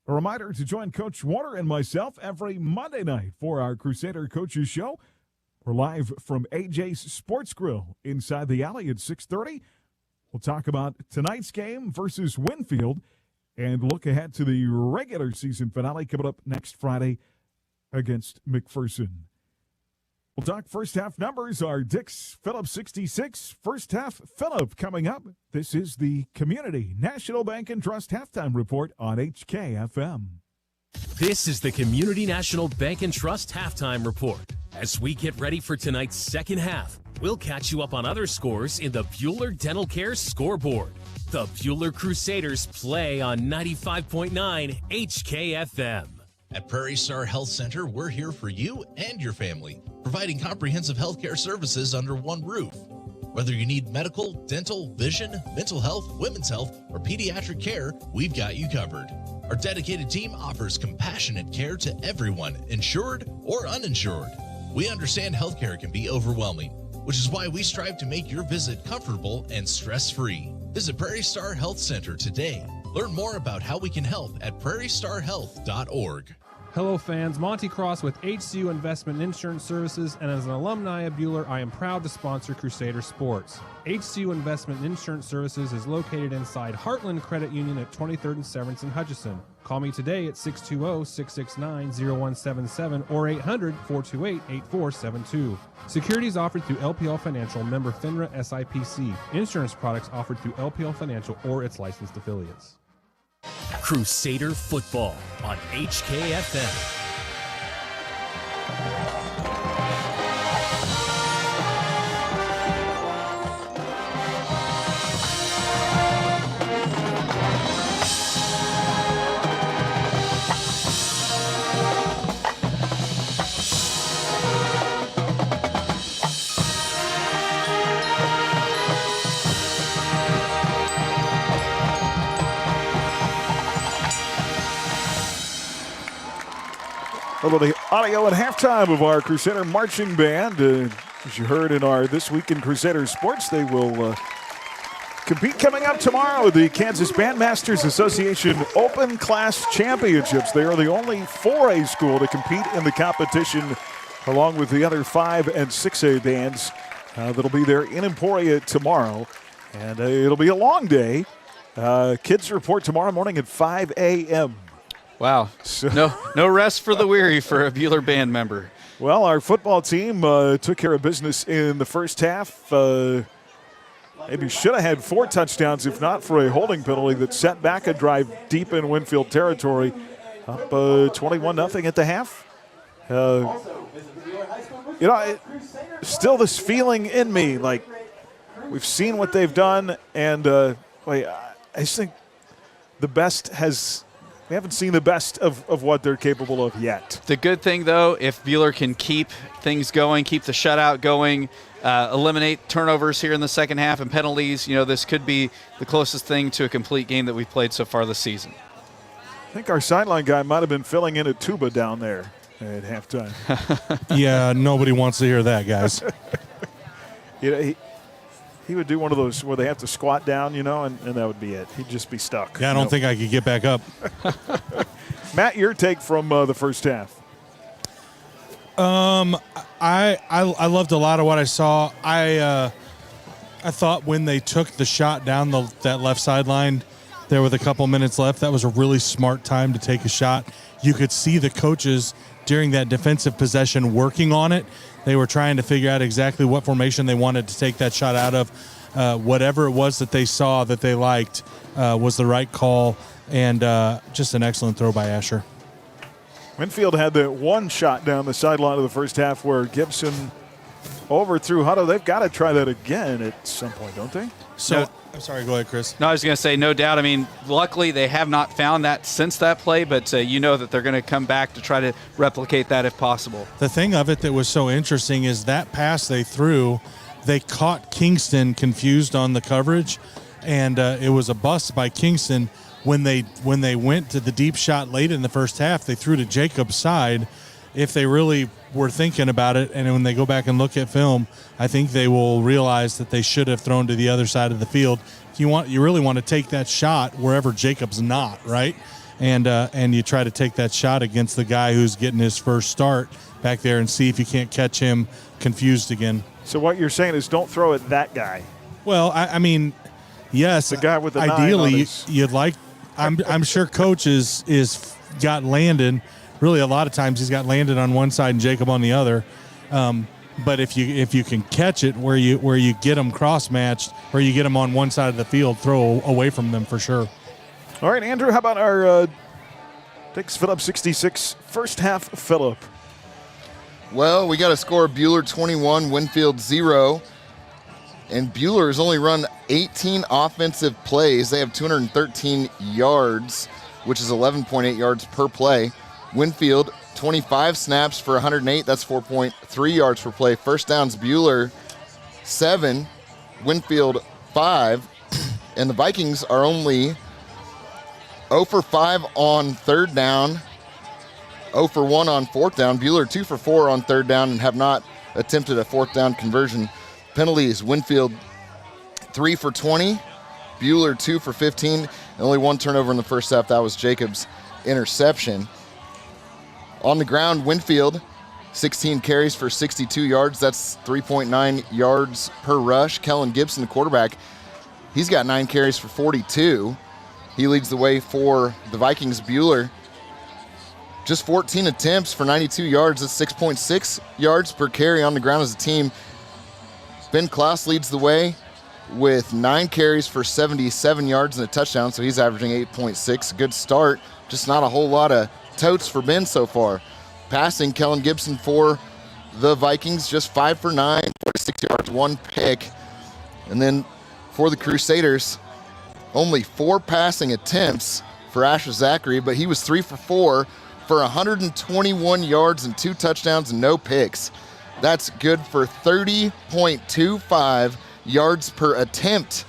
Speaker 21: A reminder to join Coach Warner and myself every Monday night for our Crusader Coaches Show. We're live from AJ's Sports Grill inside the alley at 6:30. We'll talk about tonight's game versus Winfield and look ahead to the regular season finale coming up next Friday against McPherson. We'll talk first half numbers. Our Dix Phillips 66 first half Phillip coming up. This is the Community National Bank and Trust halftime report on HKFM.
Speaker 1: This is the Community National Bank and Trust halftime report. As we get ready for tonight's second half, We'll catch you up on other scores in the Buhler Dental Care scoreboard. The Buhler Crusaders play on 95.9 HKFM.
Speaker 2: At Prairie Star Health Center, we're here for you and your family, providing comprehensive healthcare services under one roof. Whether you need medical, dental, vision, mental health, women's health, or pediatric care, we've got you covered. Our dedicated team offers compassionate care to everyone, insured or uninsured. We understand healthcare can be overwhelming, which is why we strive to make your visit comfortable and stress-free. Visit Prairie Star Health Center today. Learn more about how we can help at prairiestarhealth.org.
Speaker 3: Hello fans, Monty Cross with HCU Investment Insurance Services, and as an alumni of Buhler, I am proud to sponsor Crusader Sports. HCU Investment Insurance Services is located inside Heartland Credit Union at 23rd and Severance in Hutchison. Call me today at 620-669-0177 or 800-428-8472. Securities offered through LPL Financial, member FINRA SIPC. Insurance products offered through LPL Financial or its licensed affiliates.
Speaker 1: Crusader football on HKFM.
Speaker 4: A little of the audio at halftime of our Crusader marching band. As you heard in our This Week in Crusader Sports, they will compete coming up tomorrow at the Kansas Bandmasters Association Open Class Championships. They are the only 4A school to compete in the competition, along with the other 5 and 6A bands that'll be there in Emporia tomorrow. And it'll be a long day. Kids report tomorrow morning at 5 a.m.
Speaker 5: Wow. No rest for the weary for a Buhler band member.
Speaker 4: Well, our football team took care of business in the first half. Maybe should have had 4 touchdowns if not for a holding penalty that set back a drive deep in Winfield territory. Up 21-0 at the half. Still this feeling in me, like we've seen what they've done, and I just think the best has... We haven't seen the best of what they're capable of yet.
Speaker 5: The good thing, though, if Buhler can keep things going, keep the shutout going, eliminate turnovers here in the second half and penalties, this could be the closest thing to a complete game that we've played so far this season.
Speaker 4: I think our sideline guy might have been filling in a tuba down there at halftime.
Speaker 6: Yeah, nobody wants to hear that, guys.
Speaker 4: He would do one of those where they have to squat down, and that would be it. He'd just be stuck.
Speaker 6: Yeah, I don't think I could get back up.
Speaker 4: Matt, your take from the first half.
Speaker 6: I loved a lot of what I saw. I thought when they took the shot down that left sideline there with a couple minutes left, that was a really smart time to take a shot. You could see the coaches during that defensive possession working on it. They were trying to figure out exactly what formation they wanted to take that shot out of. Whatever it was that they saw that they liked was the right call, and just an excellent throw by Asher.
Speaker 4: Winfield had the one shot down the sideline of the first half where Gibson overthrew Hutto. They've got to try that again at some point, don't they?
Speaker 6: I'm sorry, go ahead, Chris.
Speaker 5: No, I was going to say, no doubt. I mean, luckily they have not found that since that play, but that they're going to come back to try to replicate that if possible.
Speaker 6: The thing of it that was so interesting is that pass they threw, they caught Kingston confused on the coverage, and it was a bust by Kingston. When they went to the deep shot late in the first half, they threw to Jacob's side. If they really were thinking about it, and when they go back and look at film, I think they will realize that they should have thrown to the other side of the field. You really want to take that shot wherever Jacob's not, right? And you try to take that shot against the guy who's getting his first start back there and see if you can't catch him confused again.
Speaker 4: So what you're saying is don't throw at that guy.
Speaker 6: Well, I mean, yes.
Speaker 4: The guy with the
Speaker 6: ideally, you'd like. I'm sure Coach is got Landon. Really, a lot of times he's got Landon on one side and Jacob on the other. But if you can catch it where you get them cross matched, or you get them on one side of the field, throw away from them for sure.
Speaker 4: All right, Andrew, how about our Dix Phillip 66 first half Phillip?
Speaker 7: Well, we got a score of Buhler 21, Winfield 0. And Buhler has only run 18 offensive plays. They have 213 yards, which is 11.8 yards per play. Winfield, 25 snaps for 108. That's 4.3 yards per play. First downs, Buhler 7, Winfield 5. And the Vikings are only 0 for 5 on third down, 0 for 1 on fourth down. Buhler 2 for 4 on third down and have not attempted a fourth down conversion. Penalties, Winfield 3 for 20, Buhler 2 for 15, and only 1 turnover in the first half. That was Jacobs' interception. On the ground, Winfield, 16 carries for 62 yards. That's 3.9 yards per rush. Kellen Gibson, the quarterback, he's got 9 carries for 42. He leads the way for the Vikings. Buhler, just 14 attempts for 92 yards. That's 6.6 yards per carry on the ground as a team. Ben Klaus leads the way with 9 carries for 77 yards and a touchdown, so he's averaging 8.6. Good start, just not a whole lot of totes for Ben so far. Passing, Kellen Gibson for the Vikings, just 5 for 9, 46 yards, 1 pick. And then for the Crusaders, only 4 passing attempts for Asher Zachary, but he was 3 for 4 for 121 yards and 2 touchdowns and no picks. That's good for 30.25 yards per attempt.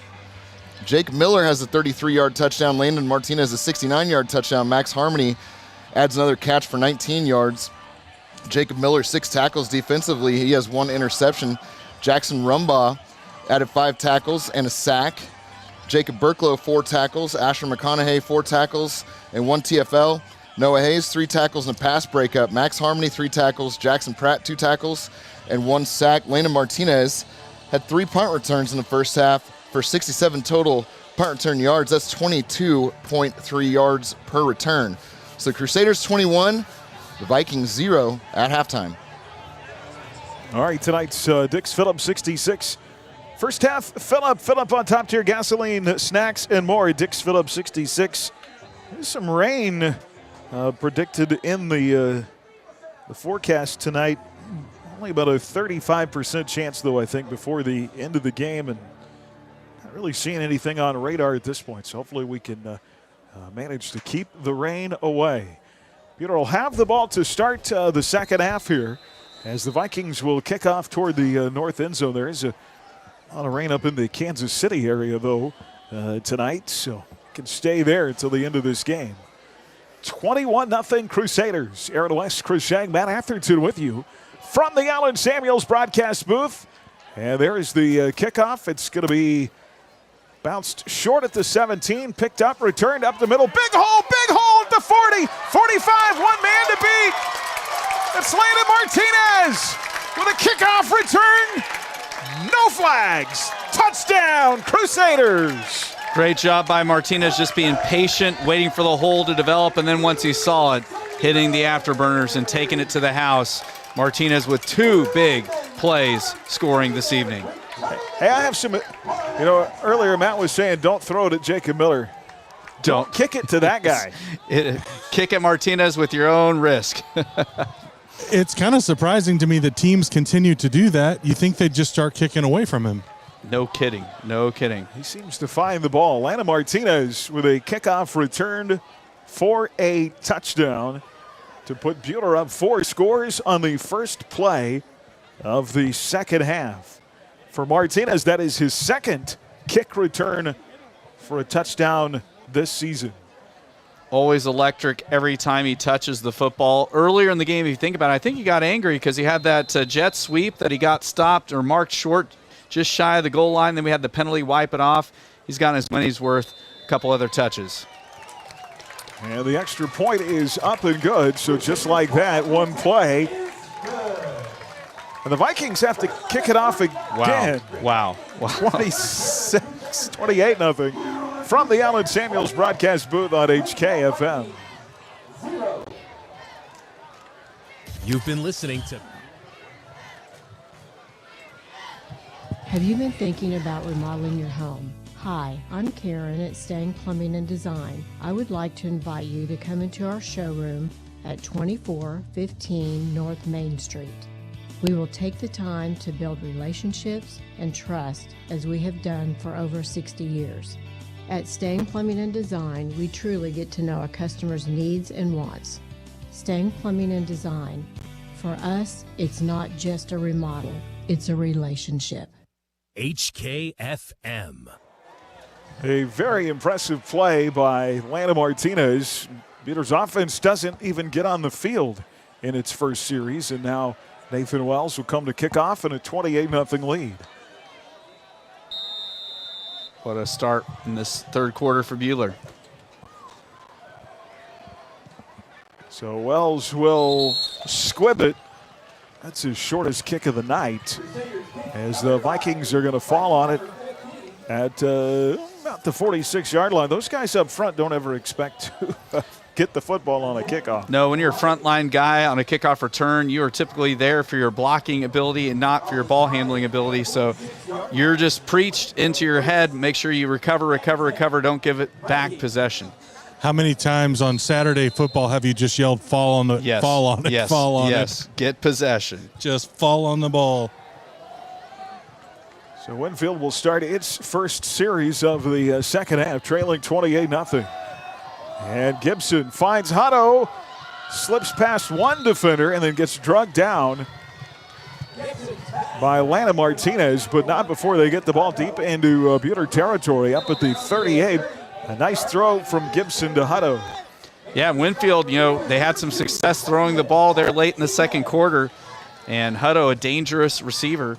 Speaker 7: Jake Miller has a 33-yard touchdown. Landon Martinez a 69-yard touchdown. Max Harmony adds another catch for 19 yards. Jacob Miller, 6 tackles defensively. He has 1 interception. Jackson Rumbaugh added 5 tackles and a sack. Jacob Burklow, 4 tackles. Asher McConaughey, 4 tackles and 1 TFL. Noah Hayes, 3 tackles and a pass breakup. Max Harmony, 3 tackles. Jackson Pratt, 2 tackles and 1 sack. Landon Martinez had 3 punt returns in the first half for 67 total punt return yards. That's 22.3 yards per return. So Crusaders 21, the Vikings 0 at halftime.
Speaker 4: All right, tonight's Dix Phillips 66. First half, fill up on top tier gasoline, snacks, and more. Dix Phillips 66. There's some rain predicted in the forecast tonight. Only about a 35% chance, though, I think, before the end of the game, and not really seeing anything on radar at this point. So hopefully we can manage to keep the rain away. Buhler will have the ball to start the second half here, as the Vikings will kick off toward the north end zone. There is a lot of rain up in the Kansas City area, though, tonight, so can stay there until the end of this game. 21-0 Crusaders. Aaron West, Chris Shang, Matt Atherton with you from the Allen Samuels broadcast booth. And there's the kickoff. It's going to be bounced short at the 17, picked up, returned up the middle. Big hole at the 40, 45, 1 man to beat. It's Landon Martinez with a kickoff return. No flags. Touchdown, Crusaders.
Speaker 5: Great job by Martinez, just being patient, waiting for the hole to develop, and then once he saw it, hitting the afterburners and taking it to the house. Martinez with 2 big plays scoring this evening.
Speaker 4: Hey, I have some, earlier Matt was saying don't throw it at Jacob Miller. Don't kick it to that guy.
Speaker 5: Kick at Martinez with your own risk.
Speaker 6: It's kind of surprising to me that teams continue to do that. You think they'd just start kicking away from him.
Speaker 5: No kidding.
Speaker 4: He seems to find the ball. Landon Martinez with a kickoff returned for a touchdown to put Buhler up 4 scores on the first play of the second half. For Martinez, that is his second kick return for a touchdown this season.
Speaker 5: Always electric every time he touches the football. Earlier in the game, if you think about it, I think he got angry because he had that jet sweep that he got stopped or marked short just shy of the goal line. Then we had the penalty wipe it off. He's gotten his money's worth. A couple other touches.
Speaker 4: And the extra point is up and good. So just like that, 1 play. And the Vikings have to kick it off again.
Speaker 5: Wow.
Speaker 4: 28-0 from the Allen Samuels broadcast booth on HKFM.
Speaker 1: You've been listening to...
Speaker 19: Have you been thinking about remodeling your home? Hi, I'm Karen at Stang Plumbing and Design. I would like to invite you to come into our showroom at 2415 North Main Street. We will take the time to build relationships and trust as we have done for over 60 years. At Stang Plumbing and Design, we truly get to know a customer's needs and wants. Stang Plumbing and Design. For us, it's not just a remodel, it's a relationship.
Speaker 1: HKFM.
Speaker 4: A very impressive play by Lana Martinez. Buhler's offense doesn't even get on the field in its first series, and now Nathan Wells will come to kickoff in a 28-0 lead.
Speaker 5: What a start in this third quarter for Buhler.
Speaker 4: So Wells will squib it. That's his shortest kick of the night, as the Vikings are going to fall on it at about the 46-yard line. Those guys up front don't ever expect to get the football on a kickoff.
Speaker 5: No, when you're a frontline guy on a kickoff return, you are typically there for your blocking ability and not for your ball handling ability. So you're just preached into your head. Make sure you recover, don't give it back possession.
Speaker 6: How many times on Saturday football have you just yelled, fall on it, fall on it, fall on it?
Speaker 5: Get possession.
Speaker 6: Just fall on the ball.
Speaker 4: So Winfield will start its first series of the second half, trailing 28-0. And Gibson finds Hutto, slips past one defender, and then gets drugged down by Lana Martinez, but not before they get the ball deep into Buhler territory, up at the 38. A nice throw from Gibson to Hutto.
Speaker 5: Yeah, Winfield, they had some success throwing the ball there late in the second quarter, and Hutto, a dangerous receiver,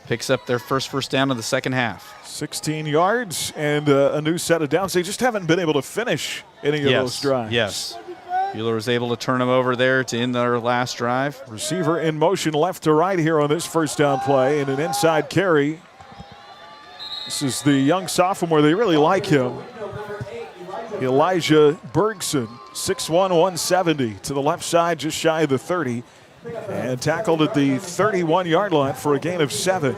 Speaker 5: picks up their first down of the second half.
Speaker 4: 16 yards and a new set of downs. They just haven't been able to finish any of those drives.
Speaker 5: Yes. Buhler was able to turn them over there to end their last drive.
Speaker 4: Receiver in motion left to right here on this first down play, and an inside carry. This is the young sophomore. They really like him. Elijah Bergson, 6'1", 170, to the left side, just shy of the 30, and tackled at the 31-yard line for a gain of 7.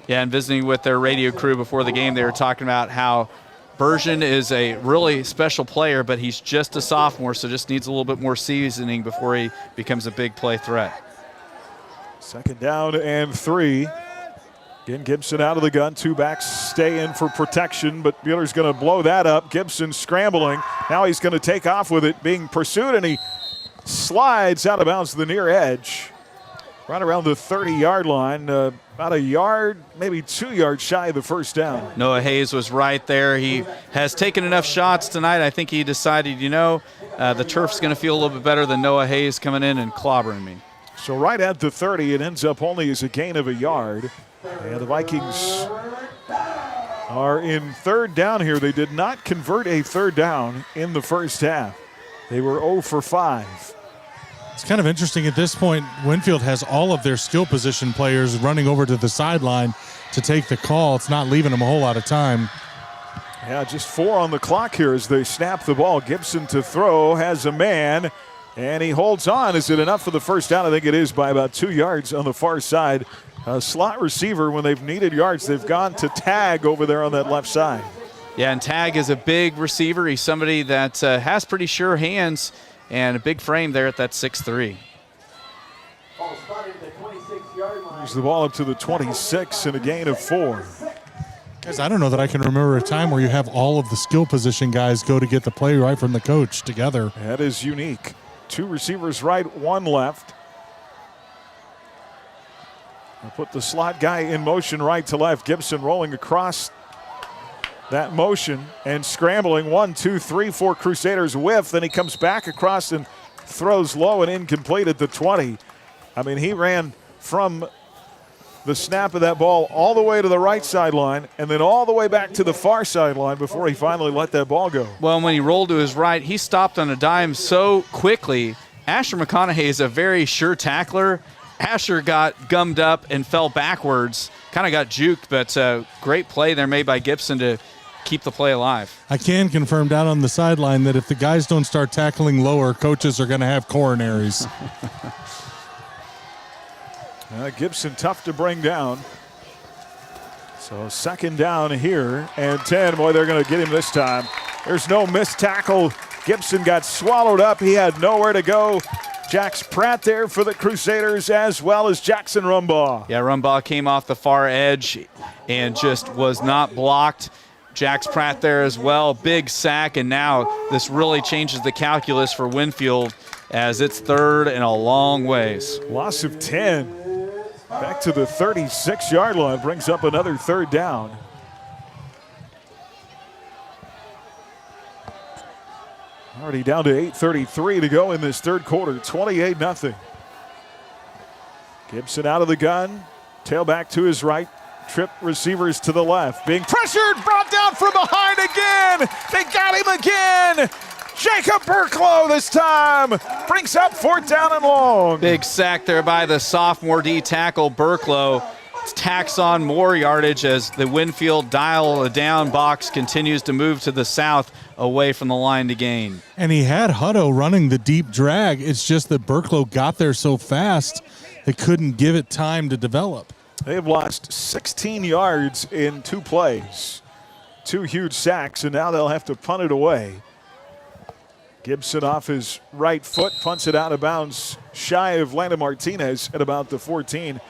Speaker 5: Yeah, and visiting with their radio crew before the game, they were talking about how Bergson is a really special player, but he's just a sophomore, so just needs a little bit more seasoning before he becomes a big play threat.
Speaker 4: Second down and 3. Again, Gibson out of the gun. Two backs stay in for protection, but Buhler's going to blow that up. Gibson scrambling. Now he's going to take off with it, being pursued, and he slides out of bounds to the near edge. Right around the 30-yard line, about a yard, maybe 2 yards shy of the first down.
Speaker 5: Noah Hayes was right there. He has taken enough shots tonight. I think he decided, the turf's going to feel a little bit better than Noah Hayes coming in and clobbering me.
Speaker 4: So right at the 30, it ends up only as a gain of a yard. And the Vikings are in third down here. They did not convert a third down in the first half. They were 0 for 5.
Speaker 6: It's kind of interesting at this point. Winfield has all of their skill position players running over to the sideline to take the call. It's not leaving them a whole lot of time.
Speaker 4: Yeah, just 4 on the clock here as they snap the ball. Gibson to throw, has a man, and he holds on. Is it enough for the first down? I think it is, by about 2 yards on the far side. A slot receiver, when they've needed yards, they've gone to Tag over there on that left side.
Speaker 5: Yeah, and Tag is a big receiver. He's somebody that has pretty sure hands and a big frame there at that 6'3".
Speaker 4: Moves the ball up to the 26 and a gain of 4.
Speaker 6: Guys, I don't know that I can remember a time where you have all of the skill position guys go to get the play right from the coach together.
Speaker 4: That is unique. 2 receivers right, 1 left. I'll put the slot guy in motion right to left. Gibson rolling across that motion and scrambling. 1, 2, 3, 4 Crusaders whiff. Then he comes back across and throws low and incomplete at the 20. I mean, he ran from the snap of that ball all the way to the right sideline and then all the way back to the far sideline before he finally let that ball go.
Speaker 5: Well, when he rolled to his right, he stopped on a dime so quickly. Asher McConaughey is a very sure tackler. Asher got gummed up and fell backwards, kind of got juked, but great play there made by Gibson to keep the play alive.
Speaker 6: I can confirm down on the sideline that if the guys don't start tackling lower, coaches are going to have coronaries.
Speaker 4: Gibson tough to bring down. So second down here and 10. Boy, they're going to get him this time. There's no missed tackle Gibson got swallowed up. He had nowhere to go. Jax Pratt there for the Crusaders, as well as Jackson Rumbaugh.
Speaker 5: Yeah, Rumbaugh came off the far edge and just was not blocked. Jax Pratt there as well. Big sack, and now this really changes the calculus for Winfield as it's third and a long ways.
Speaker 4: Loss of 10. Back to the 36-yard line. Brings up another third down. Already down to 8:33 to go in this third quarter, 28-0. Gibson out of the gun, tailback to his right, trip receivers to the left. Being pressured, brought down from behind again. They got him again. Jacob Burklow this time brings up fourth down and long.
Speaker 5: Big sack there by the sophomore D tackle Burklow. Tacks on more yardage as the Winfield dial down box continues to move to the south away from the line to gain.
Speaker 6: And he had Hutto running the deep drag. It's just that Burklow got there so fast they couldn't give it time to develop.
Speaker 4: They've lost 16 yards in 2 plays. 2 huge sacks, and now they'll have to punt it away. Gibson off his right foot, punts it out of bounds shy of Landon Martinez at about the 14.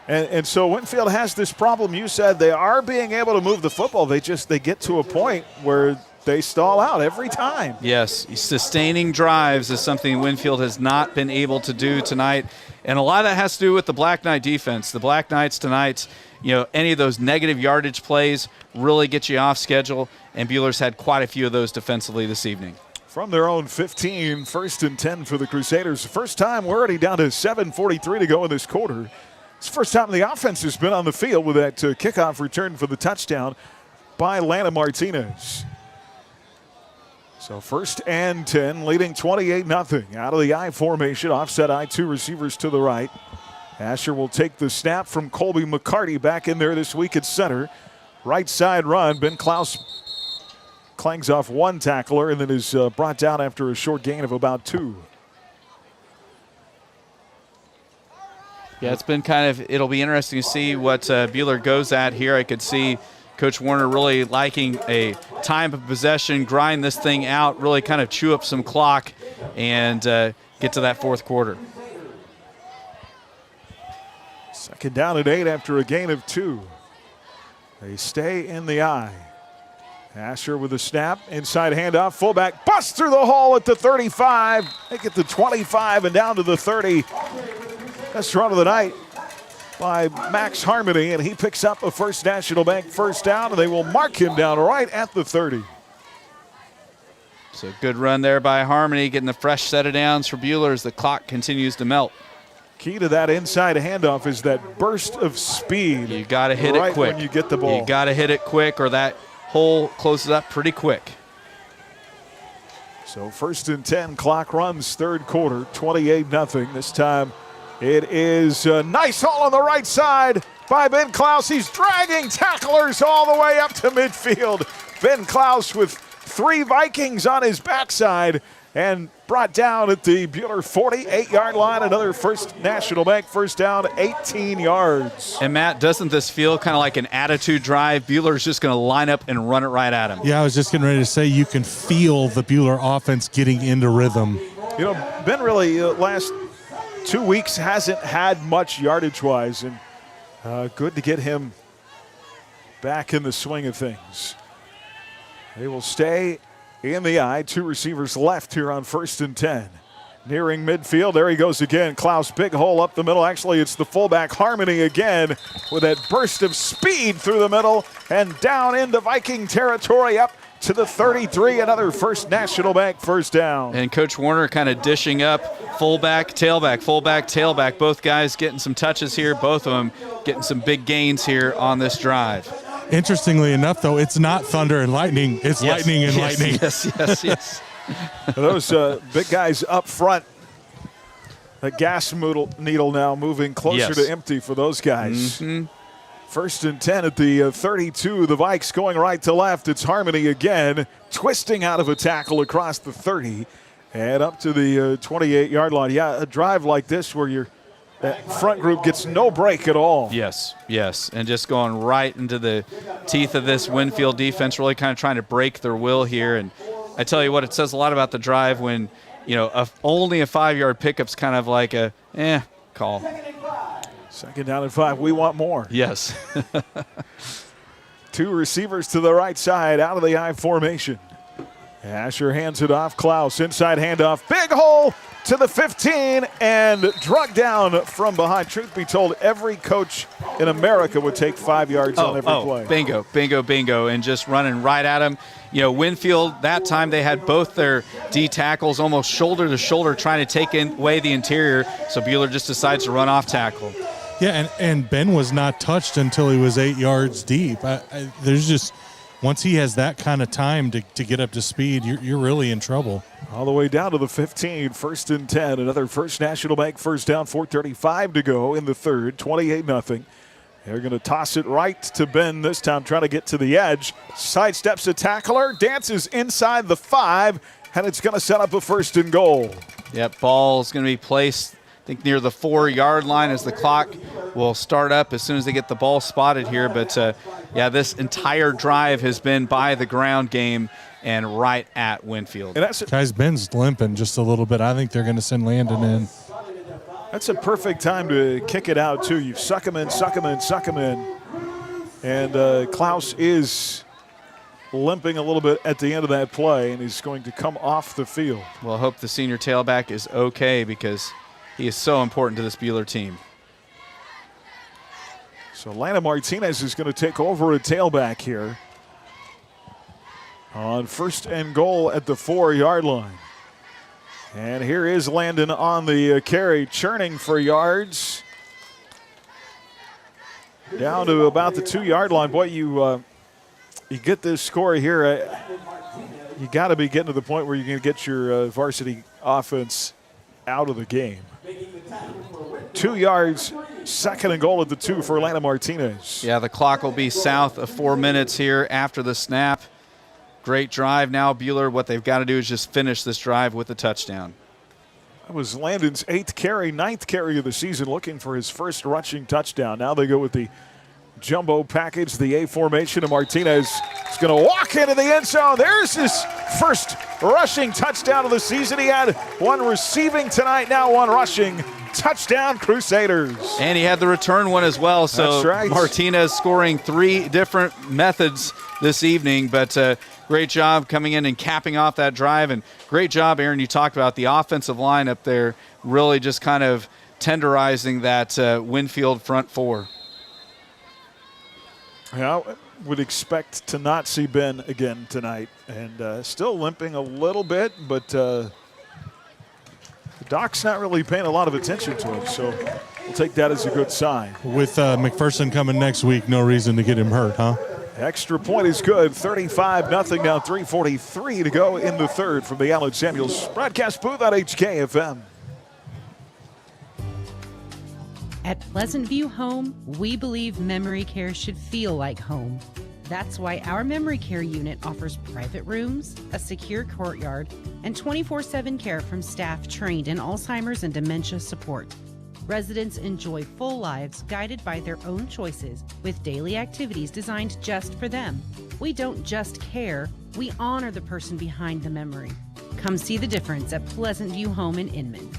Speaker 4: And so Winfield has this problem. You said they are being able to move the football. They get to a point where they stall out every time.
Speaker 5: Yes, sustaining drives is something Winfield has not been able to do tonight. And a lot of that has to do with the Black Knight defense. The Black Knights tonight, any of those negative yardage plays really get you off schedule. And Buhler's had quite a few of those defensively this evening.
Speaker 4: From their own 15, 1st and 10 for the Crusaders. First time, we're already down to 7:43 to go in this quarter. It's the first time the offense has been on the field with that kickoff return for the touchdown by Landon Martinez. So 1st and 10, leading 28-0 out of the I formation. Offset I, 2 receivers to the right. Asher will take the snap from Colby McCarty back in there this week at center. Right side run. Ben Klaus clangs off 1 tackler and then is brought down after a short gain of about 2.
Speaker 5: Yeah, it's been it'll be interesting to see what Buhler goes at here. I could see Coach Warner really liking a time of possession, grind this thing out, really kind of chew up some clock and get to that fourth quarter.
Speaker 4: Second down at 8 after a gain of 2. They stay in the I. Asher with a snap, inside handoff, fullback busts through the hole at the 35. They get the 25 and down to the 30. Best run of the night by Max Harmony, and he picks up a First National Bank first down, and they will mark him down right at the 30.
Speaker 5: So good run there by Harmony, getting the fresh set of downs for Buhler as the clock continues to melt.
Speaker 4: Key to that inside handoff is that burst of speed.
Speaker 5: You got to hit it quick
Speaker 4: when you get the ball.
Speaker 5: You got to hit it quick, or that hole closes up pretty quick.
Speaker 4: So 1st and 10, clock runs third quarter, 28-0. This time it is a nice haul on the right side by Ben Klaus. He's dragging tacklers all the way up to midfield. Ben Klaus with 3 Vikings on his backside and brought down at the Buhler 48-yard line. Another First National Bank first down, 18 yards.
Speaker 5: And Matt, doesn't this feel kind of like an attitude drive? Buhler's just going to line up and run it right at him.
Speaker 6: Yeah, I was just getting ready to say you can feel the Buhler offense getting into rhythm.
Speaker 4: Ben really last 2 weeks hasn't had much yardage-wise, and good to get him back in the swing of things. They will stay in the I. 2 receivers left here on 1st and 10. Nearing midfield, there he goes again. Klaus, big hole up the middle. Actually, it's the fullback Harmony again with that burst of speed through the middle and down into Viking territory up to the 33, another First National Bank first down.
Speaker 5: And Coach Warner kind of dishing up fullback, tailback. Both guys getting some touches here, both of them getting some big gains here on this drive.
Speaker 6: Interestingly enough, though, it's not thunder and lightning. It's lightning and lightning.
Speaker 5: Yes.
Speaker 4: Those big guys up front. The gas needle now moving closer to empty for those guys.
Speaker 5: Mm-hmm.
Speaker 4: 1st and 10 at the 32. The Vikes going right to left. It's Harmony again, twisting out of a tackle across the 30 and up to the 28-yard line. Yeah, a drive like this where that front group gets no break at all.
Speaker 5: Yes, and just going right into the teeth of this Winfield defense, really kind of trying to break their will here. And I tell you what, it says a lot about the drive when, only a 5-yard pickup's kind of like a call.
Speaker 4: Second down and 5. We want more.
Speaker 5: Yes.
Speaker 4: 2 receivers to the right side out of the I formation. Asher hands it off. Klaus inside handoff. Big hole to the 15 and drug down from behind. Truth be told, every coach in America would take 5 yards on every play.
Speaker 5: Bingo, bingo, bingo, and just running right at him. Winfield, that time they had both their D tackles almost shoulder to shoulder trying to take away the interior, so Buhler just decides to run off tackle.
Speaker 6: Yeah, and Ben was not touched until he was 8 yards deep. There's just, once he has that kind of time to get up to speed, you're really in trouble.
Speaker 4: All the way down to the 15, 1st and 10. Another First National Bank first down, 4:35 to go in the third, 28-0. They're going to toss it right to Ben this time, trying to get to the edge. Sidesteps a tackler, dances inside the 5, and it's going to set up a 1st and goal.
Speaker 5: Yep, ball's going to be placed, I think, near the 4-yard line as the clock will start up as soon as they get the ball spotted here. But, this entire drive has been by the ground game and right at Winfield.
Speaker 6: Guys, Ben's limping just a little bit. I think they're going to send Landon in.
Speaker 4: That's a perfect time to kick it out, too. You suck him in, suck him in, suck him in. And Klaus is limping a little bit at the end of that play, and he's going to come off the field.
Speaker 5: Well, I hope the senior tailback is okay because he is so important to this Buhler team.
Speaker 4: So Lana Martinez is going to take over a tailback here on 1st and goal at the 4-yard line. And here is Landon on the carry, churning for yards. Down to about the 2-yard line. Boy, you get this score here. You got to be getting to the point where you're going to get your varsity offense out of the game. 2 yards, 2nd and goal at the 2 for Atlanta Martinez.
Speaker 5: Yeah, the clock will be south of 4 minutes here after the snap. Great drive now, Buhler. What they've got to do is just finish this drive with a touchdown.
Speaker 4: That was Landon's 8th carry, 9th carry of the season, looking for his first rushing touchdown. Now they go with the jumbo package, the A formation, and Martinez is going to walk into the end zone. There's his first rushing touchdown of the season. He had 1 receiving tonight, now 1 rushing. Touchdown, Crusaders.
Speaker 5: And he had the return one as well. So
Speaker 4: that's right.
Speaker 5: Martinez scoring 3 different methods this evening, but great job coming in and capping off that drive. And great job, Aaron, you talked about the offensive line up there really just kind of tenderizing that Winfield front 4.
Speaker 4: Yeah, I would expect to not see Ben again tonight. And still limping a little bit, but the Doc's not really paying a lot of attention to him, so we'll take that as a good sign.
Speaker 6: With McPherson coming next week, no reason to get him hurt, huh?
Speaker 4: Extra point is good. 35-0 now, 3:43 to go in the third from the Allen Samuels broadcast booth at HKFM.
Speaker 9: At Pleasant View Home, we believe memory care should feel like home. That's why our memory care unit offers private rooms, a secure courtyard, and 24/7 care from staff trained in Alzheimer's and dementia support. Residents enjoy full lives guided by their own choices with daily activities designed just for them. We don't just care, we honor the person behind the memory. Come see the difference at Pleasant View Home in Inman.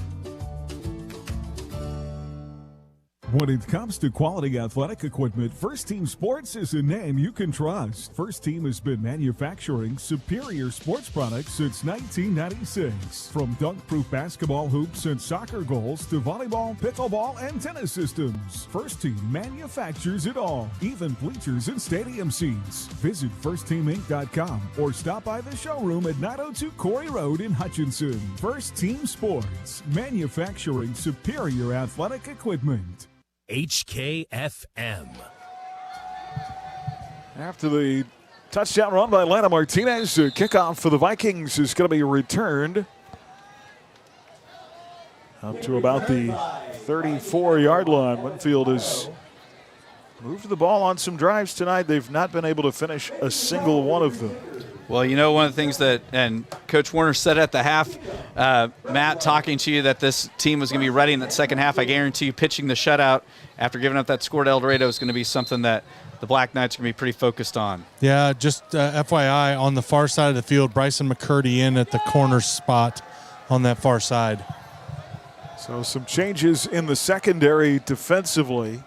Speaker 21: When it comes to quality athletic equipment, First Team Sports is a name you can trust. First Team has been manufacturing superior sports products since 1996. From dunk-proof basketball hoops and soccer goals to volleyball, pickleball, and tennis systems, First Team manufactures it all, even bleachers and stadium seats. Visit firstteaminc.com or stop by the showroom at 902 Corey Road in Hutchinson. First Team Sports, manufacturing superior athletic equipment.
Speaker 1: HKFM.
Speaker 4: After the touchdown run by Atlanta Martinez, the kickoff for the Vikings is going to be returned up to about the 34-yard line. Winfield has moved the ball on some drives tonight. They've not been able to finish a single one of them.
Speaker 5: Well, you know, one of the things that, and Coach Warner said at the half, Matt, talking to you that this team was going to be ready in that second half, I guarantee you pitching the shutout after giving up that score to El Dorado is going to be something that the Black Knights are going to be pretty focused on.
Speaker 6: Yeah, just FYI, on the far side of the field, Bryson McCurdy in at the corner spot on that far side.
Speaker 4: So some changes in the secondary defensively.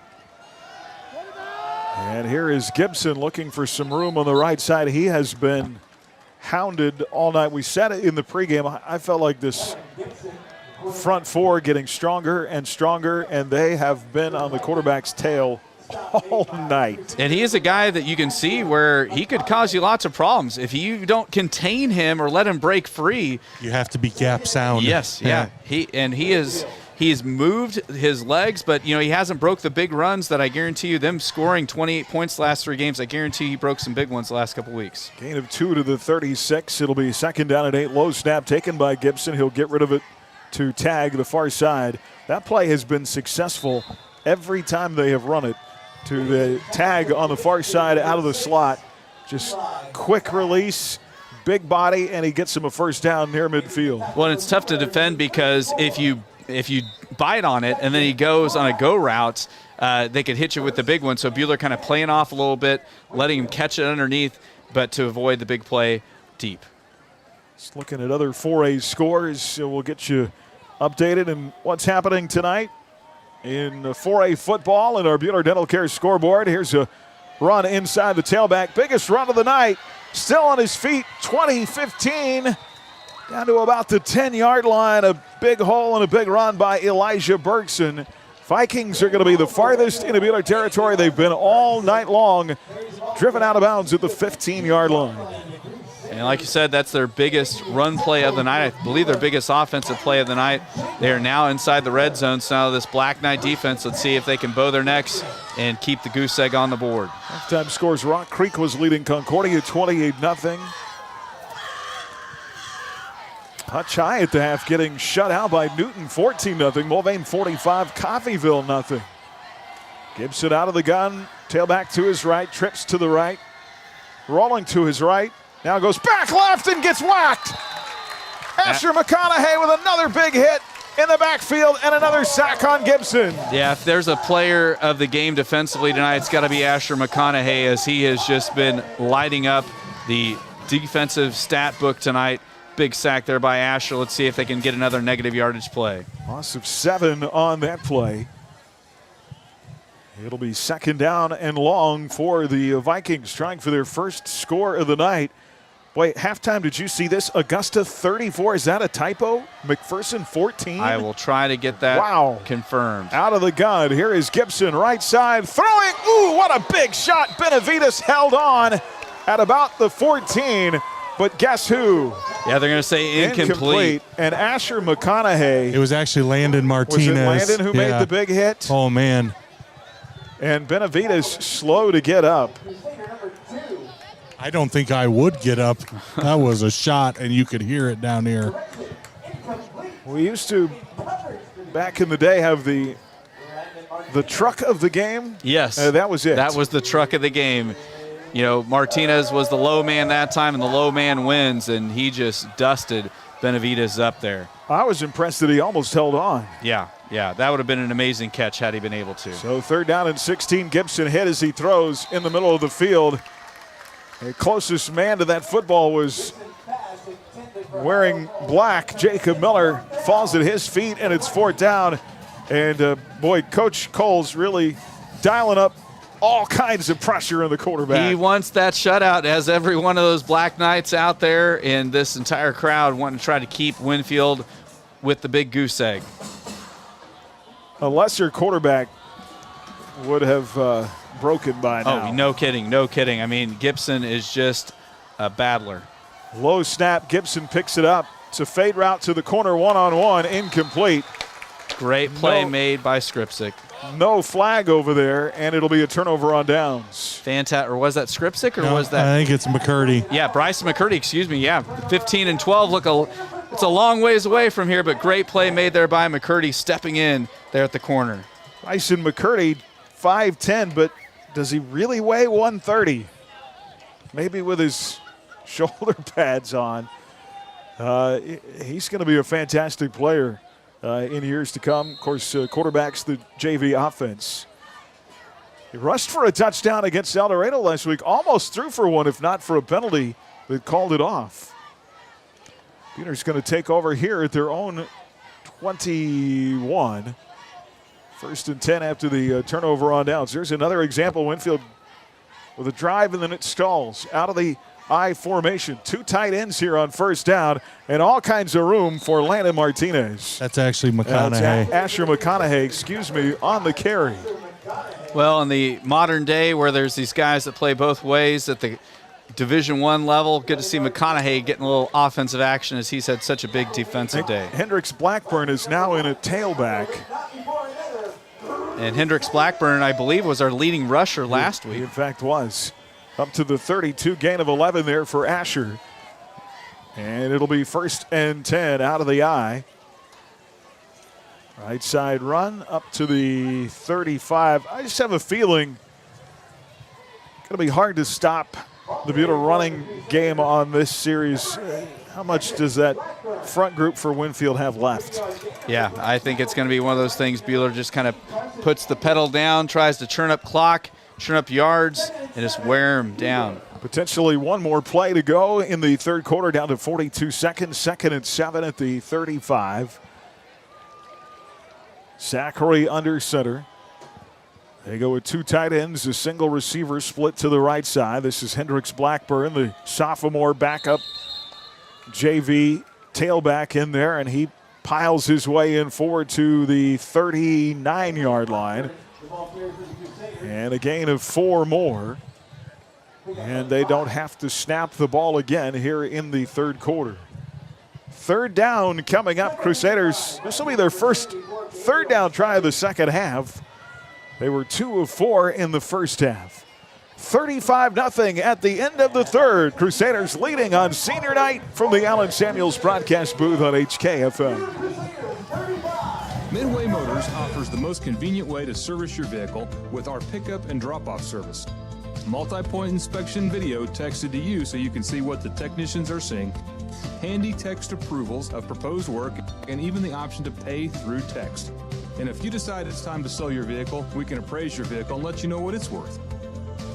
Speaker 4: And here is Gibson looking for some room on the right side. He has been hounded all night. We said it in the pregame. I felt like this front four getting stronger and stronger, and they have been on the quarterback's tail all night.
Speaker 5: And he is a guy that you can see where he could cause you lots of problems. If you don't contain him or let him break free.
Speaker 6: You have to be gap sound.
Speaker 5: Yes, yeah. He's moved his legs, but you know he hasn't broke the big runs that I guarantee you them scoring 28 points the last 3 games. I guarantee he broke some big ones the last couple weeks.
Speaker 4: Gain of 2 to the 36. It'll be second down and 8. Low snap taken by Gibson. He'll get rid of it to tag the far side. That play has been successful every time they have run it to the tag on the far side out of the slot. Just quick release, big body, and he gets him a first down near midfield.
Speaker 5: Well, it's tough to defend because if you bite on it and then he goes on a go route, they could hit you with the big one. So Buhler kind of playing off a little bit, letting him catch it underneath, but to avoid the big play deep.
Speaker 4: Just looking at other 4A scores, so we'll get you updated on what's happening tonight in 4A football and our Buhler Dental Care scoreboard. Here's a run inside the tailback. Biggest run of the night. Still on his feet, 20-15. Down to about the 10-yard line, a big hole and a big run by Elijah Bergson. Vikings are going to be the farthest into Buhler territory they've been all night long, driven out of bounds at the 15-yard line.
Speaker 5: And like you said, that's their biggest run play of the night. I believe their biggest offensive play of the night. They are now inside the red zone. So now this Black Knight defense, let's see if they can bow their necks and keep the goose egg on the board.
Speaker 4: Halftime scores, Rock Creek was leading Concordia 28-0. Hutch High at the half getting shut out by Newton 14-0. Mulvane 45, Coffeyville 0. Gibson out of the gun, tailback to his right, trips to the right, rolling to his right, now goes back left and gets whacked. Asher McConaughey with another big hit in the backfield and another sack on Gibson.
Speaker 5: Yeah, if there's a player of the game defensively tonight, it's got to be Asher McConaughey, as he has just been lighting up the defensive stat book tonight. Big sack there by Asher. Let's see if they can get another negative yardage play.
Speaker 4: Loss of 7 on that play. It'll be second down and long for the Vikings, trying for their first score of the night. Wait, halftime, did you see this? Augusta 34, is that a typo? McPherson 14?
Speaker 5: I will try to get that confirmed.
Speaker 4: Out of the gun, here is Gibson, right side, throwing. Ooh, what a big shot. Benavides held on at about the 14. But guess who?
Speaker 5: Yeah, they're going to say incomplete.
Speaker 4: And Asher McConaughey.
Speaker 6: It was actually Landon Martinez.
Speaker 4: Was it Landon who made the big hit?
Speaker 6: Oh, man.
Speaker 4: And Benavides slow to get up.
Speaker 6: I don't think I would get up. That was a shot, and you could hear it down here.
Speaker 4: We used to, back in the day, have the truck of the game.
Speaker 5: Yes.
Speaker 4: That was it.
Speaker 5: That was the truck of the game. You know, Martinez was the low man that time, and the low man wins, and he just dusted Benavides up there.
Speaker 4: I was impressed that he almost held on.
Speaker 5: Yeah, that would have been an amazing catch had he been able to.
Speaker 4: So third down and 16, Gibson hit as he throws in the middle of the field. The closest man to that football was wearing black. Jacob Miller falls at his feet, and it's fourth down. And, boy, Coach Cole's really dialing up all kinds of pressure on the quarterback.
Speaker 5: He wants that shutout, as every one of those Black Knights out there and this entire crowd wanting to try to keep Winfield with the big goose egg.
Speaker 4: A lesser quarterback would have broken by now.
Speaker 5: Oh, no kidding. I mean, Gibson is just a battler.
Speaker 4: Low snap, Gibson picks it up. It's a fade route to the corner, one-on-one, incomplete.
Speaker 5: Great play made by Skripczyk.
Speaker 4: No flag over there, and it'll be a turnover on downs.
Speaker 5: Fantastic. Or was that Skripczyk, or was that?
Speaker 6: I think it's McCurdy.
Speaker 5: Yeah, Bryson McCurdy, excuse me. Yeah, 15 and 12. Look, it's a long ways away from here, but great play made there by McCurdy, stepping in there at the corner.
Speaker 4: Bryson McCurdy, 5'10", but does he really weigh 130? Maybe with his shoulder pads on. He's going to be a fantastic player in years to come. Of course, quarterbacks the JV offense. He rushed for a touchdown against El Dorado last week. Almost threw for one, if not for a penalty that called it off. Buhler's going to take over here at their own 21. 1st and 10 after the turnover on downs. There's another example. Winfield with a drive, and then it stalls out of the I formation. 2 tight ends here on 1st down, and all kinds of room for Landon Martinez.
Speaker 6: That's actually McConaughey.
Speaker 4: Asher McConaughey, on the carry.
Speaker 5: Well, in the modern day where there's these guys that play both ways at the Division I level, good to see McConaughey getting a little offensive action as he's had such a big defensive day.
Speaker 4: Hendricks Blackburn is now in a tailback.
Speaker 5: And Hendricks Blackburn, I believe, was our leading rusher last week.
Speaker 4: He in fact was. Up to the 32, gain of 11 there for Asher. And it'll be 1st and 10 out of the I. Right side run up to the 35. I just have a feeling it's going to be hard to stop the Buhler running game on this series. How much does that front group for Winfield have left?
Speaker 5: Yeah, I think it's going to be one of those things. Buhler just kind of puts the pedal down, tries to churn up clock, churn up yards, and just wear them down.
Speaker 4: Potentially one more play to go in the 3rd quarter, down to 42 seconds. 2nd and 7 at the 35. Zachary under center. They go with 2 tight ends, a single receiver split to the right side. This is Hendricks Blackburn, the sophomore backup JV tailback in there, and he piles his way in forward to the 39-yard line. And a gain of 4 more. And they don't have to snap the ball again here in the 3rd quarter. 3rd down coming up. Crusaders, this will be their first 3rd down try of the 2nd half. They were 2 of 4 in the 1st half. 35-0 at the end of the 3rd. Crusaders leading on senior night from the Allen Samuels broadcast booth on HKFM.
Speaker 3: Midway Motors offers the most convenient way to service your vehicle with our pickup and drop-off service. Multi-point inspection video texted to you so you can see what the technicians are seeing, handy text approvals of proposed work, and even the option to pay through text. And if you decide it's time to sell your vehicle, we can appraise your vehicle and let you know what it's worth.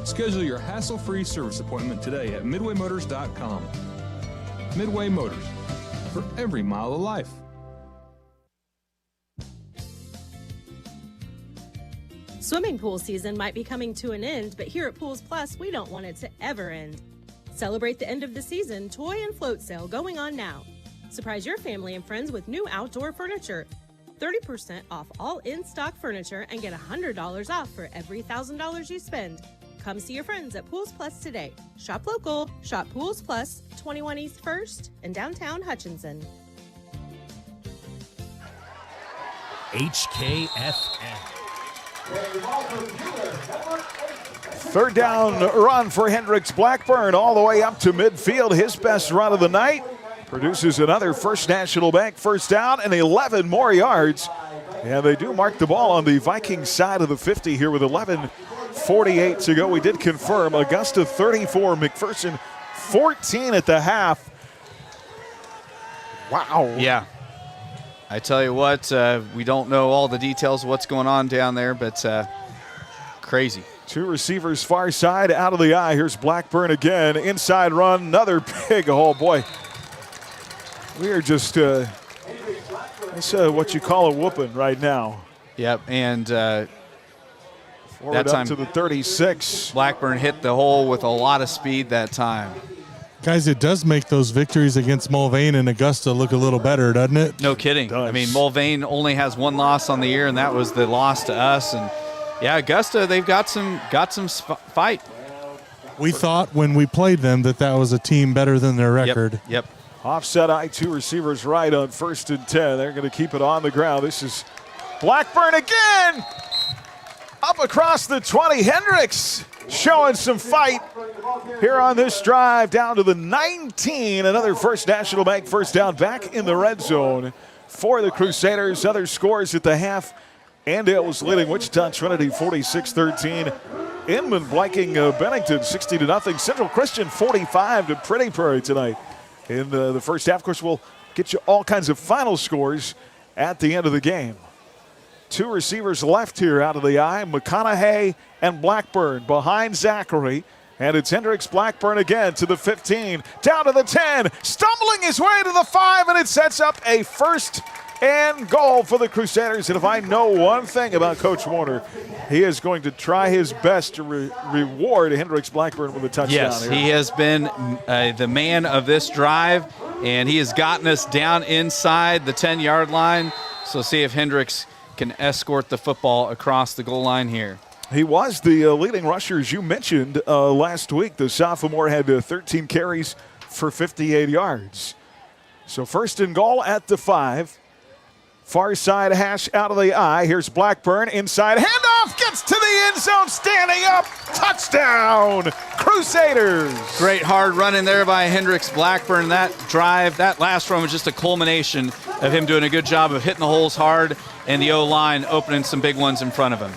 Speaker 3: Schedule your hassle-free service appointment today at midwaymotors.com. Midway Motors, for every mile of life.
Speaker 10: Swimming pool season might be coming to an end, but here at Pools Plus, we don't want it to ever end. Celebrate the end of the season toy and float sale going on now. Surprise your family and friends with new outdoor furniture. 30% off all in-stock furniture and get $100 off for every $1,000 you spend. Come see your friends at Pools Plus today. Shop local, shop Pools Plus, 21 East 1st in downtown Hutchinson.
Speaker 1: HKFM.
Speaker 4: 3rd down run for Hendricks Blackburn all the way up to midfield. His best run of the night. Produces another First National Bank 1st down and 11 more yards. And they do mark the ball on the Vikings side of the 50 here with 11:48 to go. We did confirm Augusta 34, McPherson 14 at the half. Wow.
Speaker 5: Yeah. I tell you what, we don't know all the details of what's going on down there, but crazy.
Speaker 4: 2 receivers far side out of the eye. Here's Blackburn again. Inside run, another big, oh boy. We are just, that's what you call a whooping right now.
Speaker 5: Yep, and
Speaker 4: forward
Speaker 5: that time
Speaker 4: up to the 36.
Speaker 5: Blackburn hit the hole with a lot of speed that time.
Speaker 6: Guys, it does make those victories against Mulvane and Augusta look a little better, doesn't it?
Speaker 5: No kidding. I mean, Mulvane only has 1 loss on the year, and that was the loss to us. And yeah, Augusta, they've got some fight.
Speaker 6: We thought when we played them that was a team better than their record.
Speaker 5: Yep.
Speaker 4: Offset I, 2 receivers right on 1st and 10. They're going to keep it on the ground. This is Blackburn again. Up across the 20. Hendricks showing some fight here on this drive down to the 19. Another First National Bank 1st down back in the red zone for the Crusaders. Other scores at the half. Andale was leading Wichita Trinity 46-13 Inman blanking Bennington 60-0. Central Christian 45 to Pretty Prairie tonight in the first half. Of course, we'll get you all kinds of final scores at the end of the game. 2 receivers left here out of the eye, McConaughey and Blackburn behind Zachary. And it's Hendricks Blackburn again to the 15, down to the 10, stumbling his way to the 5, and it sets up a first and goal for the Crusaders. And if I know one thing about Coach Warner, he is going to try his best to reward Hendricks Blackburn with a touchdown.
Speaker 5: Yes,
Speaker 4: here.
Speaker 5: he has been the man of this drive, and he has gotten us down inside the 10-yard line. So see if Hendricks can escort the football across the goal line here.
Speaker 4: He was the leading rusher, as you mentioned, last week. The sophomore had 13 carries for 58 yards. So first and goal at the 5. Far side hash out of the eye. Here's Blackburn inside. Handoff gets to the end zone. Standing up. Touchdown. Crusaders.
Speaker 5: Great hard run in there by Hendricks Blackburn. That drive, that last run was just a culmination of him doing a good job of hitting the holes hard and the O-line opening some big ones in front of him.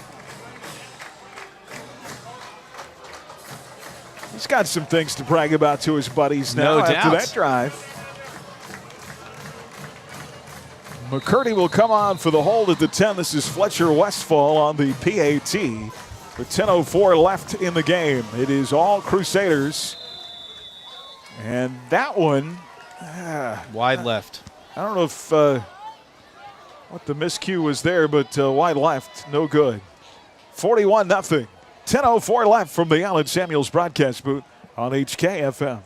Speaker 4: He's got some things to brag about to his buddies now after that drive. McCurdy will come on for the hold at the 10. This is Fletcher Westfall on the PAT. With 10:04 left in the game. It is all Crusaders. And that one...
Speaker 5: wide left.
Speaker 4: I don't know if what the miscue was there, but wide left, no good. 41-0. 10:04 left from the Allen Samuels broadcast booth on HKFM.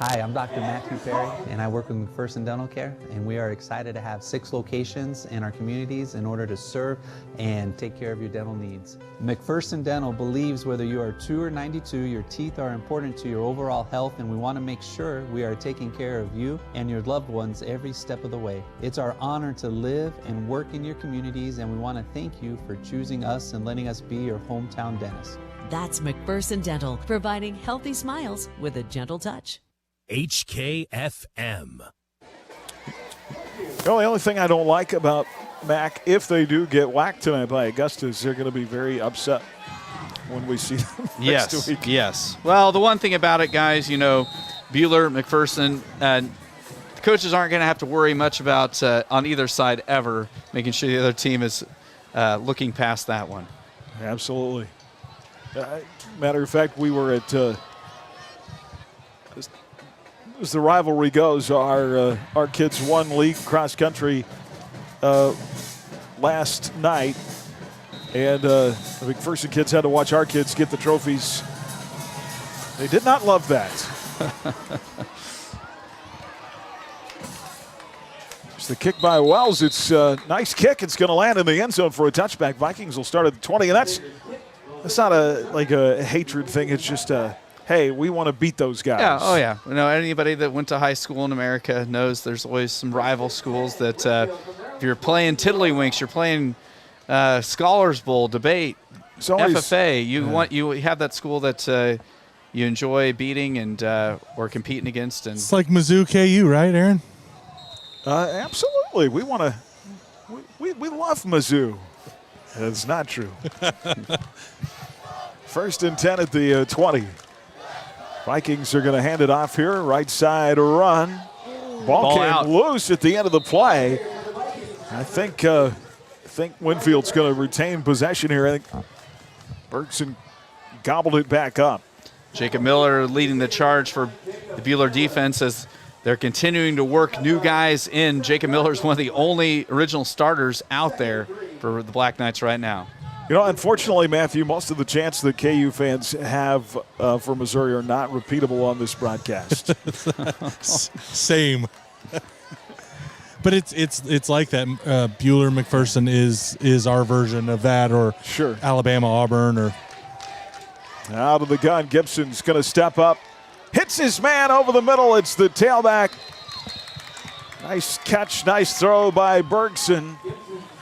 Speaker 8: Hi, I'm Dr. Matthew Perry, and I work with McPherson Dental Care, and we are excited to have 6 locations in our communities in order to serve and take care of your dental needs. McPherson Dental believes whether you are 2 or 92, your teeth are important to your overall health, and we want to make sure we are taking care of you and your loved ones every step of the way. It's our honor to live and work in your communities, and we want to thank you for choosing us and letting us be your hometown dentist.
Speaker 11: That's McPherson Dental, providing healthy smiles with a gentle touch.
Speaker 1: HKFM.
Speaker 4: The only thing I don't like about Mac, if they do get whacked tonight by Augustus, they're going to be very upset when we see them next week.
Speaker 5: Yes. Well, the one thing about it, guys, you know, Buhler, McPherson, the coaches aren't going to have to worry much about on either side ever, making sure the other team is looking past that one.
Speaker 4: Absolutely. Matter of fact, we were at as the rivalry goes, our kids won league cross country last night, and the McPherson kids had to watch our kids get the trophies. They did not love that. It's the kick by Wells. It's a nice kick. It's going to land in the end zone for a touchback. Vikings will start at the 20, and that's not a hatred thing. It's just hey, we want to beat those guys.
Speaker 5: Yeah, oh yeah. You know, anybody that went to high school in America knows there's always some rival schools that if you're playing Tiddlywinks, you're playing Scholars Bowl, debate, FFA. You have that school that you enjoy beating and or competing against. And
Speaker 6: it's like Mizzou KU, right, Aaron?
Speaker 4: Absolutely. We want to. We love Mizzou. That's not true. First and 10 at the 20. Vikings are going to hand it off here. Right side run. Ball came
Speaker 5: out
Speaker 4: loose at the end of the play. I think Winfield's going to retain possession here. I think Bergson gobbled it back up.
Speaker 5: Jacob Miller leading the charge for the Buhler defense as they're continuing to work new guys in. Jacob Miller is one of the only original starters out there for the Black Knights right now.
Speaker 4: You know, unfortunately, Matthew, most of the chants that KU fans have for Missouri are not repeatable on this broadcast.
Speaker 6: Same. But it's like that. Buhler McPherson is our version of that, or
Speaker 4: sure.
Speaker 6: Alabama Auburn, or
Speaker 4: out of the gun. Gibson's going to step up, hits his man over the middle. It's the tailback. Nice catch, nice throw by Bergson.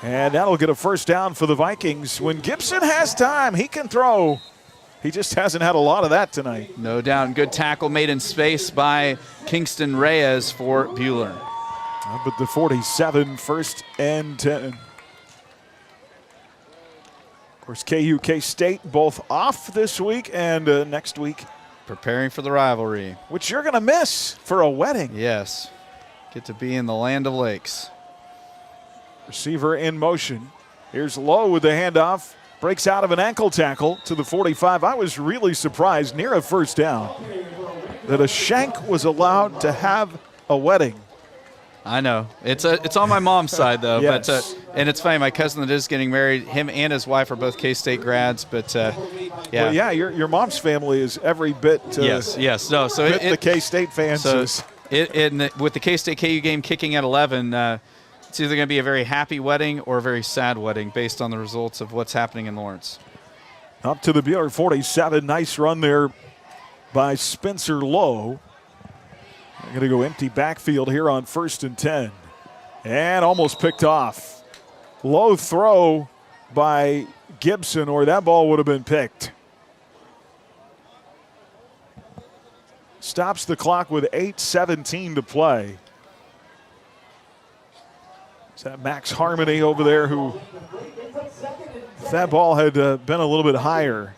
Speaker 4: And that'll get a first down for the Vikings. When Gibson has time, he can throw. He just hasn't had a lot of that tonight.
Speaker 5: No doubt. Good tackle made in space by Kingston Reyes for Buhler.
Speaker 4: Up at the 47, first and 10. course, KU, K-State both off this week and next week.
Speaker 5: Preparing for the rivalry.
Speaker 4: Which you're going to miss for a wedding.
Speaker 5: Yes. Get to be in the land of lakes.
Speaker 4: Receiver in motion. Here's Lowe with the handoff. Breaks out of an ankle tackle to the 45. I was really surprised, near a first down, that a Shank was allowed to have a wedding.
Speaker 5: I know. It's on my mom's side, though.
Speaker 4: Yes.
Speaker 5: But and it's funny, my cousin that is getting married, him and his wife are both K-State grads. But, yeah.
Speaker 4: Well, yeah, your mom's family is every bit
Speaker 5: yes. No, so
Speaker 4: the K-State fans.
Speaker 5: So with the K-State KU game kicking at 11, it's either going to be a very happy wedding or a very sad wedding based on the results of what's happening in Lawrence.
Speaker 4: Up to the Buhler 47. Nice run there by Spencer Lowe. They're going to go empty backfield here on 1st and 10. And almost picked off. Low throw by Gibson, or that ball would have been picked. Stops the clock with 8:17 to play. Is that Max Harmony over there who, if that ball had been a little bit higher.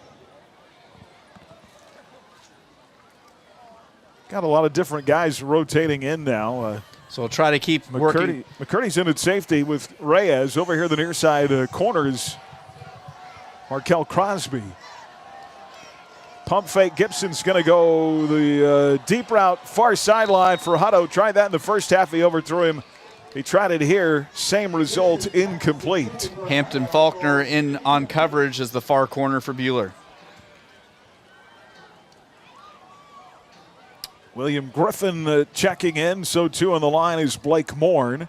Speaker 4: Got a lot of different guys rotating in now.
Speaker 5: So we'll try to keep working.
Speaker 4: McCurdy's in at safety with Reyes. Over here, the near side corners, Markel Crosby. Pump fake. Gibson's going to go the deep route, far sideline for Hutto. Tried that in the first half. He overthrew him. He tried it here. Same result, incomplete.
Speaker 5: Hampton Faulkner in on coverage as the far corner for Buhler.
Speaker 4: William Griffin checking in. So too on the line is Blake Morn.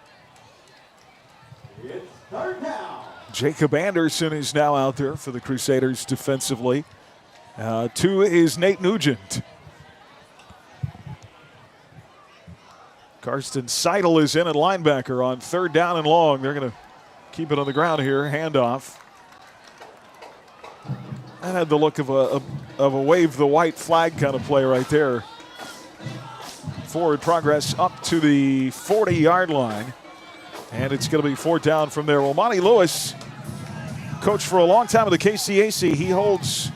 Speaker 12: It's third down.
Speaker 4: Jacob Anderson is now out there for the Crusaders defensively. 2 is Nate Nugent. Karsten Seidel is in at linebacker on 3rd down and long. They're going to keep it on the ground here. Handoff. That had the look of a wave the white flag kind of play right there. Forward progress up to the 40-yard line. And it's going to be 4th down from there. Well, Monty Lewis, coach for a long time with the KCAC, he holds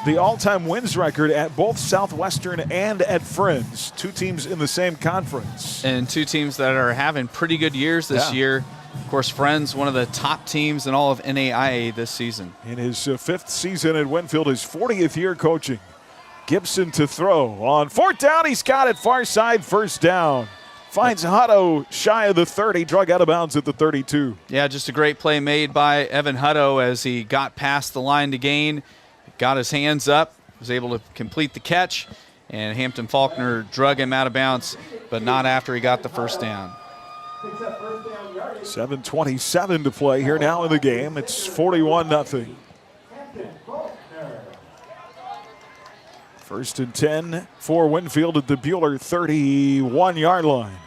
Speaker 4: the all-time wins record at both Southwestern and at Friends. 2 teams in the same conference.
Speaker 5: And 2 teams that are having pretty good years this year. Of course, Friends, one of the top teams in all of NAIA this season.
Speaker 4: In his 5th season at Winfield, his 40th year coaching. Gibson to throw. On 4th down, he's got it far side, 1st down. Finds Hutto shy of the 30, drug out of bounds at the 32.
Speaker 5: Yeah, just a great play made by Evan Hutto as he got past the line to gain, got his hands up, was able to complete the catch, and Hampton Faulkner drug him out of bounds, but not after he got the 1st down.
Speaker 4: 7:27 to play here now in the game. It's 41-0. 1st and 10 for Winfield at the Buhler 31-yard line.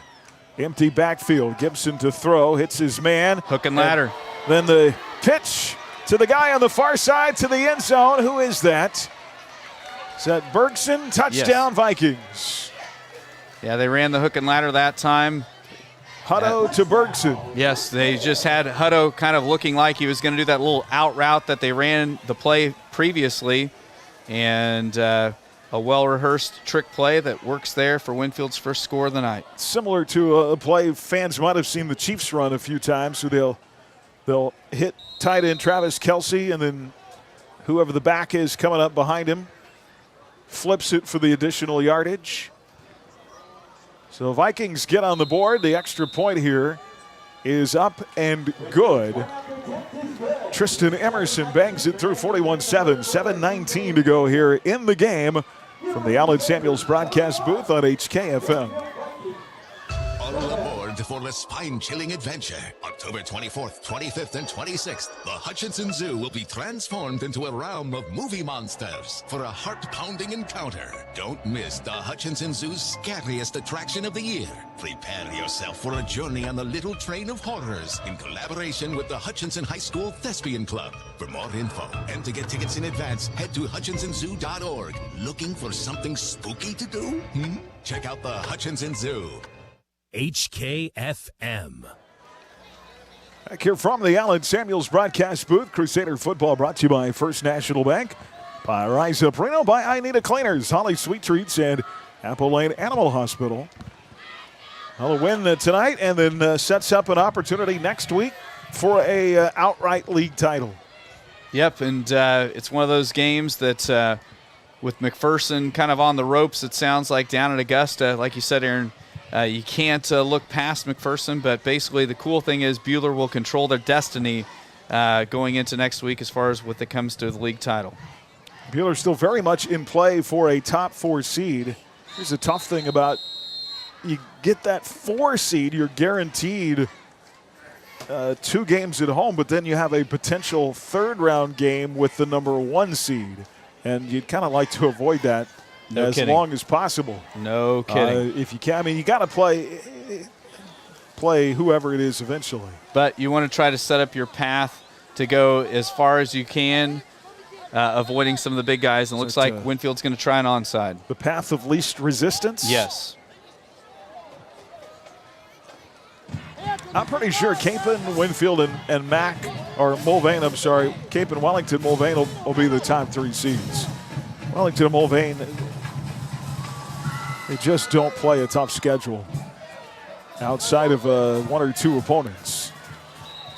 Speaker 4: Empty backfield. Gibson to throw. Hits his man.
Speaker 5: Hook and ladder.
Speaker 4: Then the pitch to the guy on the far side to the end zone. Who is that? Is that Bergson? Touchdown, yes. Vikings.
Speaker 5: Yeah, they ran the hook and ladder that time.
Speaker 4: Hutto to Bergson.
Speaker 5: Yes, they just had Hutto kind of looking like he was going to do that little out route that they ran the play previously. And a well-rehearsed trick play that works there for Winfield's first score of the night.
Speaker 4: Similar to a play fans might have seen the Chiefs run a few times, so they'll hit tight end Travis Kelce, and then whoever the back is coming up behind him flips it for the additional yardage. So Vikings get on the board. The extra point here is up and good. Tristan Emerson bangs it through 41-7. 7:19 to go here in the game from the Allen Samuels broadcast booth on HKFM.
Speaker 17: All aboard for the spine-chilling adventure. October 24th, 25th, and 26th, the Hutchinson Zoo will be transformed into a realm of movie monsters for a heart-pounding encounter. Don't miss the Hutchinson Zoo's scariest attraction of the year. Prepare yourself for a journey on the Little Train of Horrors in collaboration with the Hutchinson High School Thespian Club. For more info and to get tickets in advance, head to hutchinsonzoo.org. Looking for something spooky to do? Check out the Hutchinson Zoo.
Speaker 1: HKFM.
Speaker 4: Back here from the Allen Samuels broadcast booth, Crusader football brought to you by First National Bank, by Rise Up Reno, by I Need a Cleaners, Holly Sweet Treats, and Apple Lane Animal Hospital. Well, a win tonight, and then sets up an opportunity next week for a outright league title.
Speaker 5: Yep, and it's one of those games that with McPherson kind of on the ropes, it sounds like down at Augusta. Like you said, Aaron, you can't look past McPherson, but basically the cool thing is Buhler will control their destiny going into next week as far as when it comes to the league title.
Speaker 4: Buhler still very much in play for a top 4 seed. Here's a tough thing about you get that 4 seed, you're guaranteed 2 games at home, but then you have a potential 3rd round game with the number 1 seed. And you'd kind of like to avoid that long as possible.
Speaker 5: No kidding.
Speaker 4: If you can, I mean, you got to play whoever it is eventually.
Speaker 5: But you want to try to set up your path to go as far as you can, avoiding some of the big guys. And it looks like Winfield's going to try an onside.
Speaker 4: The path of least resistance?
Speaker 5: Yes.
Speaker 4: I'm pretty sure Capon, Winfield, and Mac, or Mulvane, I'm sorry, Capon, Wellington, Mulvane will be the top 3 seeds. Wellington and Mulvane, they just don't play a tough schedule outside of 1 or 2 opponents.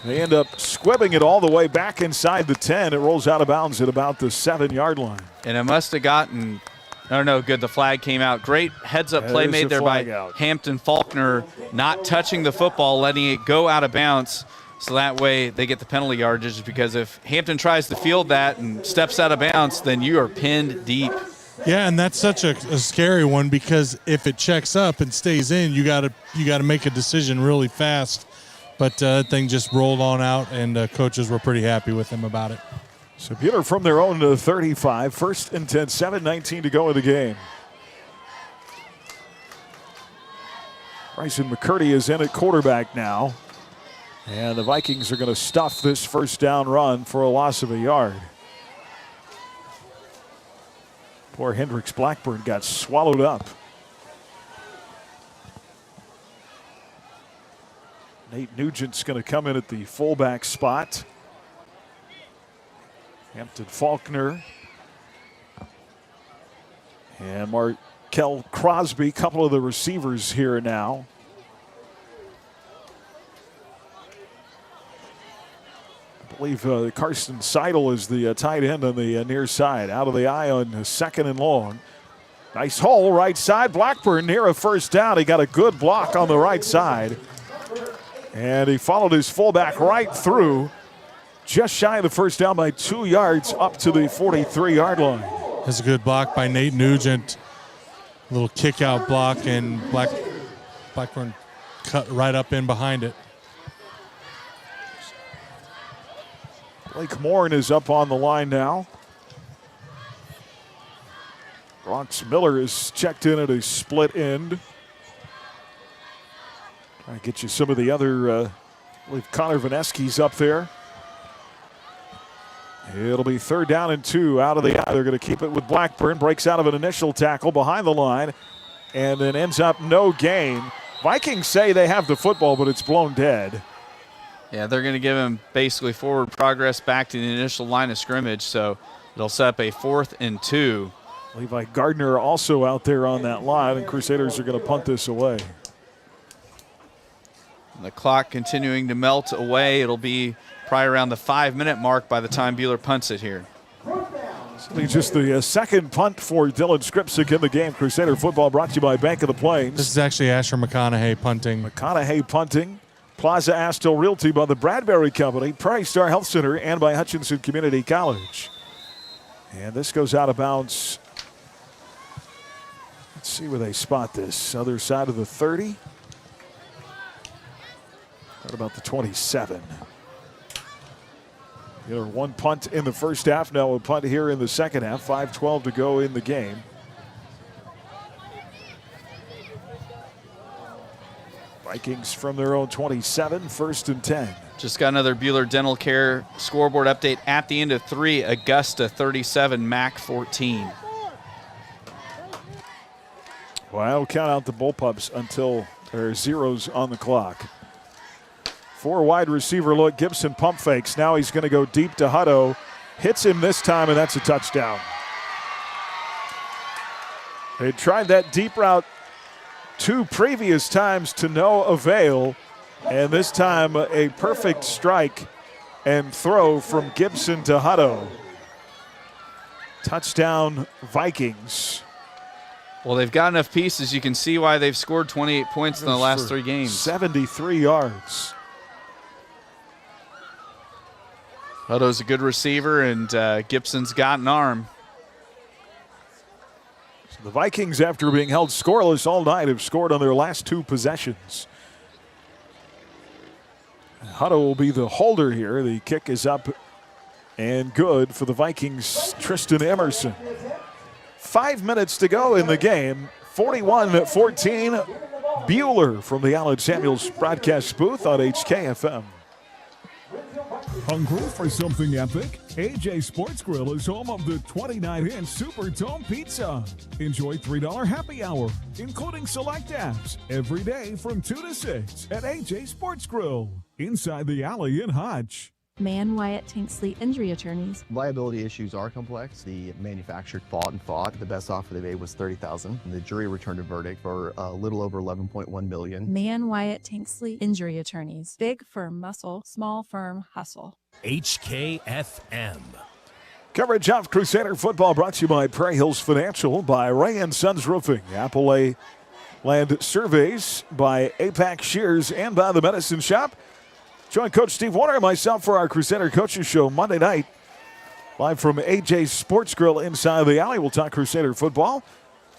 Speaker 4: They end up squibbing it all the way back inside the 10. It rolls out of bounds at about the 7-yard line.
Speaker 5: And it must have gotten, oh no, good, the flag came out. Great heads-up play made there by Hampton Faulkner, not touching the football, letting it go out of bounds. So that way they get the penalty yardage, because if Hampton tries to field that and steps out of bounds, then you are pinned deep.
Speaker 6: Yeah, and that's such a scary one, because if it checks up and stays in, you got to make a decision really fast. But that thing just rolled on out, and coaches were pretty happy with him about it.
Speaker 4: So Buhler from their own 35, 1st and 10, 7:19 to go in the game. Bryson McCurdy is in at quarterback now. And the Vikings are going to stuff this 1st down run for a loss of a yard. Poor Hendricks Blackburn got swallowed up. Nate Nugent's going to come in at the fullback spot. Hampton Faulkner and Markel Crosby, couple of the receivers here now. I believe Carson Seidel is the tight end on the near side. Out of the eye on 2nd and long. Nice hole right side. Blackburn near a 1st down. He got a good block on the right side. And he followed his fullback right through. Just shy of the 1st down by 2 yards up to the 43-yard line.
Speaker 6: That's a good block by Nate Nugent. A little kick-out block, and Blackburn cut right up in behind it.
Speaker 4: Blake Morin is up on the line now. Bronx Miller is checked in at a split end. Trying to get you some of the other, I believe Connor Vanesky's up there. It'll be 3rd down and 2 out of the eye. They're going to keep it with Blackburn. Breaks out of an initial tackle behind the line and then ends up no gain. Vikings say they have the football, but it's blown dead.
Speaker 5: Yeah, they're going to give him basically forward progress back to the initial line of scrimmage, so it'll set up a 4th and 2.
Speaker 4: Levi Gardner also out there on that line, and Crusaders are going to punt this away.
Speaker 5: And the clock continuing to melt away. It'll be probably around the 5-minute mark by the time Buhler punts it here.
Speaker 4: So just the 2nd punt for Dylan Skripczyk in the game. Crusader football brought to you by Bank of the Plains.
Speaker 6: This is actually Asher McConaughey punting.
Speaker 4: McConaughey punting. Plaza Astel Realty by the Bradbury Company, Prairie Star Health Center, and by Hutchinson Community College. And this goes out of bounds. Let's see where they spot this. Other side of the 30. What about the 27? Either 1 punt in the 1st half, now a punt here in the 2nd half. 5:12 to go in the game. Vikings from their own 27, 1st and 10.
Speaker 5: Just got another Buhler Dental Care scoreboard update at the end of 3. Augusta 37, Mac 14.
Speaker 4: Well, I'll count out the bullpups until there are zeros on the clock. 4 wide receiver look. Gibson pump fakes. Now he's going to go deep to Hutto. Hits him this time, and that's a touchdown. They tried that deep route 2 previous times to no avail, and this time a perfect strike and throw from Gibson to Hutto. Touchdown, Vikings.
Speaker 5: Well, they've got enough pieces. You can see why they've scored 28 points in the last 3 games.
Speaker 4: 73 yards.
Speaker 5: Hutto's a good receiver, and Gibson's got an arm.
Speaker 4: So the Vikings, after being held scoreless all night, have scored on their last 2 possessions. Hutto will be the holder here. The kick is up and good for the Vikings' Tristan Emerson. 5 minutes to go in the game. 41-14. Buhler from the Allen Samuels broadcast booth on HKFM.
Speaker 21: Hungry for something epic? AJ Sports Grill is home of the 29-inch Super Dome Pizza. Enjoy $3 happy hour, including select apps, every day from 2 to 6 at AJ Sports Grill, inside the alley in Hutch.
Speaker 12: Man Wyatt Tanksley Injury Attorneys.
Speaker 13: Liability issues are complex. The manufacturer fought and fought. The best offer they made was $30,000. The jury returned a verdict for a little over $11.1 million.
Speaker 12: Man Wyatt Tanksley Injury Attorneys. Big firm muscle, small firm hustle.
Speaker 1: HKFM.
Speaker 4: Coverage of Crusader football brought to you by Prairie Hills Financial, by Ray & Sons Roofing, Appalachia Land Surveys, by APAC Shears, and by the Medicine Shop. Join Coach Steve Warner and myself for our Crusader Coaches Show Monday night. Live from AJ's Sports Grill inside the alley. We'll talk Crusader football.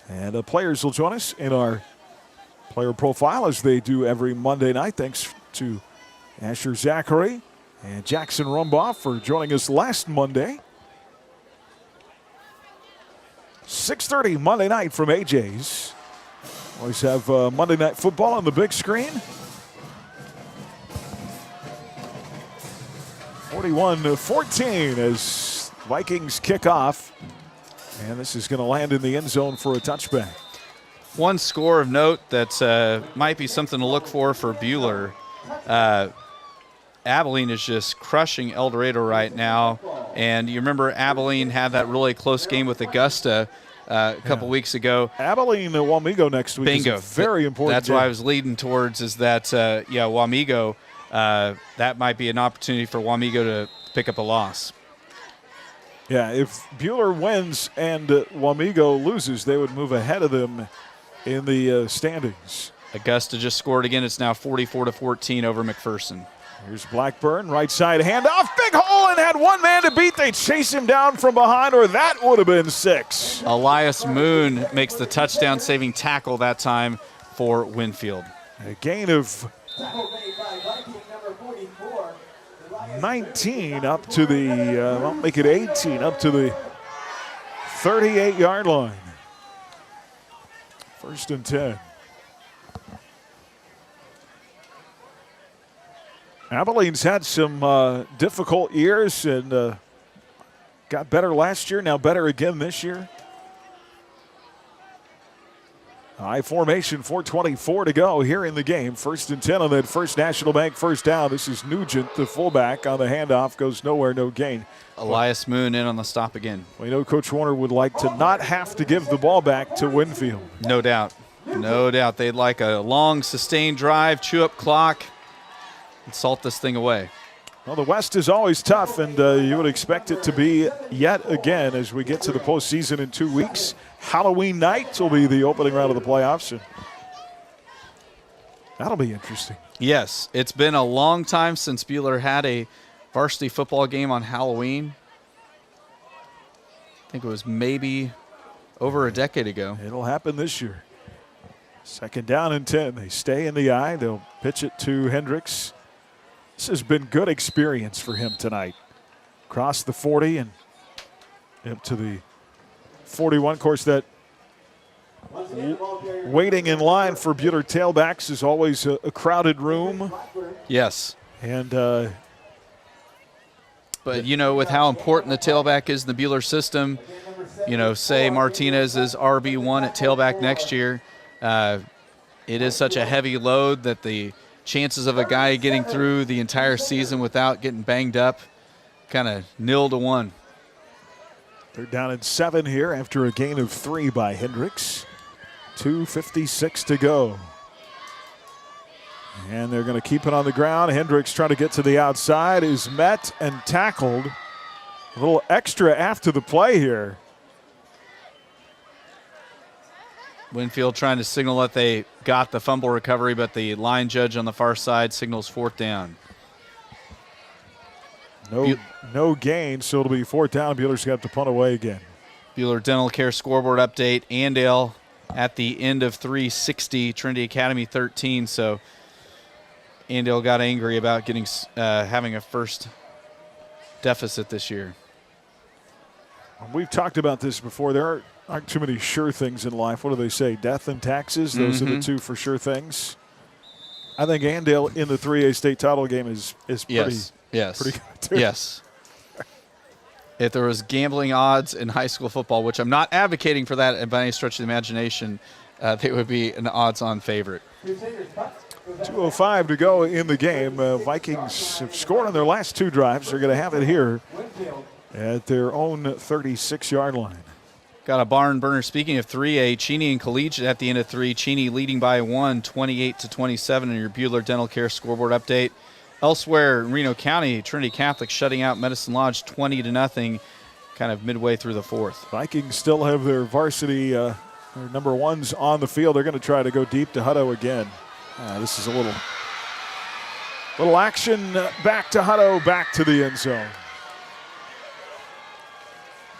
Speaker 4: And the players will join us in our player profile as they do every Monday night. Thanks to Asher Zachary and Jackson Rumbaugh for joining us last Monday. 6:30 Monday night from AJ's. Always have Monday Night Football on the big screen. 41-14 as Vikings kick off. And this is going to land in the end zone for a touchback.
Speaker 5: One score of note that might be something to look for Buhler. Abilene is just crushing El Dorado right now. And you remember Abilene had that really close game with Augusta a couple weeks ago.
Speaker 4: Abilene and Wamego next week.
Speaker 5: Bingo.
Speaker 4: Is a very important
Speaker 5: That's
Speaker 4: game.
Speaker 5: what I was leading towards, is that, Wamego, that might be an opportunity for Wamego to pick up a loss.
Speaker 4: Yeah, if Buhler wins and Wamego loses, they would move ahead of them in the standings.
Speaker 5: Augusta just scored again. It's now 44-14 over McPherson.
Speaker 4: Here's Blackburn, right side handoff, big hole, and had one man to beat. They chase him down from behind, or that would have been 6.
Speaker 5: Elias Moon makes the touchdown-saving tackle that time for Winfield.
Speaker 4: A gain of 19 up to the, I'll make it 18, up to the 38-yard line. 1st and 10. Abilene's had some difficult years and got better last year, now better again this year. High formation, 4:24 to go here in the game. 1st and 10 on that First National Bank first down. This is Nugent, the fullback, on the handoff. Goes nowhere, no gain.
Speaker 5: Elias Moon in on the stop again.
Speaker 4: We know Coach Warner would like to not have to give the ball back to Winfield.
Speaker 5: No doubt. No doubt. They'd like a long, sustained drive, chew up clock, and salt this thing away.
Speaker 4: Well, the West is always tough, and you would expect it to be yet again as we get to the postseason in 2 weeks. Halloween night will be the opening round of the playoffs, and that'll be interesting.
Speaker 5: Yes, it's been a long time since Buhler had a varsity football game on Halloween. I think it was maybe over a decade ago.
Speaker 4: It'll happen this year. 2nd down and 10. They stay in the eye. They'll pitch it to Hendricks. This has been good experience for him tonight. Across the 40 and up to the 41. Of course, that waiting in line for Buhler tailbacks is always a crowded room.
Speaker 5: Yes.
Speaker 4: And
Speaker 5: but, with how important the tailback is in the Buhler system, say Martinez is RB1 at tailback next year, it is such a heavy load that the chances of a guy getting through the entire season without getting banged up, kind of 0-1.
Speaker 4: They're down at 7 here after a gain of 3 by Hendricks. 2:56 to go. And they're going to keep it on the ground. Hendricks trying to get to the outside, is met and tackled. A little extra after the play here.
Speaker 5: Winfield trying to signal that they got the fumble recovery, but the line judge on the far side signals 4th down.
Speaker 4: No gain, so it'll be 4th down. Buhler's got to punt away again.
Speaker 5: Buhler Dental Care scoreboard update. Andale at the end of 360, Trinity Academy 13. So Andale got angry about getting having a first deficit this year.
Speaker 4: We've talked about this before. There aren't too many sure things in life. What do they say? Death and taxes. Those are the two for sure things. I think Andale in the 3A state title game is pretty good too.
Speaker 5: Yes. If there was gambling odds in high school football, which I'm not advocating for that by any stretch of the imagination, they would be an odds-on favorite.
Speaker 4: 2:05 to go in the game. Vikings have scored on their last 2 drives. They're going to have it here at their own 36-yard line.
Speaker 5: Got a barn burner. Speaking of 3A, Cheney and Collegiate at the end of 3. Cheney leading by 1, 28-27 in your Buhler Dental Care scoreboard update. Elsewhere in Reno County, Trinity Catholic shutting out Medicine Lodge 20-0, kind of midway through the 4th.
Speaker 4: Vikings still have their varsity, their number 1s on the field. They're going to try to go deep to Hutto again. This is a little action back to Hutto, back to the end zone.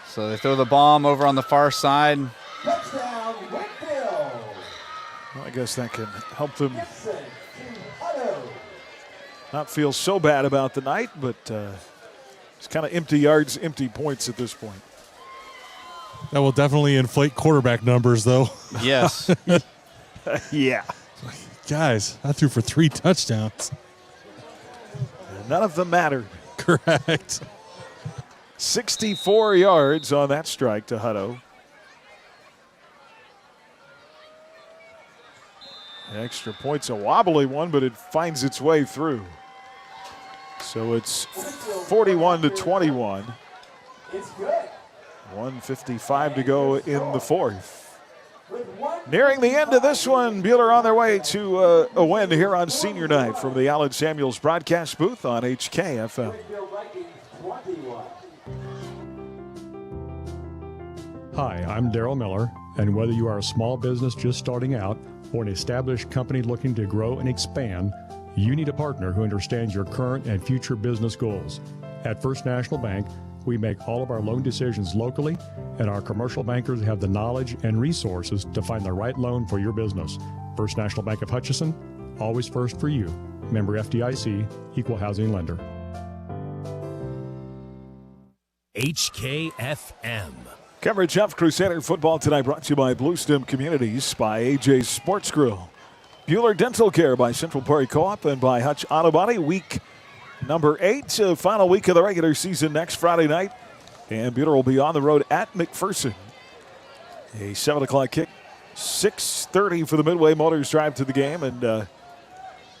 Speaker 5: So they throw the bomb over on the far side.
Speaker 4: Touchdown, Winfield. Well, I guess that can help them not feel so bad about the night, but it's kind of empty yards, empty points at this point.
Speaker 6: That will definitely inflate quarterback numbers, though.
Speaker 5: Yes.
Speaker 4: Yeah.
Speaker 6: Guys, I threw for 3 touchdowns.
Speaker 4: None of them mattered.
Speaker 6: Correct.
Speaker 4: 64 yards on that strike to Hutto. Extra point's a wobbly one, but it finds its way through. So it's 41-21.
Speaker 14: It's good.
Speaker 4: 1:55 to go in the 4th. Nearing the end of this one, Buhler on their way to a win here on senior night from the Alan Samuels broadcast booth on HKFM.
Speaker 20: Hi, I'm Daryl Miller, and whether you are a small business just starting out or an established company looking to grow and expand, you need a partner who understands your current and future business goals. At First National Bank, we make all of our loan decisions locally, and our commercial bankers have the knowledge and resources to find the right loan for your business. First National Bank of Hutchinson, always first for you. Member FDIC, Equal Housing Lender.
Speaker 1: HKFM.
Speaker 4: Coverage of Crusader football tonight brought to you by Bluestem Communities, by AJ's Sports Grill, Buhler Dental Care, by Central Prairie Co-op, and by Hutch Auto Body. Week number 8, final week of the regular season next Friday night. And Buhler will be on the road at McPherson. A 7 o'clock kick, 6:30 for the Midway Motors drive to the game. And this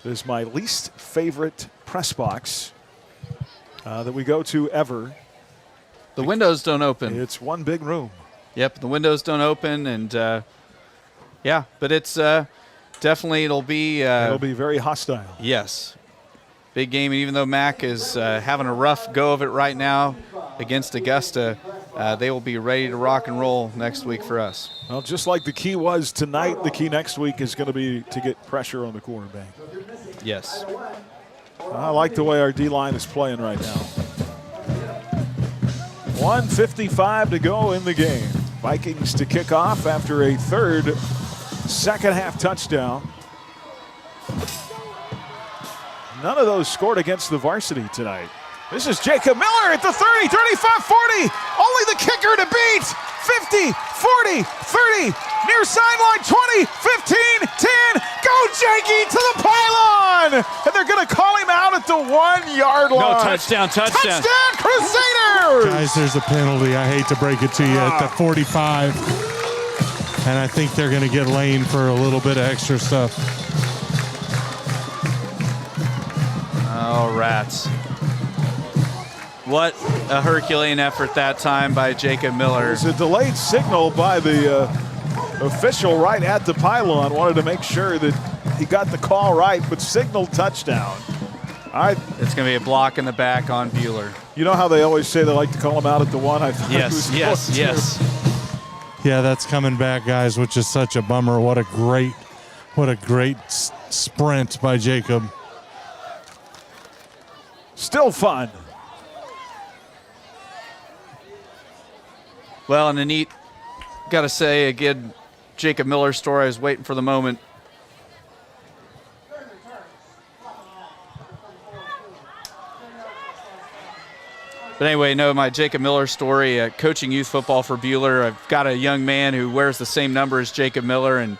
Speaker 4: is my least favorite press box that we go to ever.
Speaker 5: The windows don't open.
Speaker 4: It's one big room.
Speaker 5: Yep, the windows don't open, and yeah, but it's definitely it'll be
Speaker 4: very hostile.
Speaker 5: Yes, big game. And even though Mac is having a rough go of it right now against Augusta, they will be ready to rock and roll next week for us.
Speaker 4: Well, just like the key was tonight, the key next week is going to be to get pressure on the quarterback.
Speaker 5: Yes.
Speaker 4: I like the way our D-line is playing right now. 1:55 to go in the game. Vikings to kick off after a third second-half touchdown. None of those scored against the varsity tonight. This is Jacob Miller at the 30, 35, 40. Only the kicker to beat. 50, 40, 30, near sideline, 20, 15, 10. Go, Jakey, to the pylon. And they're going to call him out at the 1-yard line.
Speaker 5: No, touchdown.
Speaker 4: Touchdown, Crusaders.
Speaker 6: Guys, there's a penalty. I hate to break it to you at the 45. And I think they're going to get Lane for a little bit of extra stuff.
Speaker 5: Oh, rats. What a Herculean effort that time by Jacob Miller.
Speaker 4: It was a delayed signal by the official right at the pylon. Wanted to make sure that he got the call right, but signaled touchdown. All right.
Speaker 5: It's going to be a block in the back on Buhler.
Speaker 4: You know how they always say they like to call him out at the one? I thought
Speaker 5: yes.
Speaker 6: Yeah, that's coming back, guys, which is such a bummer. What a great sprint by Jacob.
Speaker 4: Still fun.
Speaker 5: Well, and a neat, got to say again, Jacob Miller story. I was waiting for the moment. But anyway, no, my Jacob Miller story, coaching youth football for Buhler. I've got a young man who wears the same number as Jacob Miller, and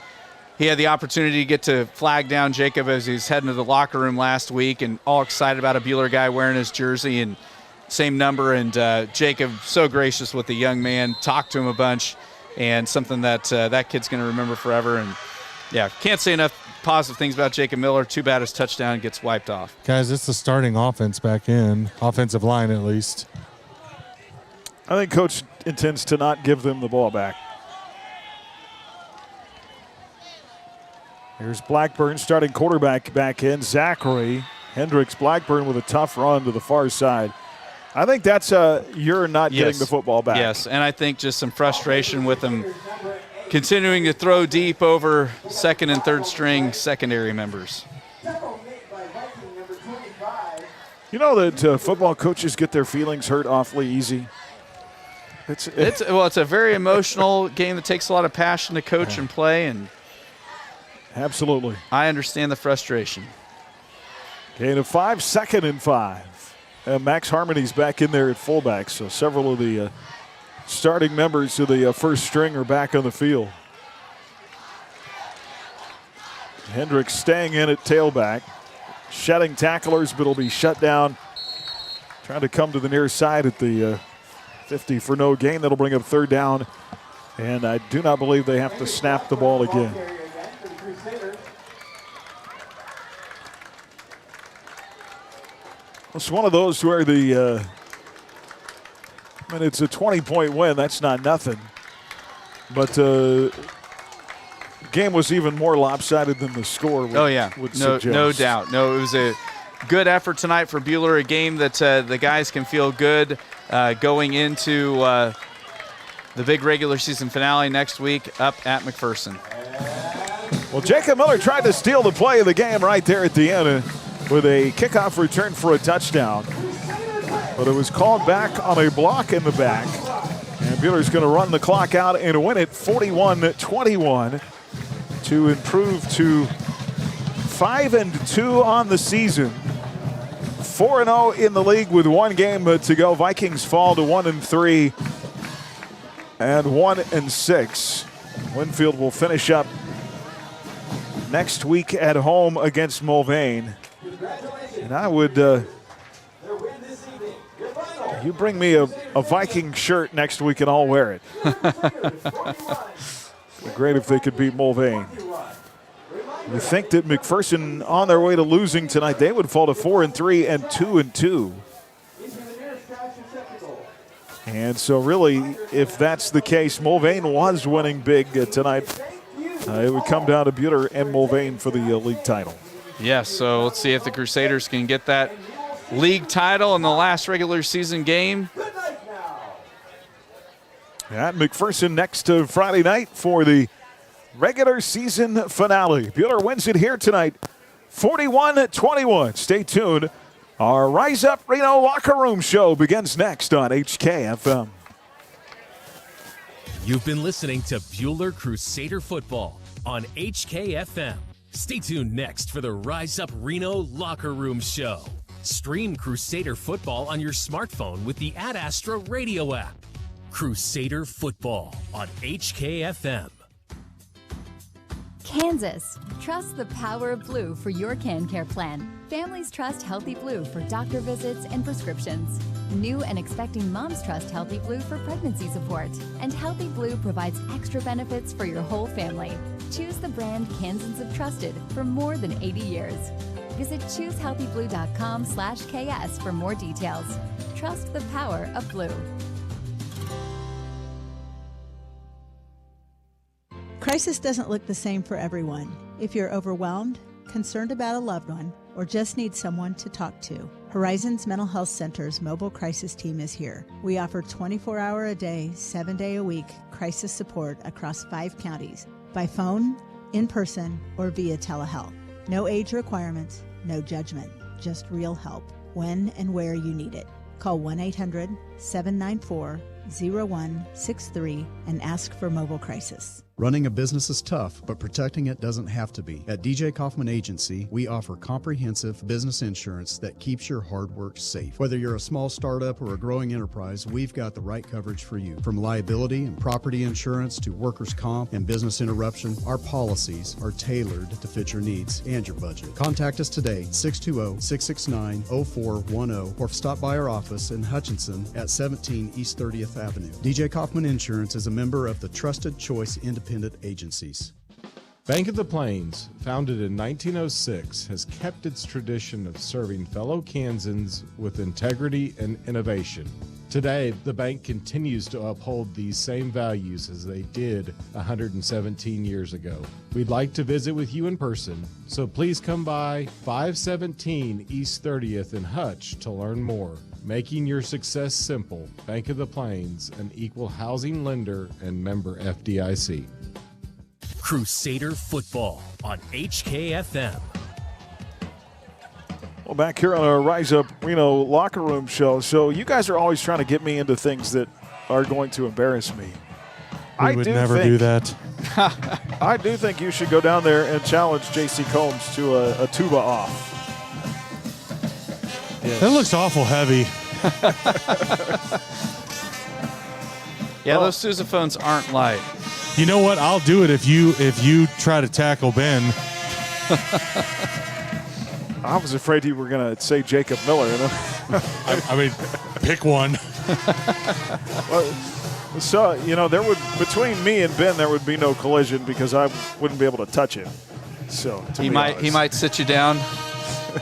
Speaker 5: he had the opportunity to get to flag down Jacob as he's heading to the locker room last week, and all excited about a Buhler guy wearing his jersey and same number. And Jacob, so gracious with the young man, talked to him a bunch, and something that that kid's going to remember forever. And yeah, can't say enough positive things about Jacob Miller. Too bad his touchdown gets wiped off.
Speaker 6: Guys, it's the starting offense back in, offensive line at least.
Speaker 4: I think Coach intends to not give them the ball back. Here's Blackburn, starting quarterback back in. Zachary Hendricks Blackburn with a tough run to the far side. I think that's you're not getting the football back.
Speaker 5: Yes, and I think just some frustration with him continuing to throw deep over second and third string secondary members.
Speaker 4: You know that football coaches get their feelings hurt awfully easy.
Speaker 5: It's a very emotional game that takes a lot of passion to coach and play, and
Speaker 4: absolutely,
Speaker 5: I understand the frustration.
Speaker 4: Gain of 5, 2nd and 5. Max Harmony's back in there at fullback, so several of the starting members of the first string are back on the field. Hendricks staying in at tailback, shedding tacklers, but will be shut down. Trying to come to the near side at the 50 for no gain. That'll bring up third down, and I do not believe they have to snap the ball again. It's one of those where it's a 20-point win. That's not nothing. But game was even more lopsided than the score would, would suggest.
Speaker 5: No doubt. No, it was a good effort tonight for Buhler, a game that the guys can feel good going into the big regular season finale next week up at McPherson.
Speaker 4: Well, Jacob Miller tried to steal the play of the game right there at the end with a kickoff return for a touchdown. But it was called back on a block in the back. And Buhler's going to run the clock out and win it 41-21 to improve to 5-2 on the season. 4-0 in the league with one game to go. Vikings fall to 1-3 and 1-6. Winfield will finish up next week at home against Mulvane. And I would, you bring me a Viking shirt next week and I'll wear it. Great if they could beat Mulvane. You think that McPherson, on their way to losing tonight, they would fall to 4-3 and 2-2. And so really, if that's the case, Mulvane was winning big tonight. It would come down to Buhler and Mulvane for the league title.
Speaker 5: Yes, so let's see if the Crusaders can get that league title in the last regular season game.
Speaker 4: At McPherson next Friday night for the regular season finale. Buhler wins it here tonight, 41-21. Stay tuned. Our Rise Up Reno Locker Room show begins next on HKFM.
Speaker 1: You've been listening to Buhler Crusader Football on HKFM. Stay tuned next for the Rise Up Reno Locker Room show. Stream Crusader Football on your smartphone with the Ad Astra Radio app. Crusader Football on HKFM.
Speaker 14: Kansas. Trust the power of blue for your CanCare plan. Families trust Healthy Blue for doctor visits and prescriptions. New and expecting moms trust Healthy Blue for pregnancy support. And Healthy Blue provides extra benefits for your whole family. Choose the brand Kansans have trusted for more than 80 years. Visit choosehealthyblue.com/KS for more details. Trust the power of blue.
Speaker 16: Crisis doesn't look the same for everyone. If you're overwhelmed, concerned about a loved one, or just need someone to talk to, Horizons Mental Health Center's mobile crisis team is here. We offer 24-hour-a-day, 7-day-a-week crisis support across 5 counties, by phone, in person, or via telehealth. No age requirements, no judgment, just real help when and where you need it. Call 1-800-794-0163 and ask for mobile crisis.
Speaker 22: Running a business is tough, but protecting it doesn't have to be. At DJ Kaufman Agency, we offer comprehensive business insurance that keeps your hard work safe. Whether you're a small startup or a growing enterprise, we've got the right coverage for you. From liability and property insurance to workers' comp and business interruption, our policies are tailored to fit your needs and your budget. Contact us today, 620-669-0410, or stop by our office in Hutchinson at 17 East 30th Avenue. DJ Kaufman Insurance is a member of the Trusted Choice Independent Agencies.
Speaker 3: Bank of the Plains, founded in 1906, has kept its tradition of serving fellow Kansans with integrity and innovation. Today, the bank continues to uphold these same values as they did 117 years ago. We'd like to visit with you in person, so please come by 517 East 30th in Hutch to learn more. Making your success simple. Bank of the Plains, an equal housing lender and member FDIC.
Speaker 1: Crusader football on HKFM.
Speaker 4: Well, back here on our Rise Up Reno locker room show. So you guys are always trying to get me into things that are going to embarrass me.
Speaker 6: We would never do that.
Speaker 4: I do think you should go down there and challenge J.C. Combs to a tuba off.
Speaker 6: Yes. That looks awful heavy.
Speaker 5: Yeah, those sousaphones aren't light.
Speaker 6: You know what? I'll do it if you try to tackle Ben.
Speaker 4: I was afraid you were going to say Jacob Miller.
Speaker 6: I mean, pick one.
Speaker 4: Well, so, there would, between me and Ben, there would be no collision because I wouldn't be able to touch him. So
Speaker 5: he might sit you down.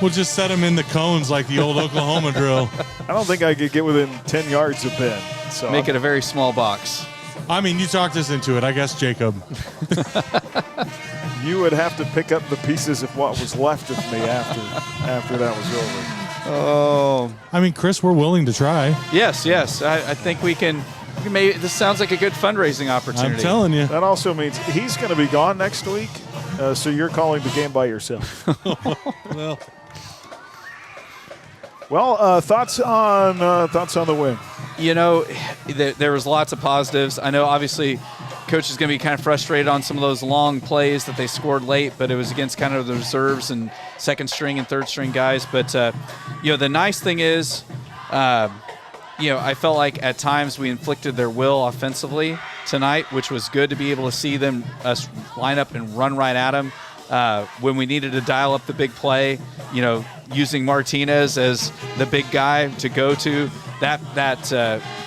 Speaker 6: We'll just set him in the cones like the old Oklahoma drill.
Speaker 4: I don't think I could get within 10 yards of Ben. So
Speaker 5: Make it a very small box.
Speaker 6: I mean, you talked us into it. I guess, Jacob.
Speaker 4: You would have to pick up the pieces of what was left of me after that was over.
Speaker 5: Oh.
Speaker 6: I mean, Chris, we're willing to try.
Speaker 5: Yes. I think we can. Maybe this sounds like a good fundraising opportunity.
Speaker 6: I'm telling you.
Speaker 4: That also means he's going to be gone next week, so you're calling the game by yourself. Well, thoughts on the win?
Speaker 5: There was lots of positives. I know, obviously, coach is going to be kind of frustrated on some of those long plays that they scored late, but it was against kind of the reserves and second string and third string guys. But the nice thing is, I felt like at times we inflicted their will offensively tonight, which was good to be able to see us line up and run right at them. When we needed to dial up the big play, using Martinez as the big guy to go to that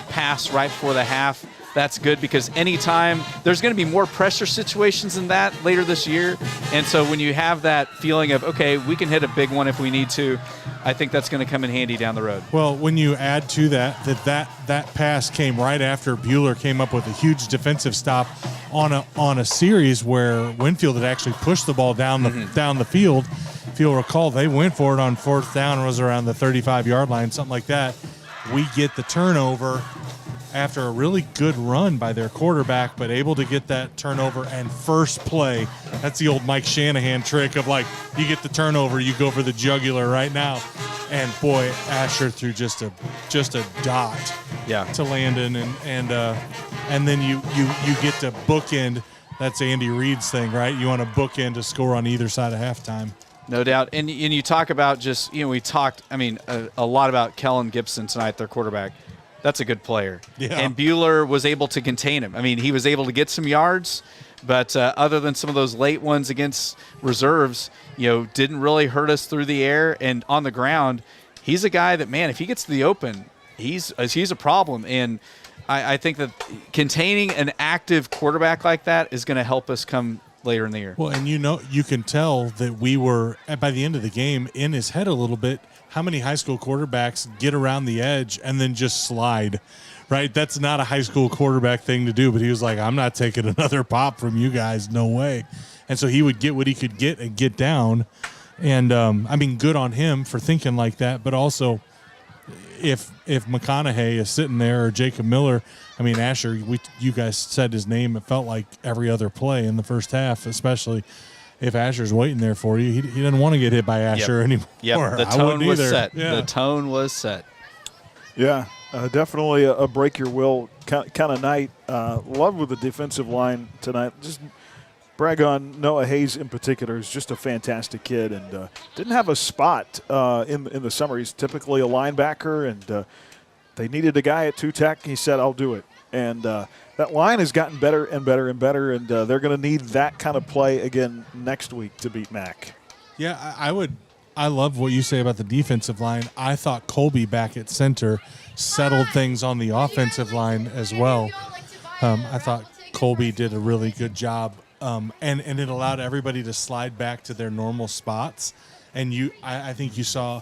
Speaker 5: pass right before the half. That's good because anytime there's going to be more pressure situations than that later this year. And so when you have that feeling of, okay, we can hit a big one if we need to, I think that's going to come in handy down the road.
Speaker 6: Well, when you add to that pass came right after Buhler came up with a huge defensive stop on a series where Winfield had actually pushed the ball down the field. If you'll recall, they went for it on fourth down, was around the 35-yard line, something like that. We get the turnover after a really good run by their quarterback, but able to get that turnover and first play. That's the old Mike Shanahan trick of like, you get the turnover, you go for the jugular right now. And boy, Asher threw just a dot to Landon, and then you get to bookend. That's Andy Reid's thing, right? You want to bookend to score on either side of halftime.
Speaker 5: No doubt. And you talk about just, we talked, a lot about Kellen Gibson tonight, their quarterback. That's a good player.
Speaker 6: Yeah.
Speaker 5: And Buhler was able to contain him. He was able to get some yards, but other than some of those late ones against reserves, didn't really hurt us through the air and on the ground. He's a guy that, man, if he gets to the open, he's a problem. And I think that containing an active quarterback like that is going to help us come later in the year.
Speaker 6: Well, and you can tell that we were, by the end of the game, in his head a little bit, how many high school quarterbacks get around the edge and then just slide, right? That's not a high school quarterback thing to do, but he was like, I'm not taking another pop from you guys, no way. And so he would get what he could get and get down. And, good on him for thinking like that, but also if McConaughey is sitting there or Jacob Miller, Asher, you guys said his name, it felt like every other play in the first half, especially if Asher's waiting there for you. He doesn't want to get hit by Asher anymore.
Speaker 5: Yep, the tone was set. Yeah. The tone was set.
Speaker 4: Yeah, definitely a break your will kind of night. Love with the defensive line tonight. Just brag on Noah Hayes in particular. He's just a fantastic kid and didn't have a spot in the summer. He's typically a linebacker, and they needed a guy at 2-tech. He said, I'll do it. And that line has gotten better and better and better, and they're going to need that kind of play again next week to beat Mac.
Speaker 6: Yeah, I love what you say about the defensive line. I thought Colby back at center settled things on the offensive line as well. I thought Colby did a really good job. And it allowed everybody to slide back to their normal spots. And I think you saw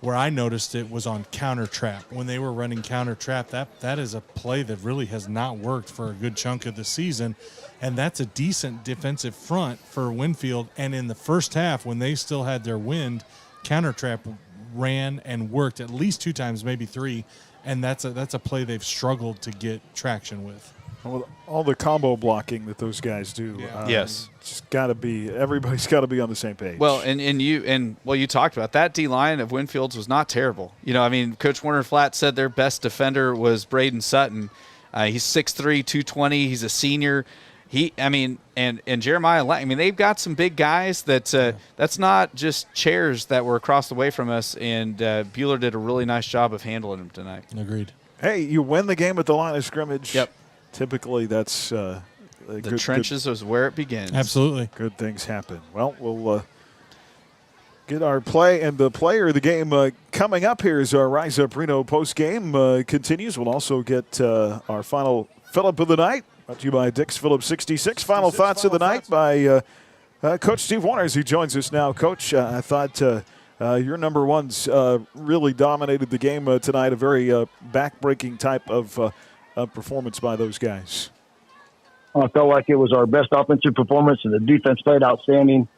Speaker 6: where I noticed it was on counter trap. When they were running counter trap, that is a play that really has not worked for a good chunk of the season. And that's a decent defensive front for Winfield. And in the first half, when they still had their wind, counter trap ran and worked at least 2 times, maybe 3. And that's a play they've struggled to get traction with.
Speaker 4: Well, all the combo blocking that those guys do,
Speaker 5: yes,
Speaker 4: just everybody's got to be on the same page.
Speaker 5: Well, you talked about that D line of Winfield's was not terrible. Coach Warner Flatt said their best defender was Braden Sutton. He's 6'3", 220. He's a senior. And Jeremiah Lang. They've got some big guys that's not just chairs that were across the way from us. And Buhler did a really nice job of handling them tonight.
Speaker 6: Agreed.
Speaker 4: Hey, you win the game at the line of scrimmage.
Speaker 5: Yep.
Speaker 4: Typically, that's
Speaker 5: the trenches is where it begins.
Speaker 6: Absolutely.
Speaker 4: Good things happen. Well, we'll get our play and the player of the game coming up here as our Rise Up Reno post game continues. We'll also get our final Phillip of the night, brought to you by Dick's Phillips 66. Final thoughts of the night by Coach Steve Warner as he joins us now. Coach, I thought your number ones really dominated the game tonight. A very back-breaking type of performance by those guys.
Speaker 15: I felt like it was our best offensive performance, and the defense played outstanding.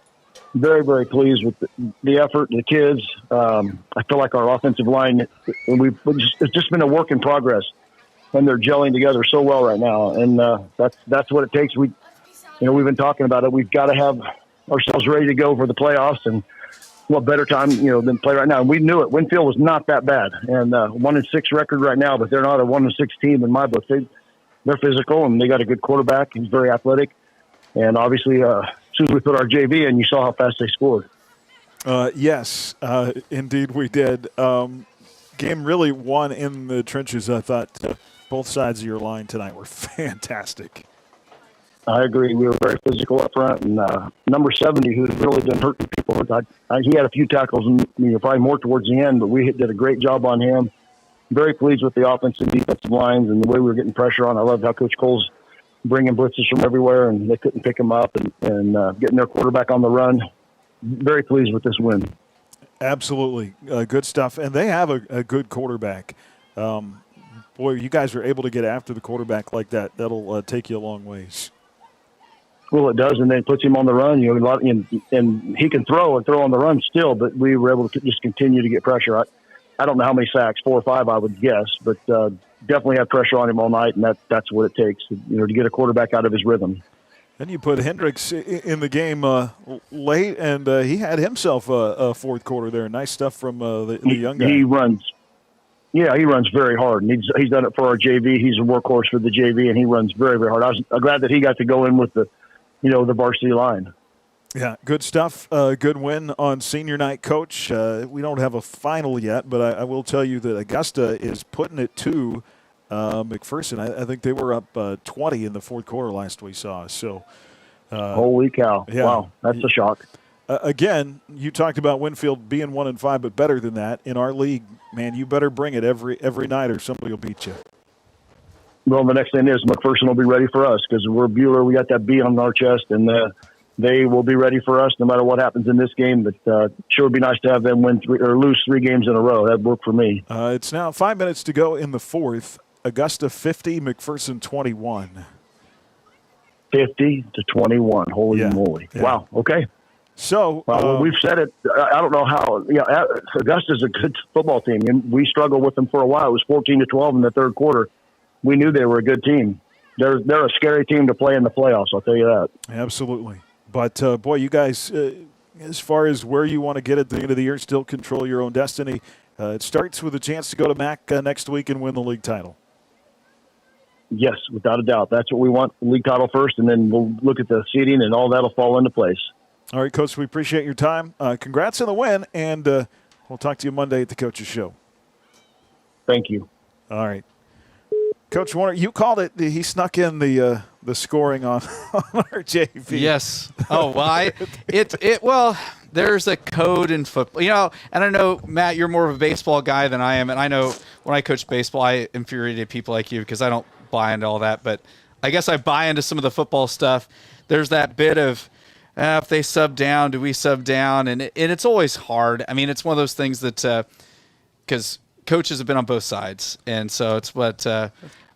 Speaker 15: Very, very pleased with the effort, the kids. I feel like our offensive line, it's just been a work in progress, and they're gelling together so well right now. And that's what it takes. We've been talking about it. We've got to have ourselves ready to go for the playoffs, and what better time, than play right now. And we knew it. Winfield was not that bad, and 1-6 record right now, but they're not a 1-6 team in my book. They're physical, and they got a good quarterback. He's very athletic, and obviously, as soon as we put our JV in, you saw how fast they scored.
Speaker 4: Yes, indeed we did. Game really won in the trenches. I thought both sides of your line tonight were fantastic.
Speaker 15: I agree. We were very physical up front, and number 70, who's really been hurting people. He had a few tackles, and probably more towards the end, but we did a great job on him. Very pleased with the offensive and defensive lines and the way we were getting pressure on. I loved how Coach Cole's bringing blitzes from everywhere, and they couldn't pick him up, and getting their quarterback on the run. Very pleased with this win.
Speaker 4: Absolutely. Good stuff. And they have a good quarterback. Boy, you guys are able to get after the quarterback like that. That'll take you a long ways.
Speaker 15: Well, it does, and then it puts him on the run. And he can throw on the run still, but we were able to just continue to get pressure. I don't know how many sacks, 4 or 5, I would guess, but definitely have pressure on him all night, and that's what it takes, to get a quarterback out of his rhythm.
Speaker 4: Then you put Hendricks in the game late, and he had himself a fourth quarter there. Nice stuff from the young guy.
Speaker 15: He runs very hard, and he's done it for our JV. He's a workhorse for the JV, and he runs very, very hard. I was glad that he got to go in with the varsity line.
Speaker 4: Yeah, good stuff. Good win on senior night, Coach. We don't have a final yet, but I will tell you that Augusta is putting it to McPherson. I think they were up 20 in the fourth quarter last we saw. So,
Speaker 15: holy cow! Yeah, wow, that's a shock.
Speaker 4: Again, you talked about Winfield being 1-5, but better than that in our league. Man, you better bring it every night, or somebody will beat you.
Speaker 15: Well, the next thing is McPherson will be ready for us because we're Buhler. We got that B on our chest, and they will be ready for us no matter what happens in this game. But sure would be nice to have them win or lose 3 games in a row. That'd work for me.
Speaker 4: It's now 5 minutes to go in the fourth. Augusta 50, McPherson 21.
Speaker 15: 50-21. Holy moly!
Speaker 4: Yeah.
Speaker 15: Wow. Okay.
Speaker 4: So
Speaker 15: we've said it. I don't know how. Augusta's a good football team, and we struggled with them for a while. It was 14-12 in the third quarter. We knew they were a good team. They're a scary team to play in the playoffs. I'll tell you that.
Speaker 4: Absolutely. But boy, you guys, as far as where you want to get at the end of the year, still control your own destiny. It starts with a chance to go to MAC next week and win the league title.
Speaker 15: Yes, without a doubt. That's what we want, the league title first, and then we'll look at the seeding, and all that will fall into place.
Speaker 4: All right, Coach, we appreciate your time. Congrats on the win, and we'll talk to you Monday at the Coach's Show.
Speaker 15: Thank you.
Speaker 4: All right. Coach Warner, you called it. He snuck in the scoring on our JV.
Speaker 5: Yes. Oh, well, well, there's a code in football. You know, and I know, Matt, you're more of a baseball guy than I am, and I know when I coach baseball, I infuriate people like you because I don't buy into all that, but I guess I buy into some of the football stuff. There's that bit of, if they sub down, do we sub down? And it's always hard. I mean, it's one of those things that because coaches have been on both sides, and so it's what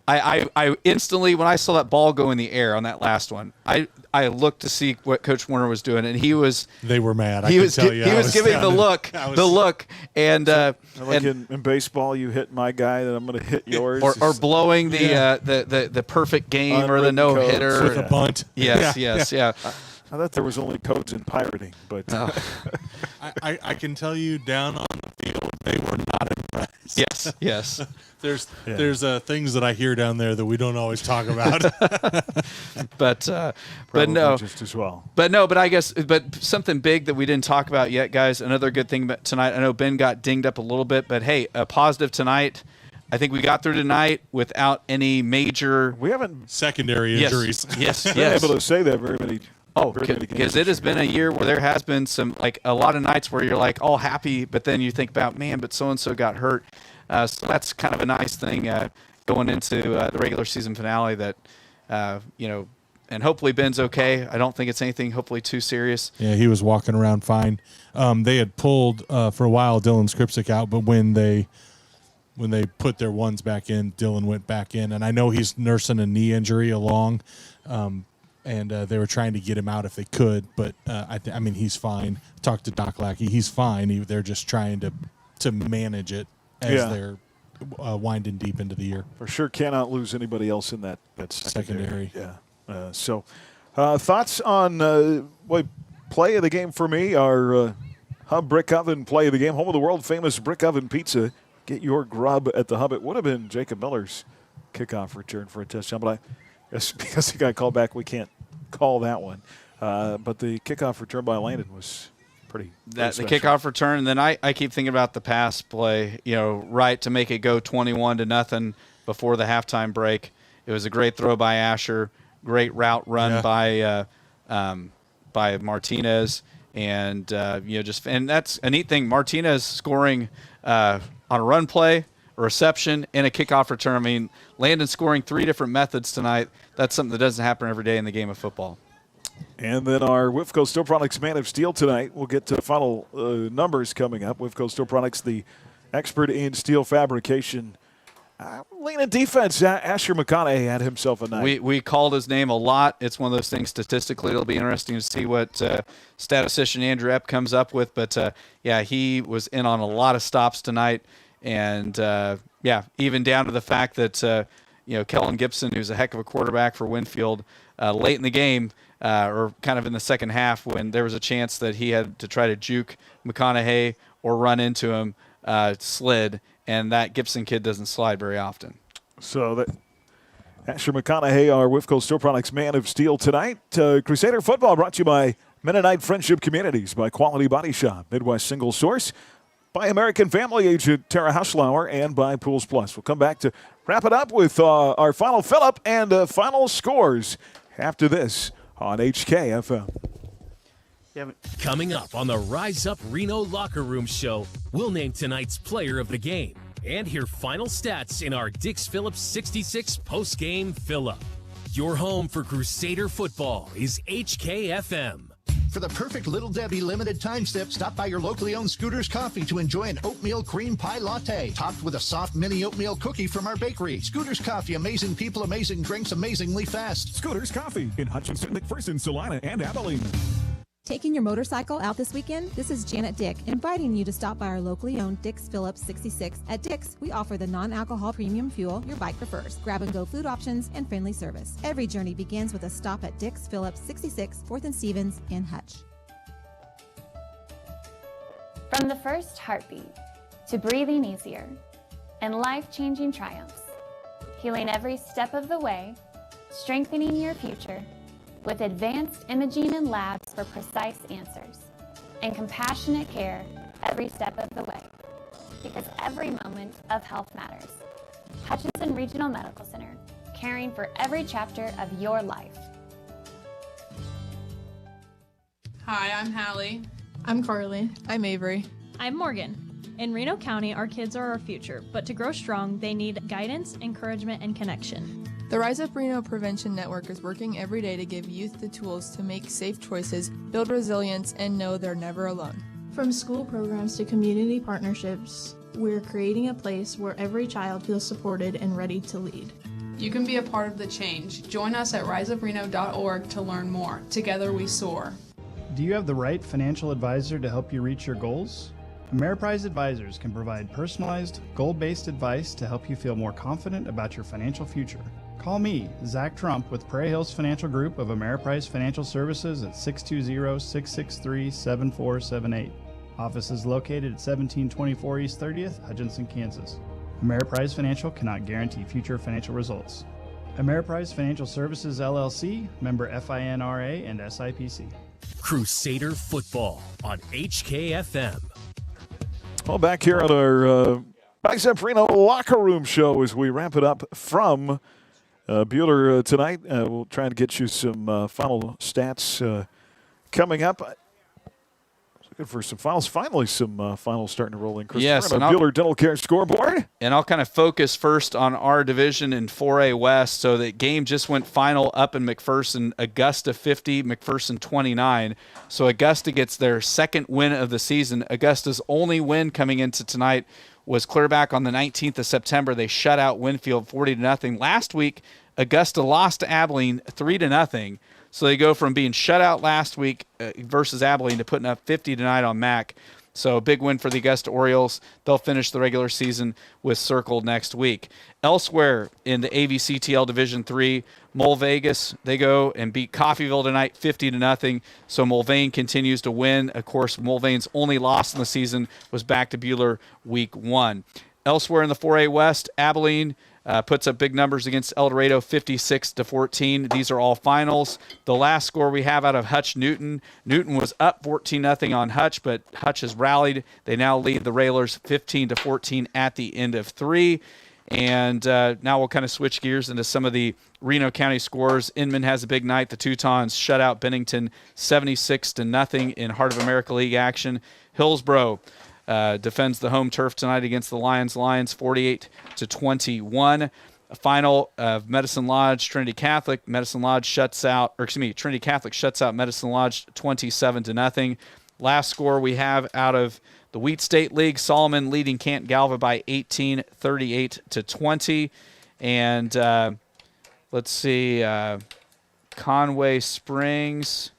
Speaker 5: I instantly, when I saw that ball go in the air on that last one, I looked to see what Coach Warner was doing, and
Speaker 6: they were mad.
Speaker 5: He was giving the look, and
Speaker 4: like in baseball, you hit my guy, then I'm going to hit yours,
Speaker 5: or blowing the perfect game or the no hitter
Speaker 6: with a bunt.
Speaker 5: Yes.
Speaker 4: I thought there was only codes in pirating, but
Speaker 6: I can tell you down on the field they were not impressed.
Speaker 5: Yes.
Speaker 6: There's things that I hear down there that we don't always talk about.
Speaker 5: but no,
Speaker 4: just as well.
Speaker 5: But I guess something big that we didn't talk about yet, guys. Another good thing about tonight. I know Ben got dinged up a little bit, but hey, a positive tonight. I think we got through tonight without any major.
Speaker 4: We haven't
Speaker 6: secondary injuries.
Speaker 5: Yes.
Speaker 4: Been able to say that very many.
Speaker 5: Oh, because it has been a year where there has been some, like, a lot of nights where you're like all happy, but then you think about, man, but so and so got hurt. So that's kind of a nice thing going into the regular season finale. That and hopefully Ben's okay. I don't think it's anything hopefully too serious.
Speaker 6: Yeah, he was walking around fine. They had pulled for a while Dylan Skripczyk out, but when they put their ones back in, Dylan went back in, and I know he's nursing a knee injury along. And they were trying to get him out if they could, but I mean, he's fine. Talked to Doc Lackey. He's fine. They're just trying to manage it as they're winding deep into the year.
Speaker 4: For sure cannot lose anybody else in that secondary.
Speaker 6: Yeah.
Speaker 4: So thoughts on play of the game for me, our Hub Brick Oven play of the game, home of the world-famous Brick Oven Pizza. Get your grub at the Hub. It would have been Jacob Miller's kickoff return for a touchdown, but because he got called back, we can't call that one. But the kickoff return by Landon was pretty
Speaker 5: the
Speaker 4: special.
Speaker 5: kickoff return, and then I keep thinking about the pass play, right to make it go 21-0 before the halftime break. It was a great throw by Asher, great route run by Martinez, and and that's a neat thing. Martinez scoring on a run play, a reception, and a kickoff return. I mean, Landon scoring 3 different methods tonight. That's something that doesn't happen every day in the game of football.
Speaker 4: And then our Wifco Steel Products Man of Steel tonight. We'll get to final numbers coming up. Wifco Steel Products, the expert in steel fabrication. Lean defense. Asher McConaughey had himself a night.
Speaker 5: We called his name a lot. It's one of those things statistically. It'll be interesting to see what statistician Andrew Epp comes up with. But, he was in on a lot of stops tonight. And, even down to the fact that, Kellen Gibson, who's a heck of a quarterback for Winfield, late in the game, or kind of in the second half when there was a chance that he had to try to juke McConaughey or run into him, slid. And that Gibson kid doesn't slide very often.
Speaker 4: So that Asher McConaughey, our Wifco Steel Products Man of Steel tonight. Crusader football brought to you by Mennonite Friendship Communities, by Quality Body Shop, Midwest Single Source, by American Family Agent Tara Hauschlauer, and by Pools Plus. We'll come back to wrap it up with our final fill-up and final scores after this on HKFM.
Speaker 1: Coming up on the Rise Up Reno Locker Room Show, we'll name tonight's player of the game and hear final stats in our Dix Phillips 66 post-game fill-up. Your home for Crusader football is HKFM.
Speaker 2: For the perfect Little Debbie limited time sip, stop by your locally owned Scooters Coffee to enjoy an oatmeal cream pie latte, topped with a soft mini oatmeal cookie from our bakery. Scooters Coffee, amazing people, amazing drinks, amazingly fast.
Speaker 21: Scooters Coffee in Hutchinson, McPherson, Salina, and Abilene.
Speaker 18: Taking your motorcycle out this weekend? This is Janet Dick, inviting you to stop by our locally owned Dick's Phillips 66. At Dick's, we offer the non-alcohol premium fuel your bike prefers, grab-and-go food options, and friendly service. Every journey begins with a stop at Dick's Phillips 66, 4th and Stevens in Hutch.
Speaker 23: From the first heartbeat to breathing easier and life-changing triumphs, healing every step of the way, strengthening your future, with advanced imaging and labs for precise answers, and compassionate care every step of the way, because every moment of health matters. Hutchinson Regional Medical Center, caring for every chapter of your life.
Speaker 24: Hi, I'm Hallie.
Speaker 25: I'm Carly. I'm Avery.
Speaker 26: I'm Morgan. In Reno County, our kids are our future, but to grow strong, they need guidance, encouragement, and connection.
Speaker 25: The Rise Up Reno Prevention Network is working every day to give youth the tools to make safe choices, build resilience, and know they're never alone.
Speaker 27: From school programs to community partnerships, we're creating a place where every child feels supported and ready to lead.
Speaker 24: You can be a part of the change. Join us at riseupreno.org to learn more. Together we soar.
Speaker 28: Do you have the right financial advisor to help you reach your goals? Ameriprise Advisors can provide personalized, goal-based advice to help you feel more confident about your financial future. Call me, Zach Trump, with Prairie Hills Financial Group of Ameriprise Financial Services at 620-663-7478. Office is located at 1724 East 30th, Hutchinson, Kansas. Ameriprise Financial cannot guarantee future financial results. Ameriprise Financial Services, LLC, member FINRA and SIPC.
Speaker 1: Crusader football on HKFM.
Speaker 4: Well, back here on our Bicep Reno locker room show as we wrap it up from Buhler tonight. We'll try to get you some final stats coming up. Looking for some finals. Finally, some finals starting to roll in.
Speaker 5: Yes,
Speaker 4: and Buhler Dental Care scoreboard.
Speaker 5: And I'll kind of focus first on our division in 4A West. So the game just went final up in McPherson. Augusta 50, McPherson 29. So Augusta gets their second win of the season. Augusta's only win coming into tonight was clear back on the 19th of September. They shut out Winfield 40-0. Last week, Augusta lost to Abilene 3-0. So they go from being shut out last week versus Abilene to putting up 50 tonight on MAC. So a big win for the Augusta Orioles. They'll finish the regular season with Circle next week. Elsewhere in the AVCTL Division III, Mulvegas, they go and beat Coffeyville tonight 50-0. So Mulvane continues to win. Of course, Mulvane's only loss in the season was back to Buhler week 1. Elsewhere in the 4A West, Abilene puts up big numbers against El Dorado, 56-14. These are all finals. The last score we have out of Hutch Newton. Newton was up 14-0 on Hutch, but Hutch has rallied. They now lead the Railers 15-14 at the end of 3. And now we'll kind of switch gears into some of the Reno County scores. Inman has a big night. The Teutons shut out Bennington 76-0 in Heart of America League action. Hillsboro defends the home turf tonight against the Lions. Lions 48-21. A final of Medicine Lodge, Trinity Catholic. Trinity Catholic shuts out Medicine Lodge 27-0. Last score we have out of the Wheat State League, Solomon leading Canton Galva by 18, 38-20. And let's see, Conway Springs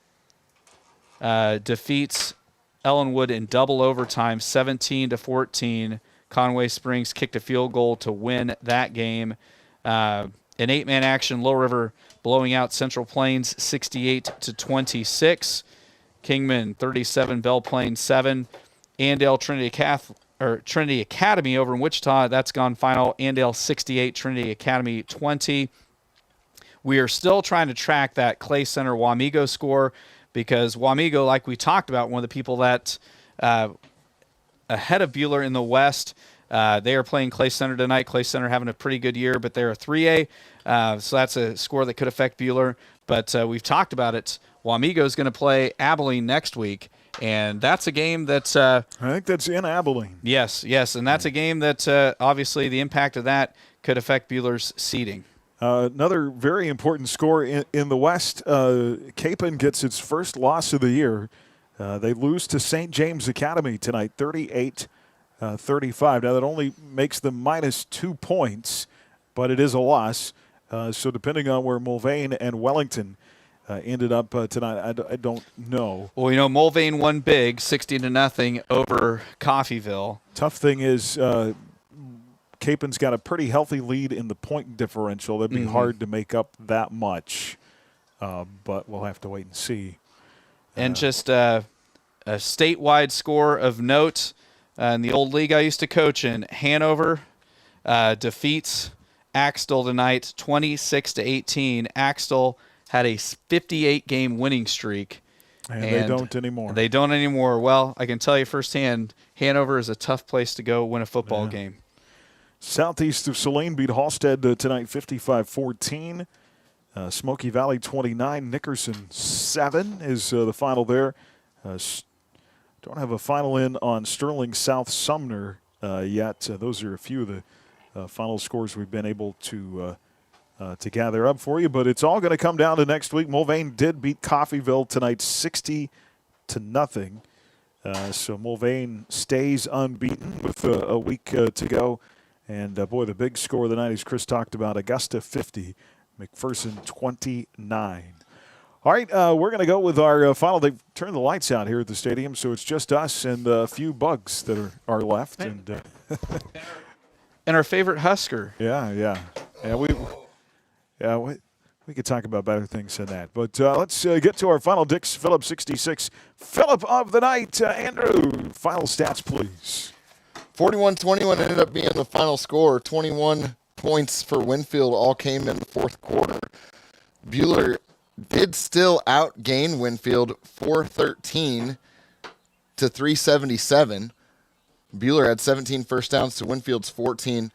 Speaker 5: defeats Ellenwood in double overtime, 17-14. Conway Springs kicked a field goal to win that game. An 8-man action, Low River blowing out Central Plains 68-26. Kingman 37, Belle Plaine 7. Andale Trinity Academy over in Wichita, that's gone final. Andale 68, Trinity Academy 20. We are still trying to track that Clay Center Wamego score because Wamego, like we talked about, one of the people that ahead of Buhler in the West, they are playing Clay Center tonight. Clay Center having a pretty good year, but they're a 3A, so that's a score that could affect Buhler. But we've talked about it. Wamego is going to play Abilene next week, and that's a game that
Speaker 4: I think that's in Abilene.
Speaker 5: Yes, and that's a game that obviously the impact of that could affect Buhler's seeding.
Speaker 4: Another very important score in the West. Capon gets its first loss of the year. They lose to St. James Academy tonight, 38-35. Now, that only makes them minus 2 points, but it is a loss. So depending on where Mulvane and Wellington ended up tonight, I don't know.
Speaker 5: Well, Mulvane won big, 60-0 over Coffeyville.
Speaker 4: Tough thing is Capon's got a pretty healthy lead in the point differential. That'd be hard to make up that much, but we'll have to wait and see.
Speaker 5: And just a statewide score of note, in the old league I used to coach in, Hanover defeats Axtell tonight, 26-18. Axtell had a 58-game winning streak.
Speaker 4: And they don't anymore.
Speaker 5: They don't anymore. Well, I can tell you firsthand, Hanover is a tough place to go win a football game.
Speaker 4: Southeast of Saline beat Halstead tonight 55-14. Smoky Valley 29, Nickerson 7 is the final there. Don't have a final in on Sterling South Sumner yet. Those are a few of the final scores we've been able to gather up for you, but it's all going to come down to next week. Mulvane did beat Coffeyville tonight 60-0. So Mulvane stays unbeaten with a week to go. And, boy, the big score of the night, as Chris talked about, Augusta 50, McPherson 29. All right, we're going to go with our final. They've turned the lights out here at the stadium, so it's just us and a few bugs that are left. And
Speaker 5: our favorite Husker.
Speaker 4: Yeah, we could talk about better things than that. But let's get to our final Dix Phillip 66 Phillip of the night. Andrew, final stats, please.
Speaker 7: 41-21 ended up being the final score. 21 points for Winfield all came in the fourth quarter. Buhler did still outgain Winfield 413 to 377. Buhler had 17 first downs to Winfield's 14.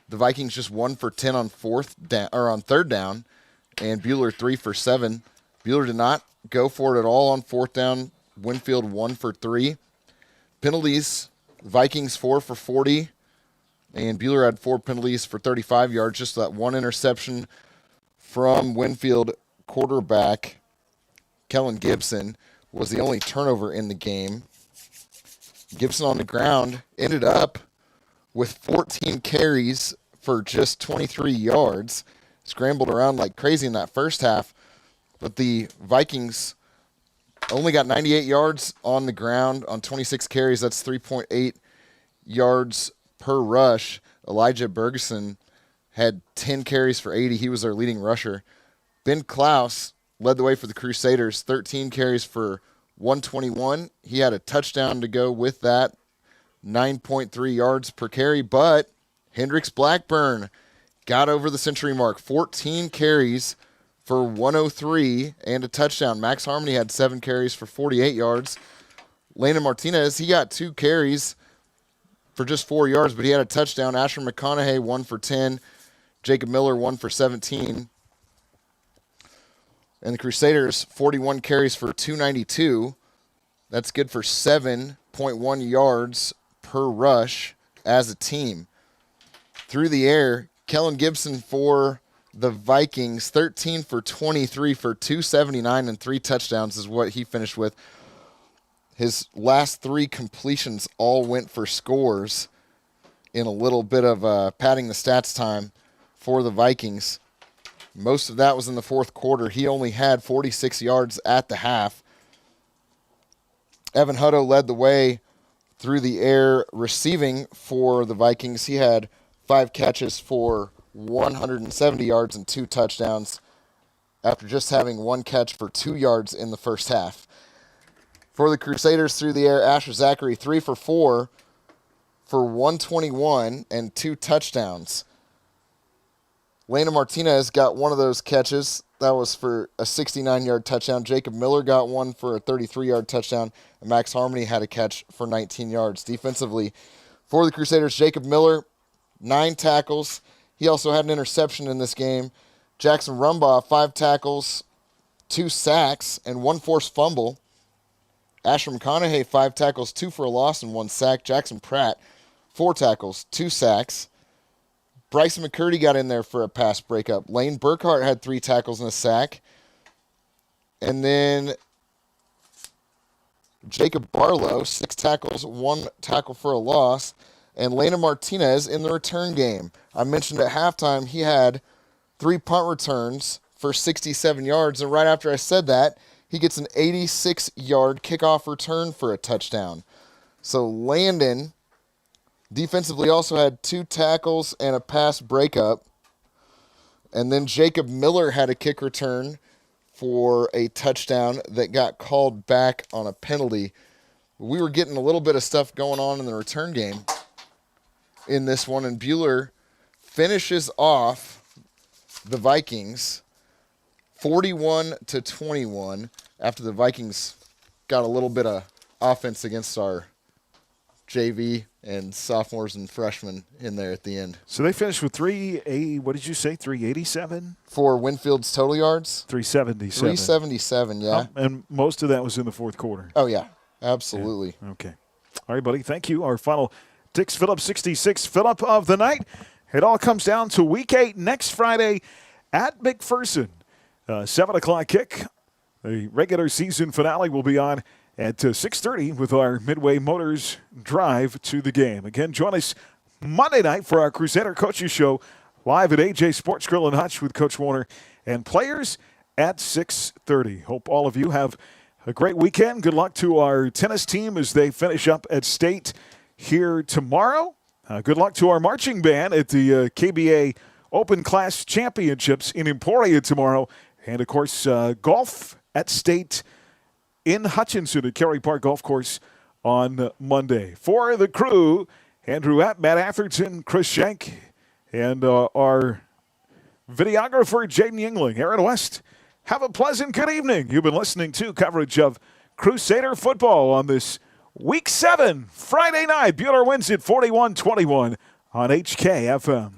Speaker 7: The Vikings just 1 for 10 on third down, and Buhler 3 for 7. Buhler did not go for it at all on fourth down. Winfield 1 for 3. Penalties, Vikings 4 for 40, and Buhler had 4 penalties for 35 yards. Just that one interception from Winfield quarterback Kellen Gibson was the only turnover in the game. Gibson on the ground ended up with 14 carries for just 23 yards. Scrambled around like crazy in that first half, but the Vikings only got 98 yards on the ground on 26 carries. That's 3.8 yards per rush. Elijah Bergeson had 10 carries for 80. He was their leading rusher. Ben Klaus led the way for the Crusaders, 13 carries for 121. He had a touchdown to go with that, 9.3 yards per carry, but Hendricks Blackburn got over the century mark, 14 carries for 103 and a touchdown. Max Harmony had 7 carries for 48 yards. Landon Martinez, he got 2 carries for just 4 yards, but he had a touchdown. Asher McConaughey, 1 for 10. Jacob Miller, 1 for 17. And the Crusaders, 41 carries for 292. That's good for 7.1 yards per rush as a team. Through the air, Kellen Gibson for the Vikings, 13 for 23 for 279 and 3 touchdowns is what he finished with. His last 3 completions all went for scores in a little bit of padding the stats time for the Vikings. Most of that was in the fourth quarter. He only had 46 yards at the half. Evan Hutto led the way through the air receiving for the Vikings. He had 5 catches for 170 yards and 2 touchdowns after just having 1 catch for 2 yards in the first half. For the Crusaders through the air, Asher Zachary 3 for 4 for 121 and 2 touchdowns. Landon Martinez got one of those catches. That was for a 69-yard touchdown. Jacob Miller got one for a 33-yard touchdown. And Max Harmony had a catch for 19 yards. Defensively, for the Crusaders, Jacob Miller, 9 tackles. He also had an interception in this game. Jackson Rumbaugh, 5 tackles, 2 sacks, and 1 forced fumble. Asher McConaughey, 5 tackles, 2 for a loss, and 1 sack. Jackson Pratt, 4 tackles, 2 sacks. Bryson McCurdy got in there for a pass breakup. Lane Burkhart had 3 tackles and a sack. And then Jacob Barlow, 6 tackles, 1 tackle for a loss. And Lena Martinez in the return game. I mentioned at halftime he had 3 punt returns for 67 yards. And right after I said that, he gets an 86-yard kickoff return for a touchdown. So Landon defensively also had 2 tackles and a pass breakup. And then Jacob Miller had a kick return for a touchdown that got called back on a penalty. We were getting a little bit of stuff going on in the return game in this one, and Buhler finishes off the Vikings 41-21 after the Vikings got a little bit of offense against our JV and sophomores and freshmen in there at the end.
Speaker 4: So they finished with 387?
Speaker 7: For Winfield's total yards?
Speaker 4: 377.
Speaker 7: 377, yeah.
Speaker 4: And most of that was in the fourth quarter.
Speaker 7: Oh, yeah. Absolutely.
Speaker 4: Yeah. Okay. All right, buddy. Thank you. Our final Dix Phillips 66 Phillip of the night. It all comes down to Week 8 next Friday at McPherson. 7 o'clock kick. The regular season finale will be on at 6:30 with our Midway Motors drive to the game. Again, join us Monday night for our Crusader Coaches Show live at AJ Sports Grill and Hutch with Coach Warner and players at 6:30. Hope all of you have a great weekend. Good luck to our tennis team as they finish up at state here tomorrow. Good luck to our marching band at the KBA Open Class Championships in Emporia tomorrow. And, of course, golf at state in Hutchinson at Kerry Park Golf Course on Monday. For the crew, Andrew App, Matt Atherton, Chris Schenk, and our videographer, Jaden Yingling, Aaron West. Have a pleasant good evening. You've been listening to coverage of Crusader football on this Week 7, Friday night. Buhler wins it 41-21 on HKFM.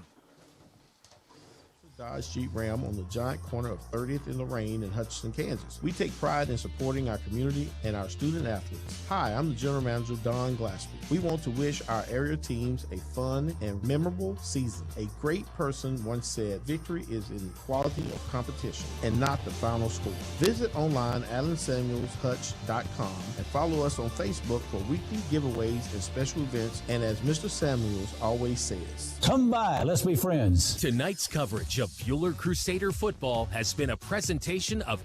Speaker 8: Dodge Jeep Ram on the giant corner of 30th and Lorraine in Hutchinson, Kansas. We take pride in supporting our community and our student athletes. Hi, I'm the General Manager, Don Glassby. We want to wish our area teams a fun and memorable season. A great person once said, victory is in the quality of competition and not the final score. Visit online AlanSamuelsHutch.com and follow us on Facebook for weekly giveaways and special events. And as Mr. Samuels always says,
Speaker 9: come by, let's be friends.
Speaker 1: Tonight's coverage of Buhler Crusader football has been a presentation of